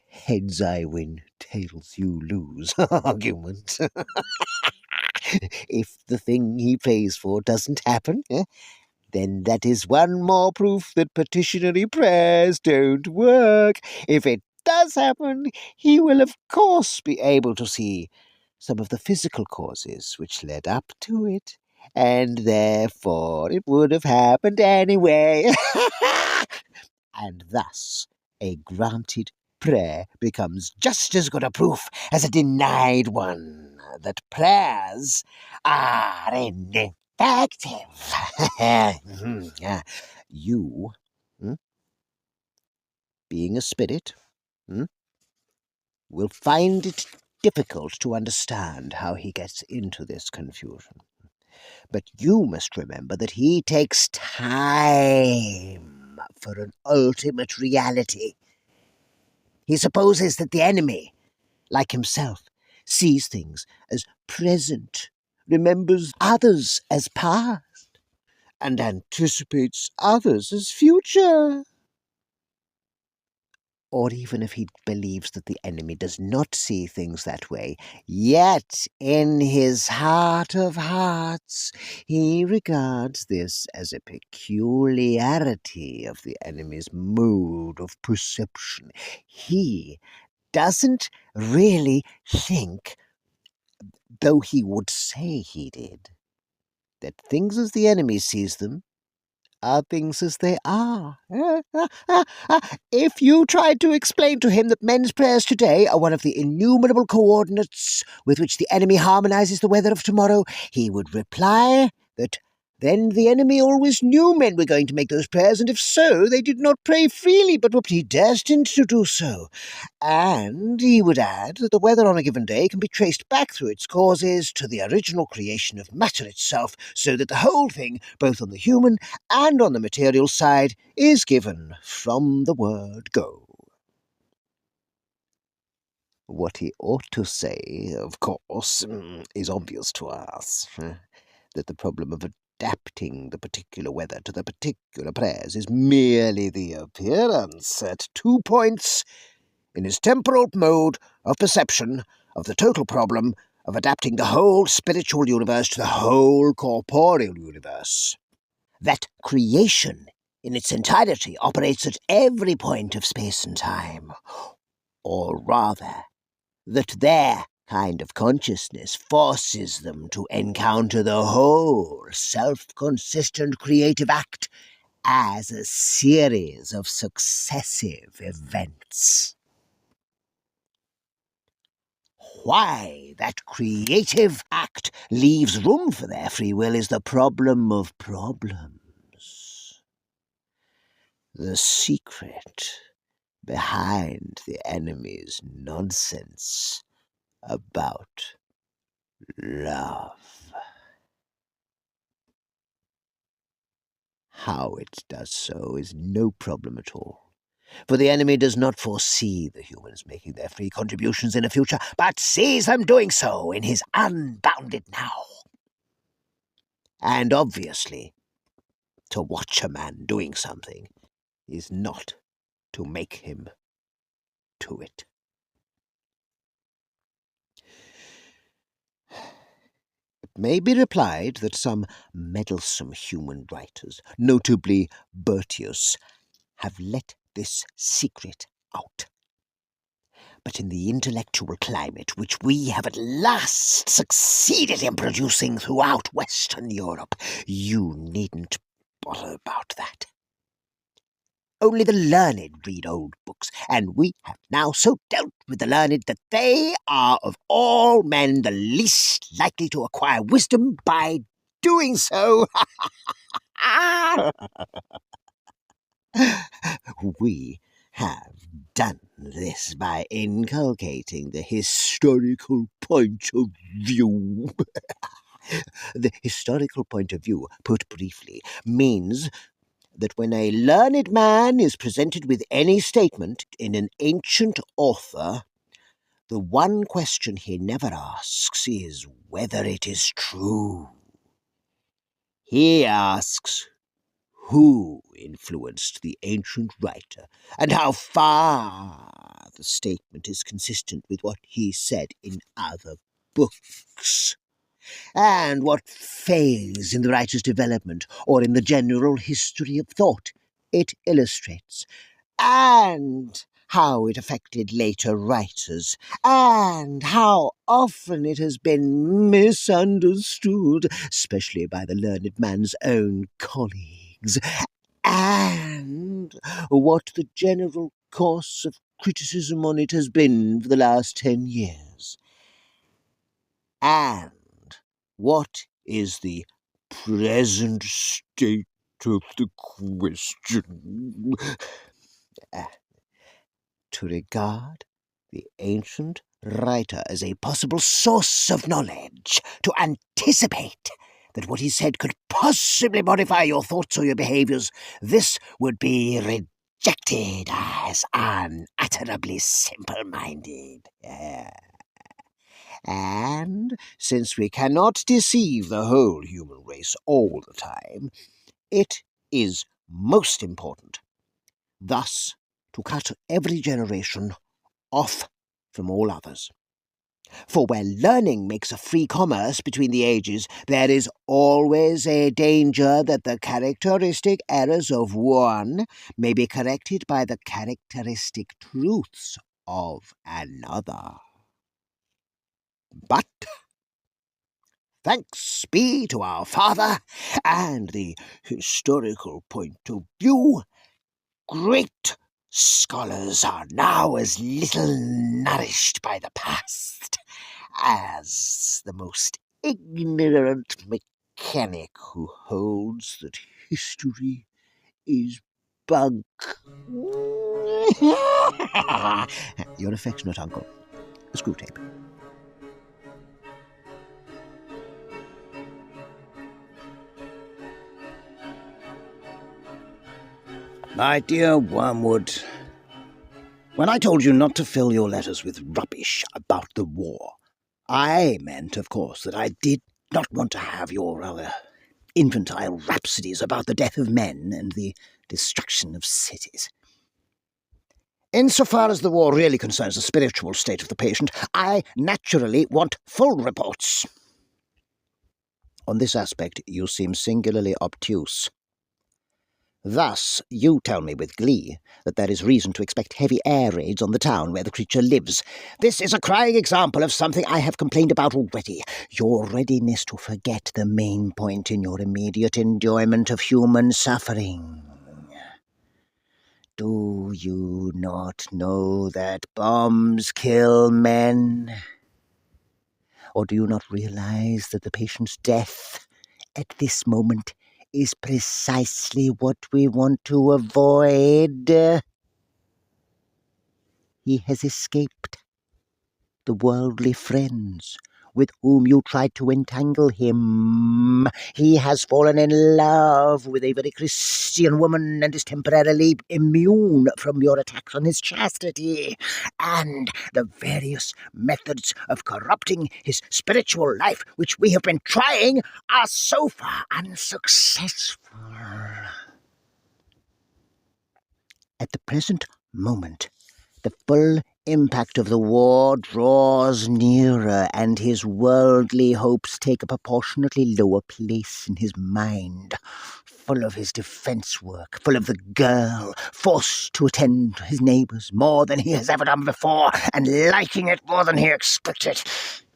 heads I win, tails you lose argument. If the thing he prays for doesn't happen, then that is one more proof that petitionary prayers don't work. If it does happen, he will of course be able to see some of the physical causes which led up to it, and therefore it would have happened anyway. And thus a granted prayer becomes just as good a proof as a denied one that prayers are ineffective. You, being a spirit, will find it difficult to understand how he gets into this confusion. But you must remember that he takes time for an ultimate reality. He supposes that the enemy, like himself, sees things as present, remembers others as past, and anticipates others as future. Or even if he believes that the enemy does not see things that way, yet in his heart of hearts he regards this as a peculiarity of the enemy's mode of perception. He doesn't really think, though he would say he did, that things as the enemy sees them are things as they are. If you tried to explain to him that men's prayers today are one of the innumerable coordinates with which the enemy harmonizes the weather of tomorrow, he would reply that then the enemy always knew men were going to make those prayers, and if so, they did not pray freely, but were predestined to do so. And he would add that the weather on a given day can be traced back through its causes to the original creation of matter itself, so that the whole thing, both on the human and on the material side, is given from the word go. What he ought to say, of course, is obvious to us, that the problem of adapting the particular weather to the particular prayers is merely the appearance at 2 points in his temporal mode of perception of the total problem of adapting the whole spiritual universe to the whole corporeal universe. That creation in its entirety operates at every point of space and time, or rather, that their kind of consciousness forces them to encounter the whole self-consistent creative act as a series of successive events. Why that creative act leaves room for their free will is the problem of problems. the secret behind the enemy's nonsense about love. How it does so is no problem at all, for the enemy does not foresee the humans making their free contributions in the future, but sees them doing so in his unbounded now. And obviously, to watch a man doing something is not to make him do it. It may be replied that some meddlesome human writers, notably Bertius, have let this secret out. But in the intellectual climate which we have at last succeeded in producing throughout Western Europe, you needn't bother about that. Only the learned read old books, and we have now so dealt with the learned that they are of all men the least likely to acquire wisdom by doing so. We have done this by inculcating the historical point of view. The historical point of view, put briefly, means that when a learned man is presented with any statement in an ancient author, the one question he never asks is whether it is true. He asks who influenced the ancient writer, and how far the statement is consistent with what he said in other books, and what phase in the writer's development or in the general history of thought it illustrates, and how it affected later writers, and how often it has been misunderstood, especially by the learned man's own colleagues, and what the general course of criticism on it has been for the last 10 years, and what is the present state of the question. To regard the ancient writer as a possible source of knowledge, to anticipate that what he said could possibly modify your thoughts or your behaviors, this would be rejected as unutterably simple-minded. And since we cannot deceive the whole human race all the time, it is most important thus to cut every generation off from all others. For where learning makes a free commerce between the ages, there is always a danger that the characteristic errors of one may be corrected by the characteristic truths of another. But thanks be to our Father and the historical point of view, great scholars are now as little nourished by the past as the most ignorant mechanic who holds that history is bunk. Your affectionate uncle, Screwtape. My dear Wormwood, when I told you not to fill your letters with rubbish about the war, I meant, of course, that I did not want to have your rather infantile rhapsodies about the death of men and the destruction of cities. Insofar as the war really concerns the spiritual state of the patient, I naturally want full reports. On this aspect, you seem singularly obtuse. Thus, you tell me with glee that there is reason to expect heavy air raids on the town where the creature lives. This is a crying example of something I have complained about already, your readiness to forget the main point in your immediate enjoyment of human suffering. Do you not know that bombs kill men? Or do you not realize that the patient's death at this moment is precisely what we want to avoid. He has escaped the worldly friends with whom you tried to entangle him. He has fallen in love with a very Christian woman and is temporarily immune from your attacks on his chastity. And the various methods of corrupting his spiritual life which we have been trying are so far unsuccessful. At the present moment, the full impact of the war draws nearer, and his worldly hopes take a proportionately lower place in his mind, full of his defence work, full of the girl, forced to attend to his neighbours more than he has ever done before, and liking it more than he expected.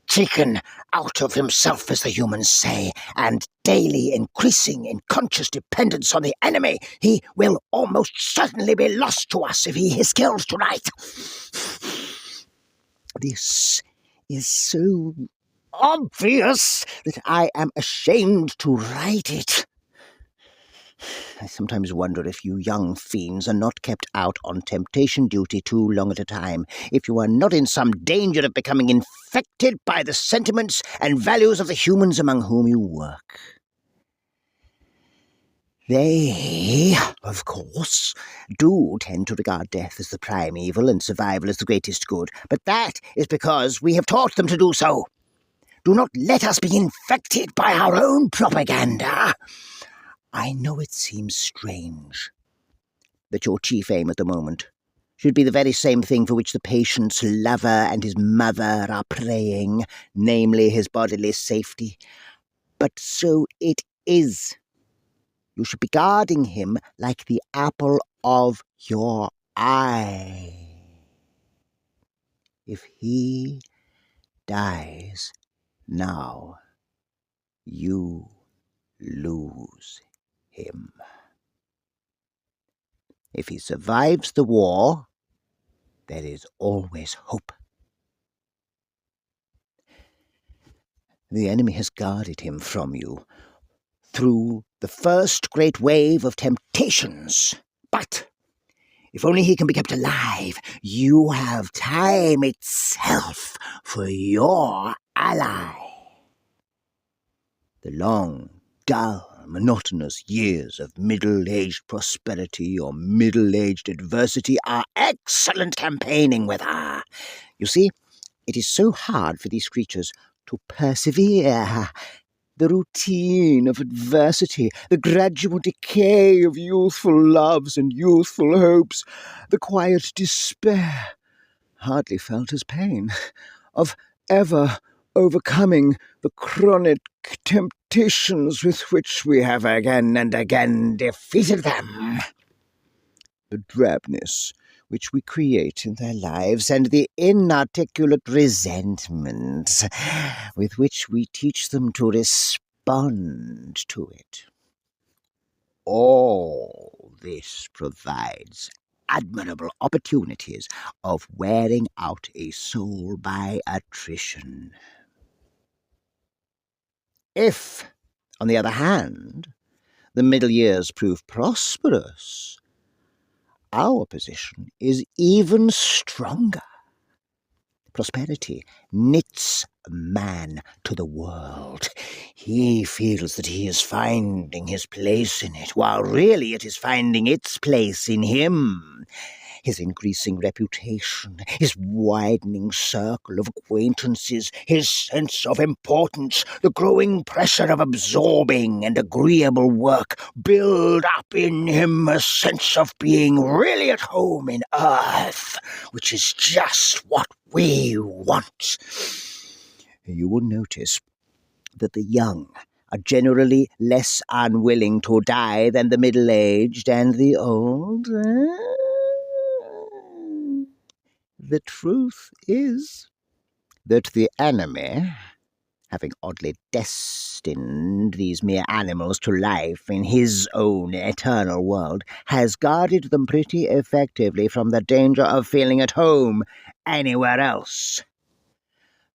Taken out of himself, as the humans say, and daily increasing in conscious dependence on the enemy, he will almost certainly be lost to us if he is killed tonight. This is so obvious that I am ashamed to write it. I sometimes wonder if you young fiends are not kept out on temptation duty too long at a time, if you are not in some danger of becoming infected by the sentiments and values of the humans among whom you work. They, of course, do tend to regard death as the prime evil and survival as the greatest good, but that is because we have taught them to do so. Do not let us be infected by our own propaganda. I know it seems strange that your chief aim at the moment should be the very same thing for which the patient's lover and his mother are praying, namely his bodily safety. But so it is. You should be guarding him like the apple of your eye. If he dies now, you lose him. If he survives the war, there is always hope. The enemy has guarded him from you through the first great wave of temptations. But if only he can be kept alive, you have time itself for your ally. The long, dull, monotonous years of middle-aged prosperity or middle-aged adversity are excellent campaigning with her. You see, it is so hard for these creatures to persevere. The routine of adversity, the gradual decay of youthful loves and youthful hopes, the quiet despair, hardly felt as pain, of ever overcoming the chronic temptations with which we have again and again defeated them. The drabness which we create in their lives, and the inarticulate resentment with which we teach them to respond to it. All this provides admirable opportunities of wearing out a soul by attrition. If, on the other hand, the middle years prove prosperous, our position is even stronger. Prosperity knits man to the world. He feels that he is finding his place in it, while really it is finding its place in him. His increasing reputation, his widening circle of acquaintances, his sense of importance, the growing pressure of absorbing and agreeable work build up in him a sense of being really at home in earth, which is just what we want. You will notice that the young are generally less unwilling to die than the middle-aged and the old. The truth is that the enemy, having oddly destined these mere animals to life in his own eternal world, has guarded them pretty effectively from the danger of feeling at home anywhere else.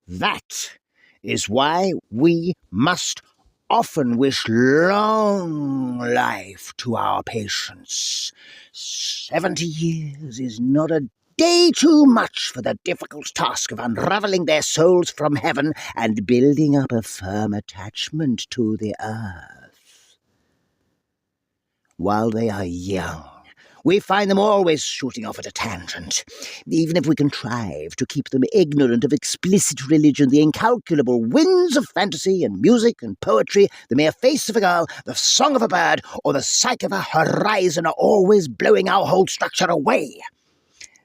That is why we must often wish long life to our patients. 70 years is not a day too much for the difficult task of unravelling their souls from heaven and building up a firm attachment to the earth. While they are young, we find them always shooting off at a tangent. Even if we contrive to keep them ignorant of explicit religion, the incalculable winds of fantasy and music and poetry, the mere face of a girl, the song of a bird, or the sight of a horizon are always blowing our whole structure away.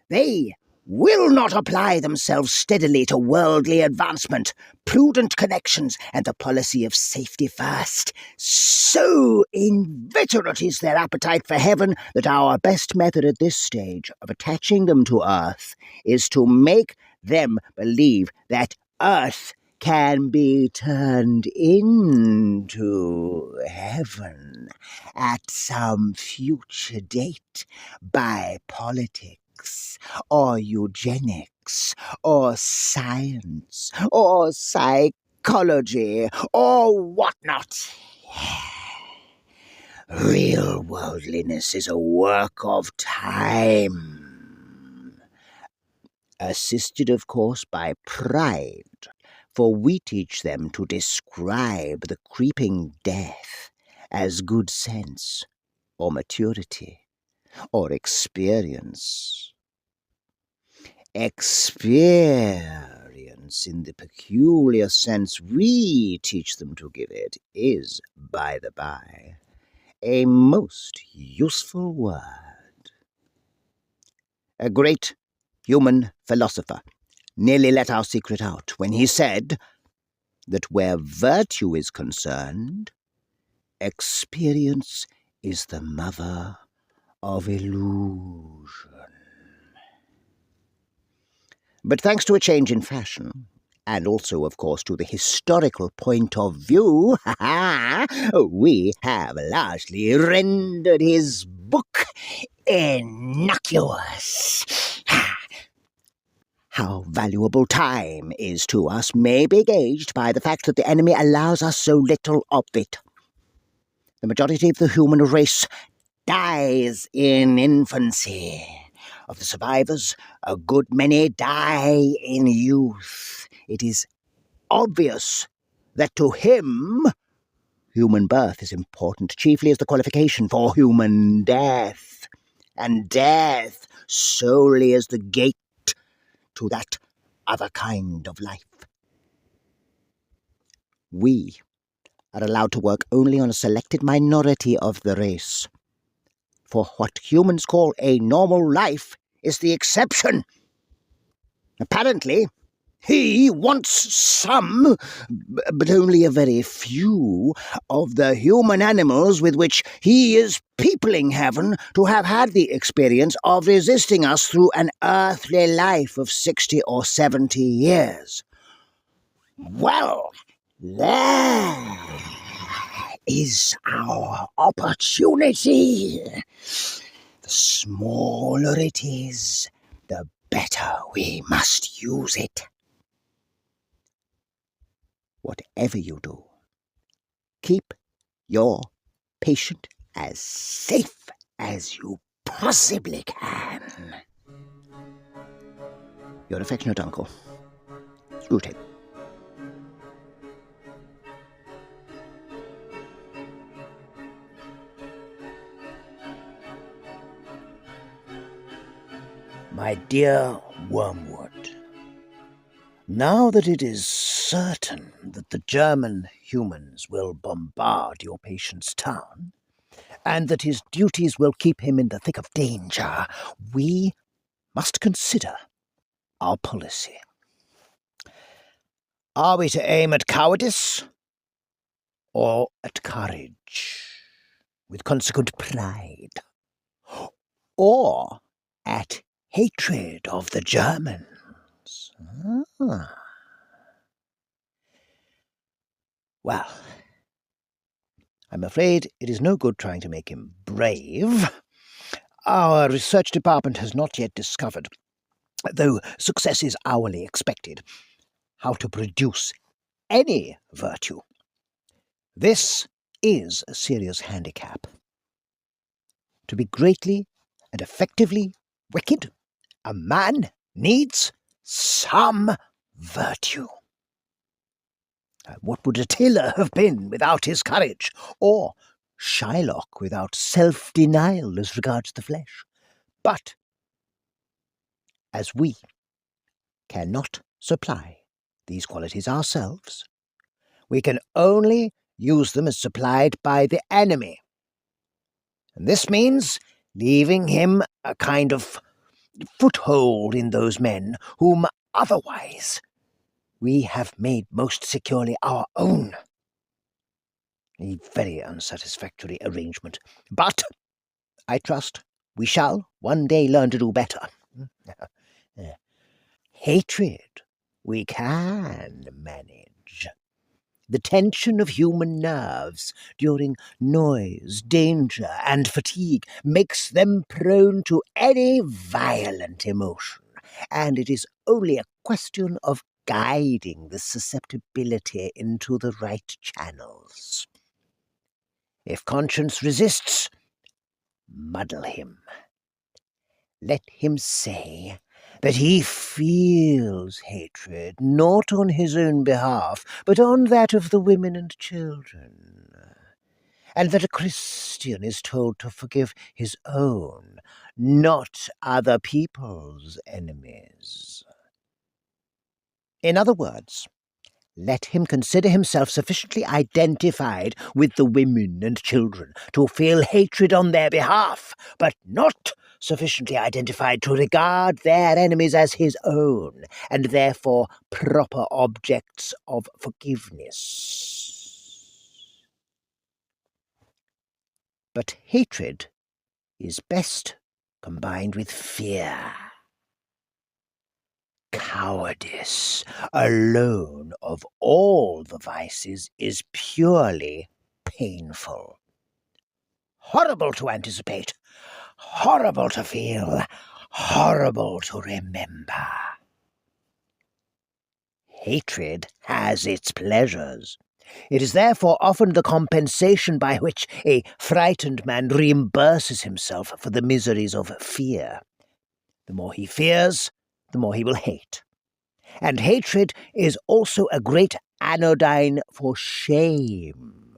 They will not apply themselves steadily to worldly advancement, prudent connections, and the policy of safety first. So inveterate is their appetite for heaven that our best method at this stage of attaching them to earth is to make them believe that earth can be turned into heaven at some future date by politics, or eugenics, or science, or psychology, or whatnot. Real worldliness is a work of time, assisted, of course, by pride, for we teach them to describe the creeping death as good sense, or maturity, or experience. Experience, in the peculiar sense we teach them to give it, is, by the by, a most useful word. A great human philosopher nearly let our secret out when he said that where virtue is concerned, experience is the mother of illusion. But thanks to a change in fashion, and also, of course, to the historical point of view, we have largely rendered his book innocuous. How valuable time is to us may be gauged by the fact that the enemy allows us so little of it. The majority of the human race dies in infancy. Of the survivors, a good many die in youth. It is obvious that to him, human birth is important chiefly as the qualification for human death, and death solely as the gate to that other kind of life. We are allowed to work only on a selected minority of the race, for what humans call a normal life is the exception. Apparently, he wants some, but only a very few, of the human animals with which he is peopling heaven to have had the experience of resisting us through an earthly life of 60 or 70 years. Well, there is our opportunity. The smaller it is, the better we must use it. Whatever you do, keep your patient as safe as you possibly can. Your affectionate uncle, Screwtape. My dear Wormwood, now that it is certain that the German humans will bombard your patient's town, and that his duties will keep him in the thick of danger, we must consider our policy. Are we to aim at cowardice or at courage, with consequent pride, or at hatred of the Germans? Well, I'm afraid it is no good trying to make him brave. Our research department has not yet discovered, though success is hourly expected, how to produce any virtue. This is a serious handicap. To be greatly and effectively wicked, a man needs some virtue. What would Attila have been without his courage, or Shylock without self-denial as regards the flesh? But as we cannot supply these qualities ourselves, we can only use them as supplied by the enemy. And this means leaving him a kind of foothold in those men whom otherwise we have made most securely our own. A very unsatisfactory arrangement, but I trust we shall one day learn to do better. Hatred we can manage. The tension of human nerves during noise, danger, and fatigue makes them prone to any violent emotion, and it is only a question of guiding the susceptibility into the right channels. If conscience resists, muddle him. Let him say that he feels hatred not on his own behalf, but on that of the women and children, and that a Christian is told to forgive his own, not other people's enemies. In other words, let him consider himself sufficiently identified with the women and children to feel hatred on their behalf, but not sufficiently identified to regard their enemies as his own, and therefore proper objects of forgiveness. But hatred is best combined with fear. Cowardice alone of all the vices is purely painful. Horrible to anticipate, horrible to feel, horrible to remember. Hatred has its pleasures. It is therefore often the compensation by which a frightened man reimburses himself for the miseries of fear. The more he fears, the more he will hate. And hatred is also a great anodyne for shame.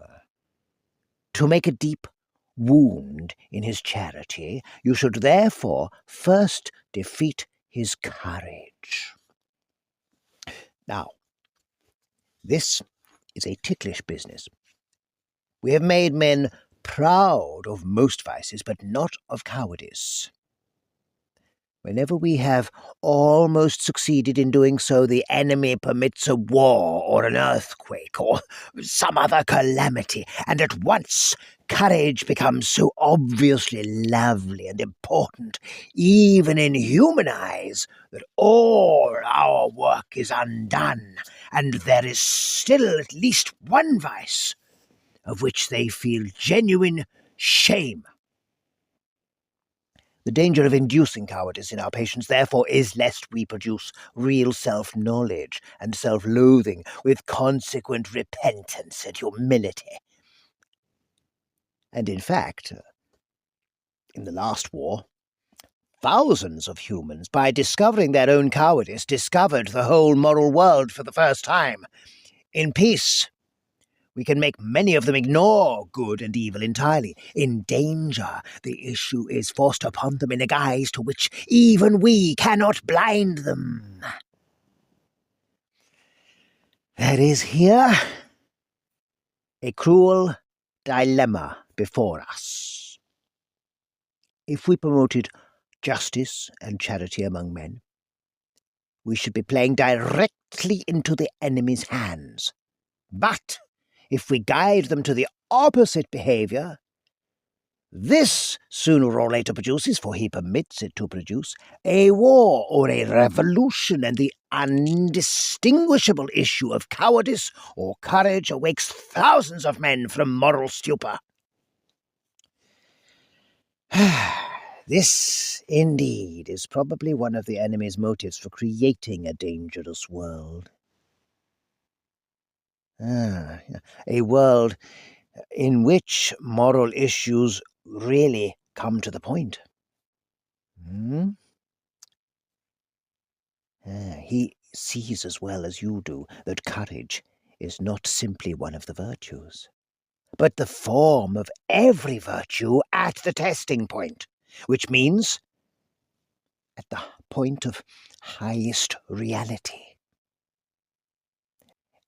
To make a deep wound in his charity, you should therefore first defeat his courage. Now, this is a ticklish business. We have made men proud of most vices, but not of cowardice. Whenever we have almost succeeded in doing so, the enemy permits a war or an earthquake or some other calamity, and at once courage becomes so obviously lovely and important, even in human eyes, that all our work is undone, and there is still at least one vice of which they feel genuine shame. The danger of inducing cowardice in our patients, therefore, is lest we produce real self-knowledge and self-loathing with consequent repentance and humility. And in fact, in the last war, thousands of humans, by discovering their own cowardice, discovered the whole moral world for the first time. In peace, we can make many of them ignore good and evil entirely. In danger, the issue is forced upon them in a guise to which even we cannot blind them. There is here a cruel dilemma before us. If we promoted justice and charity among men, we should be playing directly into the enemy's hands. But if we guide them to the opposite behavior, this sooner or later produces, for he permits it to produce, a war or a revolution, and the undistinguishable issue of cowardice or courage awakes thousands of men from moral stupor. This, indeed, is probably one of the enemy's motives for creating a dangerous world. A world in which moral issues really come to the point. He sees as well as you do that courage is not simply one of the virtues, but the form of every virtue at the testing point, which means at the point of highest reality.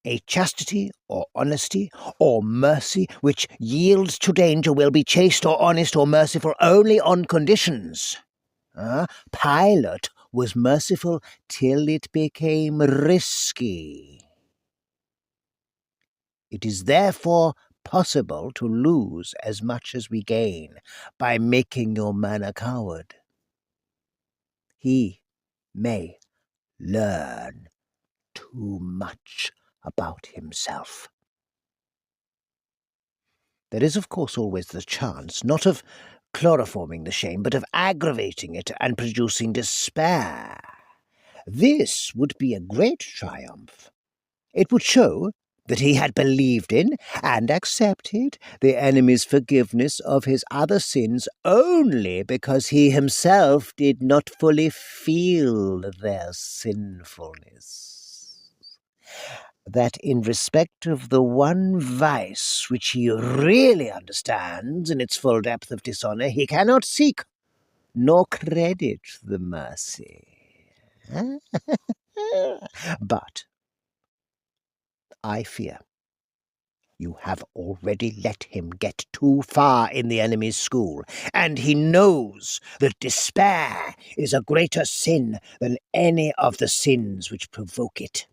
A chastity or honesty or mercy which yields to danger will be chaste or honest or merciful only on conditions. Pilate was merciful till it became risky. It is therefore possible to lose as much as we gain by making your man a coward. He may learn too much about himself. There is, of course, always the chance, not of chloroforming the shame, but of aggravating it and producing despair. This would be a great triumph. It would show that he had believed in and accepted the enemy's forgiveness of his other sins only because he himself did not fully feel their sinfulness. That in respect of the one vice which he really understands in its full depth of dishonour, he cannot seek nor credit the mercy. But I fear you have already let him get too far in the enemy's school, and he knows that despair is a greater sin than any of the sins which provoke it.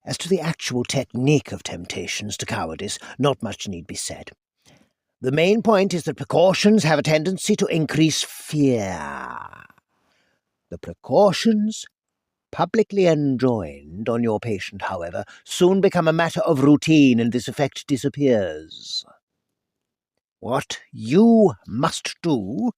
As to the actual technique of temptations to cowardice, not much need be said. The main point is that precautions have a tendency to increase fear. The precautions, publicly enjoined on your patient, however, soon become a matter of routine, and this effect disappears. What you must do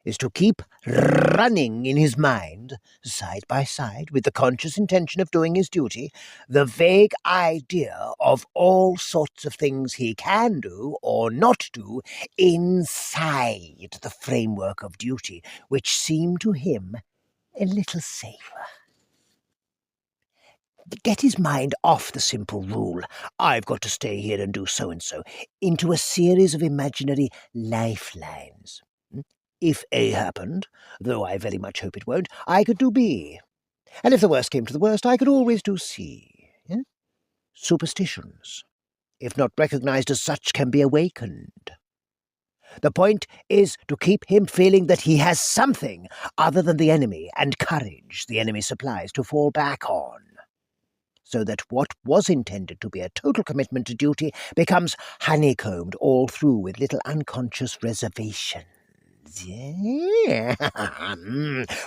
is to keep running in his mind, side by side, with the conscious intention of doing his duty, the vague idea of all sorts of things he can do or not do inside the framework of duty, which seem to him a little safer. Get his mind off the simple rule, I've got to stay here and do so-and-so, into a series of imaginary lifelines. If A happened, though I very much hope it won't, I could do B. And if the worst came to the worst, I could always do C. Superstitions, if not recognized as such, can be awakened. The point is to keep him feeling that he has something other than the enemy and courage the enemy supplies to fall back on, so that what was intended to be a total commitment to duty becomes honeycombed all through with little unconscious reservations.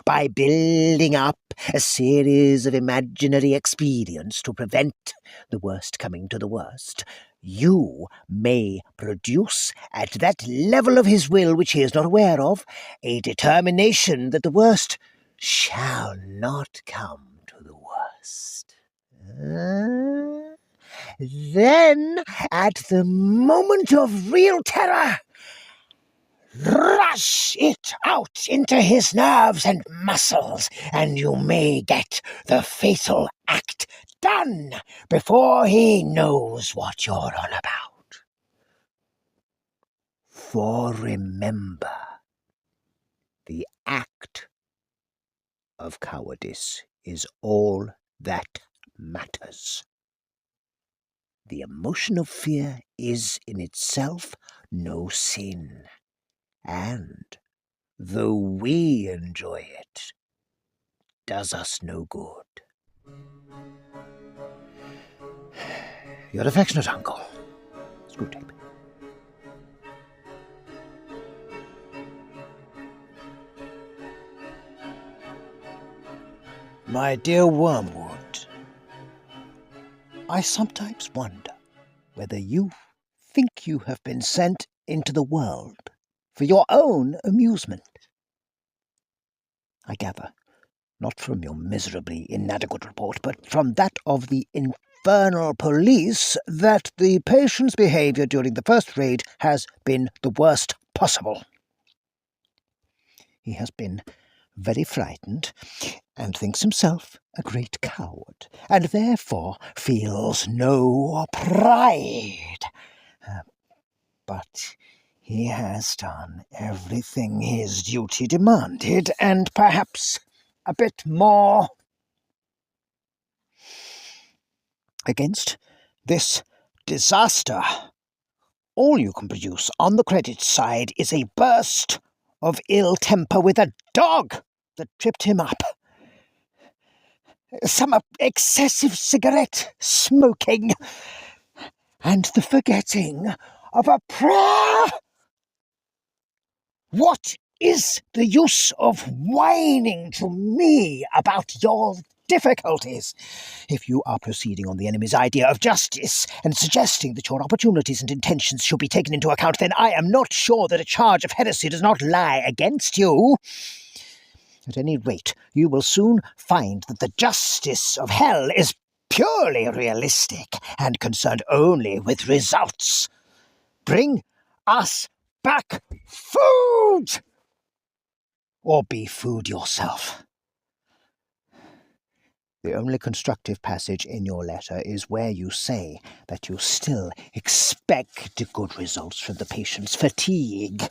By building up a series of imaginary experience to prevent the worst coming to the worst, you may produce at that level of his will which he is not aware of a determination that the worst shall not come to the worst. Then, at the moment of real terror, rush it out into his nerves and muscles, and you may get the fatal act done before he knows what you're on about. For remember, the act of cowardice is all that matters. The emotion of fear is in itself no sin, and, though we enjoy it, does us no good. Your affectionate uncle, Screwtape. My dear Wormwood, I sometimes wonder whether you think you have been sent into the world for your own amusement. I gather Not from your miserably inadequate report, but from that of the infernal police, that the patient's behaviour during the first raid has been the worst possible. He has been very frightened, and thinks himself a great coward, and therefore feels no pride. But he has done everything his duty demanded, and perhaps a bit more. Against this disaster, all you can produce on the credit side is a burst of ill temper with a dog that tripped him up. Some excessive cigarette smoking, and the forgetting of a prayer. What is the use of whining to me about your difficulties? If you are proceeding on the enemy's idea of justice and suggesting that your opportunities and intentions should be taken into account, then I am not sure that a charge of heresy does not lie against you. At any rate, you will soon find that the justice of hell is purely realistic and concerned only with results. Bring us back food! Or be food yourself. The only constructive passage in your letter is where you say that you still expect good results from the patient's fatigue.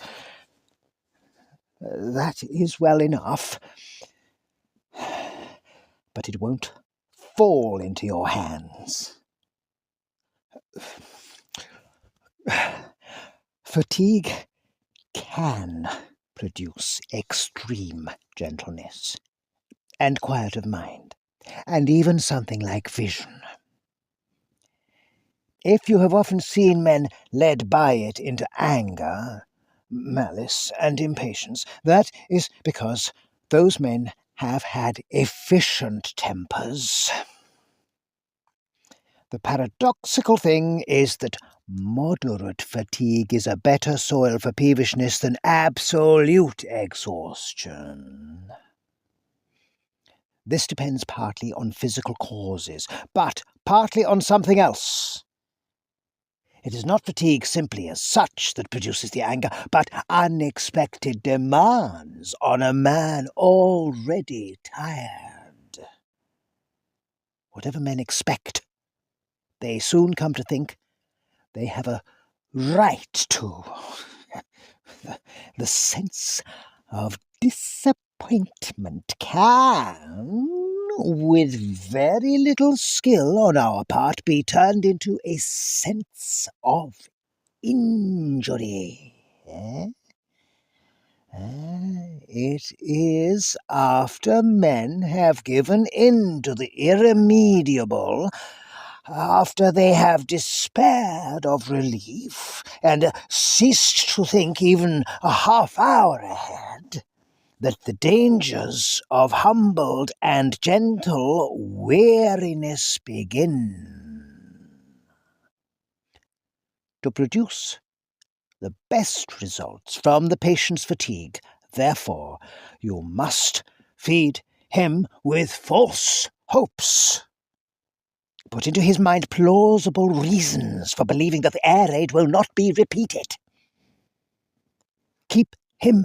That is well enough, but it won't fall into your hands. Fatigue can produce extreme gentleness and quiet of mind, and even something like vision. If you have often seen men led by it into anger, malice, and impatience, that is because those men have had efficient tempers. The paradoxical thing is that moderate fatigue is a better soil for peevishness than absolute exhaustion. This depends partly on physical causes, but partly on something else. It is not fatigue simply as such that produces the anger, but unexpected demands on a man already tired. Whatever men expect, they soon come to think they have a right to. The sense of disappointment can, with very little skill on our part, be turned into a sense of injury. It is after men have given in to the irremediable, after they have despaired of relief and ceased to think even a half hour ahead, that the dangers of humbled and gentle weariness begin. To produce the best results from the patient's fatigue, therefore, you must feed him with false hopes. Put into his mind plausible reasons for believing that the air raid will not be repeated. Keep him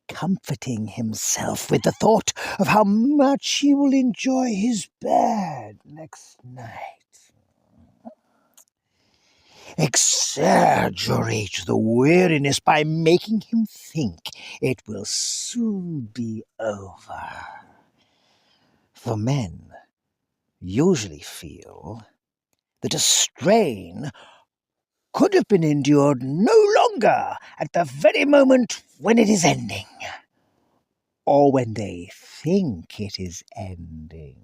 comforting himself with the thought of how much he will enjoy his bed next night. Exaggerate the weariness by making him think it will soon be over. For men usually feel that a strain could have been endured no longer at the very moment when it is ending, or when they think it is ending.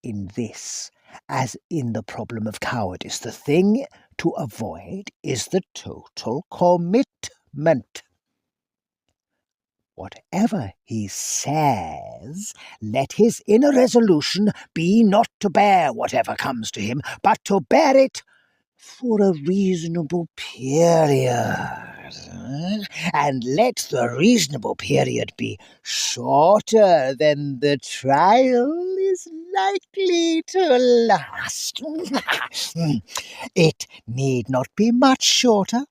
In this, as in the problem of cowardice, the thing to avoid is the total commitment. Whatever he says, let his inner resolution be not to bear whatever comes to him, but to bear it for a reasonable period. and let the reasonable period be shorter than the trial is likely to last. It need not be much shorter.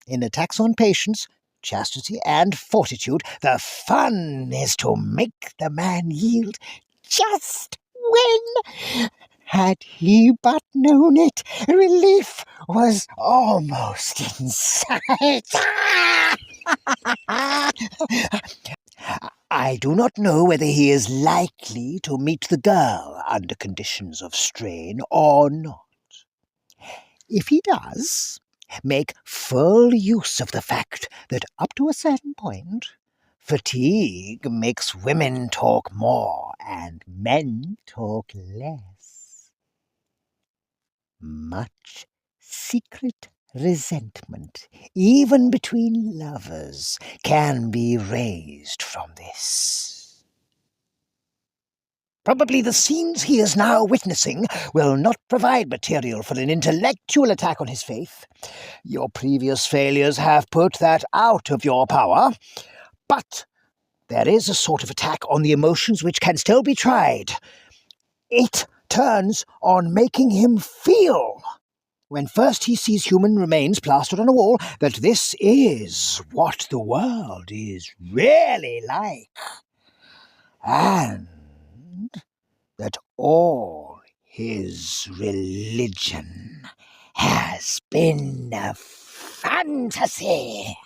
In attacks on patience, chastity, and fortitude, the fun is to make the man yield just when, had he but known it, relief was almost in sight. I do not know whether he is likely to meet the girl under conditions of strain or not. If he does, make full use of the fact that up to a certain point, fatigue makes women talk more and men talk less. Much secret resentment, even between lovers, can be raised from this. Probably the scenes he is now witnessing will not provide material for an intellectual attack on his faith. Your previous failures have put that out of your power, but there is a sort of attack on the emotions which can still be tried. It turns on making him feel, when first he sees human remains plastered on a wall, that this is what the world is really like, and that all his religion has been a fantasy.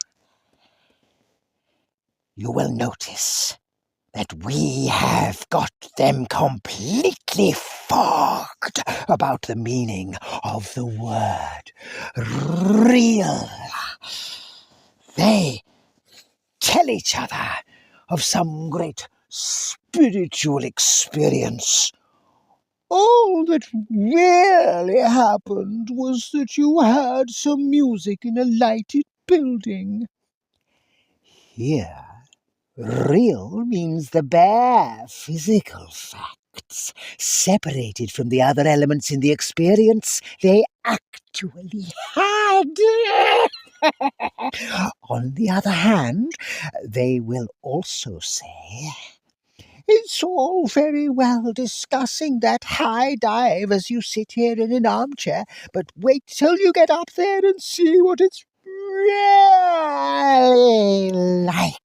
You will notice that we have got them completely fogged about the meaning of the word real. They tell each other of some great spiritual experience. All that really happened was that you heard some music in a lighted building. Here, real means the bare physical facts, separated from the other elements in the experience they actually had. On the other hand, they will also say, "It's all very well discussing that high dive as you sit here in an armchair, but wait till you get up there and see what it's really like."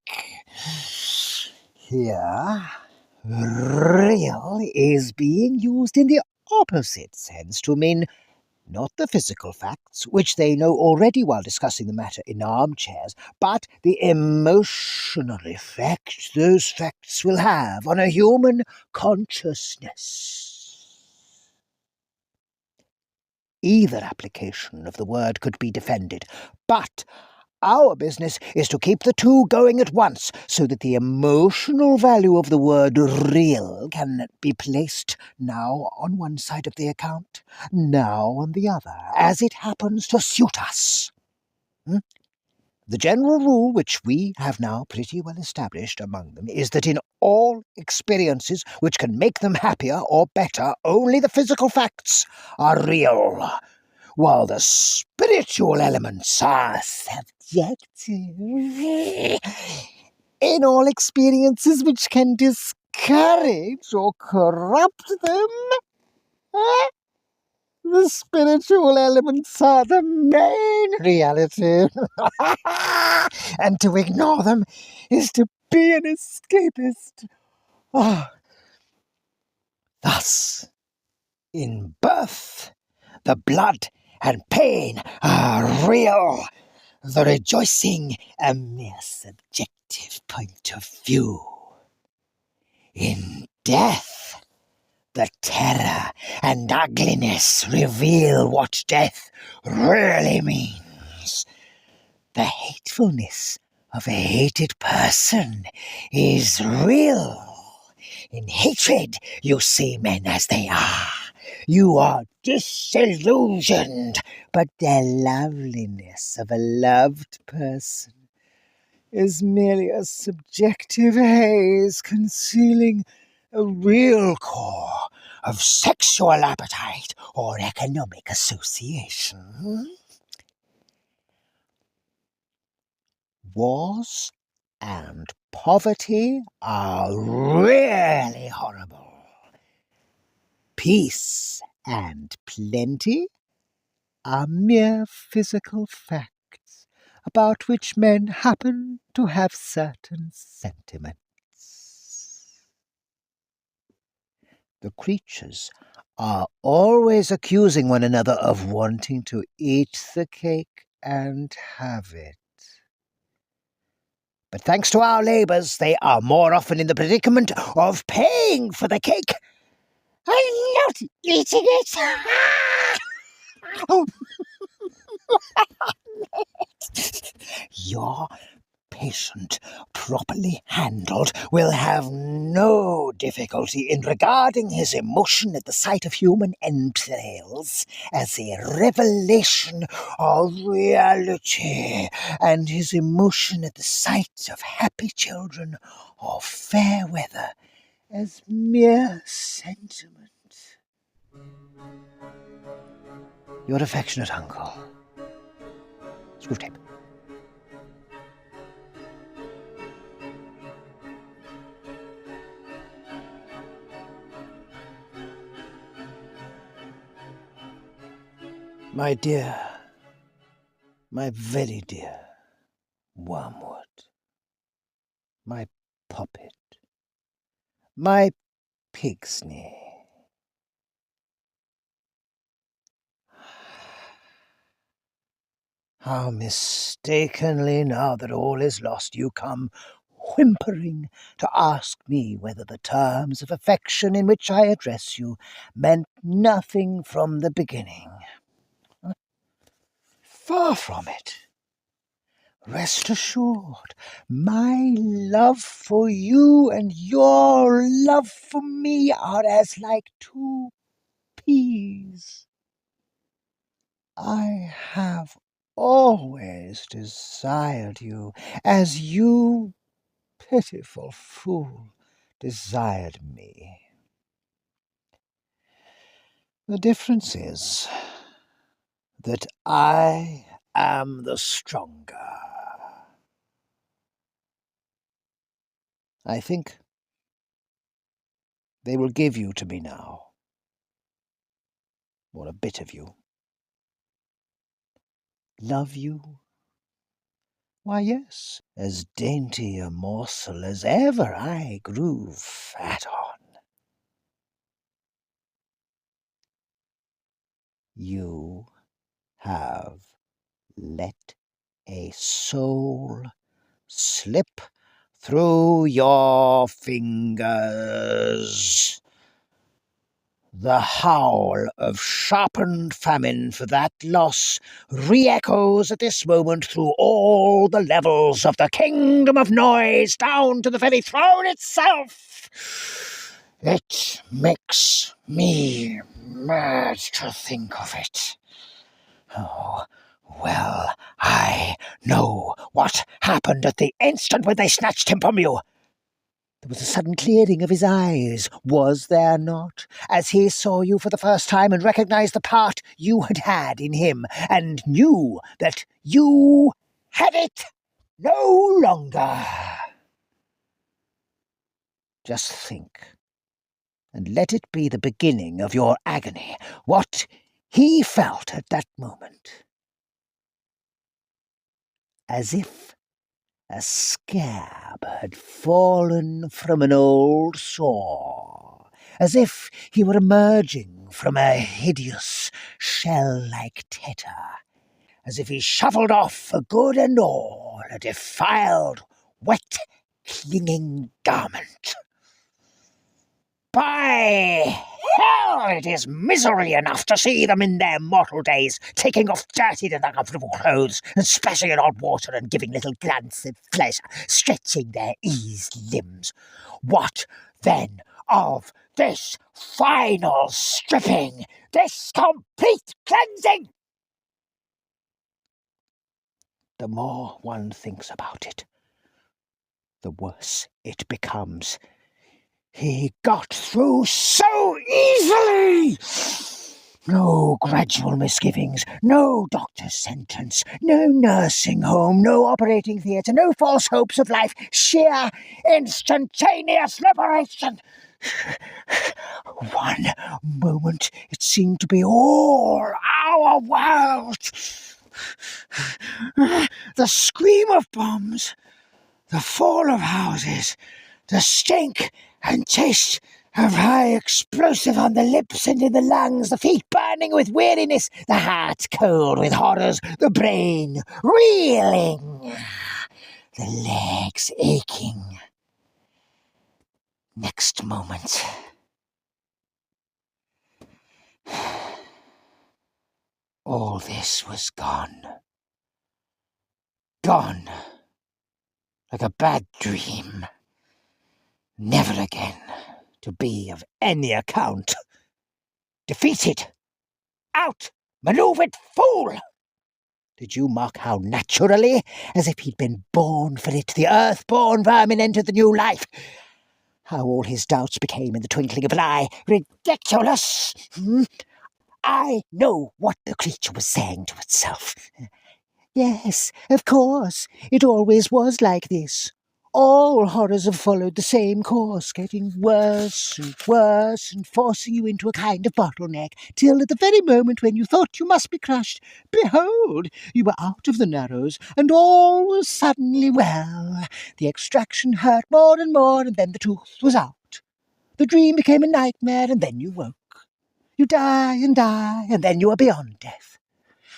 Here, real is being used in the opposite sense to mean not the physical facts, which they know already while discussing the matter in armchairs, but the emotional effect those facts will have on a human consciousness. Either application of the word could be defended, but our business is to keep the two going at once, so that the emotional value of the word real can be placed now on one side of the account, now on the other, as it happens to suit us. The general rule, which we have now pretty well established among them, is that in all experiences which can make them happier or better, only the physical facts are real, while the spiritual elements are subjective. In all experiences which can discourage or corrupt them, the spiritual elements are the main reality. And to ignore them is to be an escapist. Thus, in birth, the blood and pain are real, the rejoicing a mere subjective point of view. In death, the terror and ugliness reveal what death really means. The hatefulness of a hated person is real. In hatred, you see men as they are. You are disillusioned, but the loveliness of a loved person is merely a subjective haze concealing a real core of sexual appetite or economic association. wars and poverty are really horrible. Peace and plenty are mere physical facts about which men happen to have certain sentiments. The creatures are always accusing one another of wanting to eat the cake and have it. But thanks to our labours, they are more often in the predicament of paying for the cake and not eating it. Your patient, properly handled, will have no difficulty in regarding his emotion at the sight of human entrails as a revelation of reality, and his emotion at the sight of happy children or fair weather as mere sentiment. Your affectionate uncle, Screwtape. My dear, my very dear Wormwood, my puppet, my pigsney. How mistakenly, now that all is lost, you come whimpering to ask me whether the terms of affection in which I address you meant nothing from the beginning. Far from it. Rest assured, my love for you and your love for me are as like two peas. I have always desired you, as you, pitiful fool, desired me. The difference is that I am the stronger. I think they will give you to me now, or a bit of you. Love you? Why, yes, as dainty a morsel as ever I grew fat on. You have let a soul slip through your fingers. The howl of sharpened famine for that loss re-echoes at this moment through all the levels of the kingdom of noise, down to the very throne itself. It makes me mad to think of it. Oh, well, I know what happened at the instant when they snatched him from you. There was a sudden clearing of his eyes, was there not, as he saw you for the first time and recognized the part you had had in him, and knew that you had it no longer. Just think, and let it be the beginning of your agony, what he felt at that moment. As if a scab had fallen from an old sore, as if he were emerging from a hideous shell-like tetter, as if he shuffled off for good and all a defiled, wet, clinging garment. By hell, it is misery enough to see them in their mortal days, taking off dirty and uncomfortable clothes, and splashing in hot water, and giving little grunts of pleasure, stretching their eased limbs. What, then, of this final stripping, this complete cleansing? The more one thinks about it, the worse it becomes. He got through so easily! No gradual misgivings, no doctor's sentence, no nursing home, no operating theatre, no false hopes of life, sheer instantaneous liberation. One moment it seemed to be all our world. The scream of bombs, the fall of houses, the stink and taste of high explosive on the lips and in the lungs, the feet burning with weariness, the heart cold with horrors, the brain reeling, the legs aching. Next moment, all this was gone. Gone, like a bad dream. Never again to be of any account. Defeated! Out! Maneuvered fool! Did you mark how naturally, as if he'd been born for it, the earth-born vermin entered the new life? How all his doubts became in the twinkling of an eye. Ridiculous! I know what the creature was saying to itself. Yes, of course, it always was like this. All horrors have followed the same course, getting worse and forcing you into a kind of bottleneck, till at the very moment when you thought you must be crushed, behold, you were out of the narrows, and all was suddenly well. The extraction hurt more, and then the tooth was out. The dream became a nightmare, and then you woke. You die, and then you are beyond death.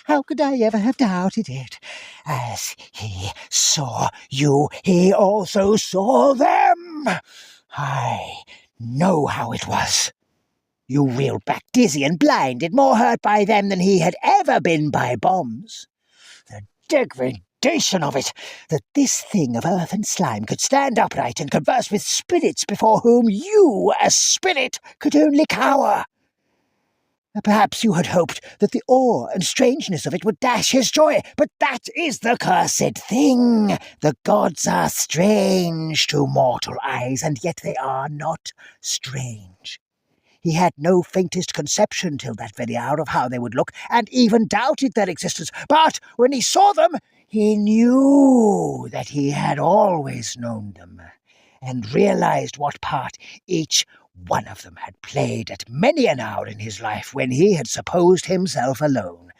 How could I ever have doubted it? As he saw you, he also saw them. I know how it was. You reeled back dizzy and blinded, more hurt by them than he had ever been by bombs. The degradation of it, that this thing of earth and slime could stand upright and converse with spirits before whom you, a spirit, could only cower. Perhaps you had hoped that the awe and strangeness of it would dash his joy, but that is the cursed thing. The gods are strange to mortal eyes, and yet they are not strange. He had no faintest conception till that very hour of how they would look, and even doubted their existence. But when he saw them, he knew that he had always known them, and realized what part each one of them had played at many an hour in his life when he had supposed himself alone,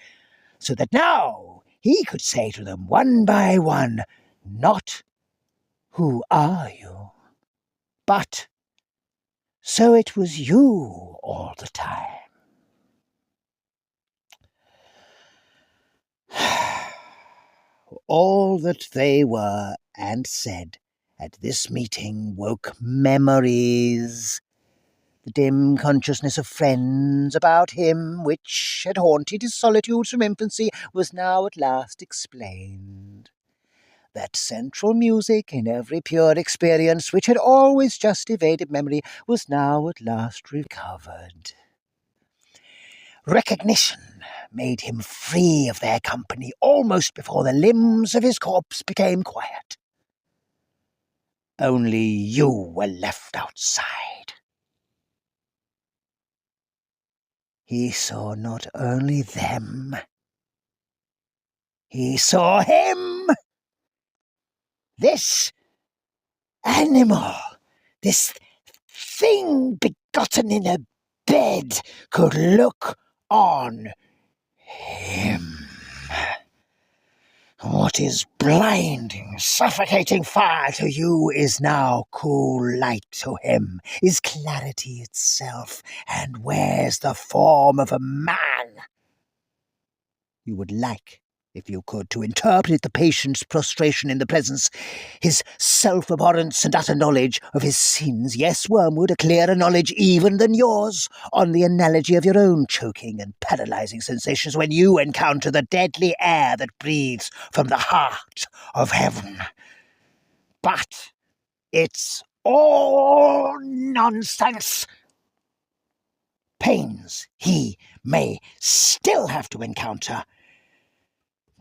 so that now he could say to them one by one, not, "Who are you?" but, "So it was you all the time." All that they were and said at this meeting woke memories. The dim consciousness of friends about him, which had haunted his solitudes from infancy, was now at last explained. That central music in every pure experience, which had always just evaded memory, was now at last recovered. Recognition made him free of their company almost before the limbs of his corpse became quiet. Only you were left outside. He saw not only them, he saw him. This animal, this thing begotten in a bed, could look on him. What is blinding, suffocating fire to you is now cool light to him, is clarity itself, and wears the form of a man. You would like, if you could, to interpret the patient's prostration in the presence, his self-abhorrence and utter knowledge of his sins, yes, Wormwood, a clearer knowledge even than yours, on the analogy of your own choking and paralyzing sensations when you encounter the deadly air that breathes from the heart of heaven. But it's all nonsense. Pains he may still have to encounter,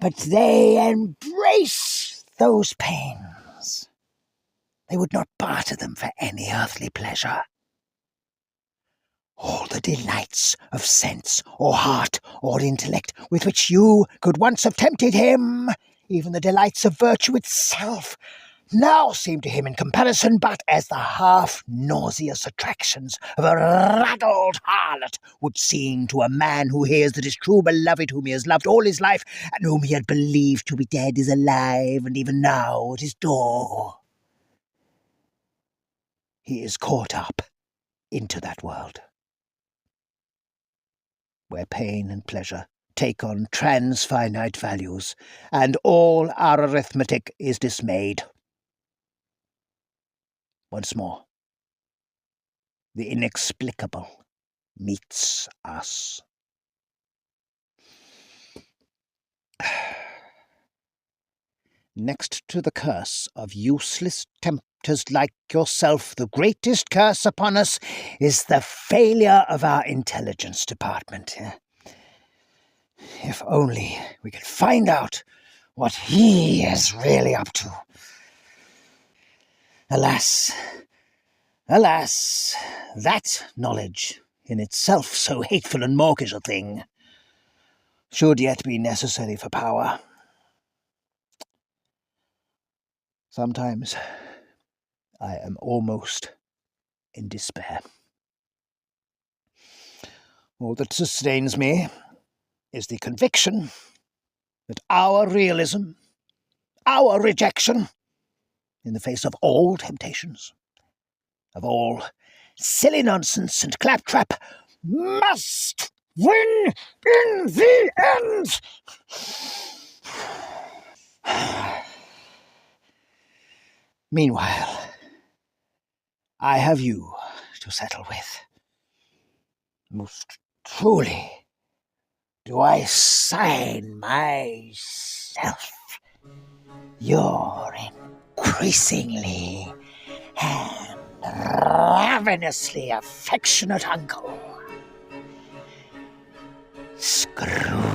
but they embrace those pains. They would not barter them for any earthly pleasure. all the delights of sense or heart or intellect with which you could once have tempted him, even the delights of virtue itself, now seem to him in comparison but as the half-nauseous attractions of a raddled harlot would seem to a man who hears that his true beloved, whom he has loved all his life, and whom he had believed to be dead, is alive, and even now at his door. He is caught up into that world, where pain and pleasure take on transfinite values, and all our arithmetic is dismayed. Once more, the inexplicable meets us. Next to the curse of useless tempters like yourself, the greatest curse upon us is the failure of our intelligence department. If only we could find out what he is really up to. Alas, that knowledge, in itself so hateful and mawkish a thing, should yet be necessary for power. Sometimes I am almost in despair. All that sustains me is the conviction that our realism, our rejection, in the face of all temptations, of all silly nonsense and claptrap, must win in the end. Meanwhile, I have you to settle with. Most truly do I sign myself your increasingly and ravenously affectionate uncle, Screwtape.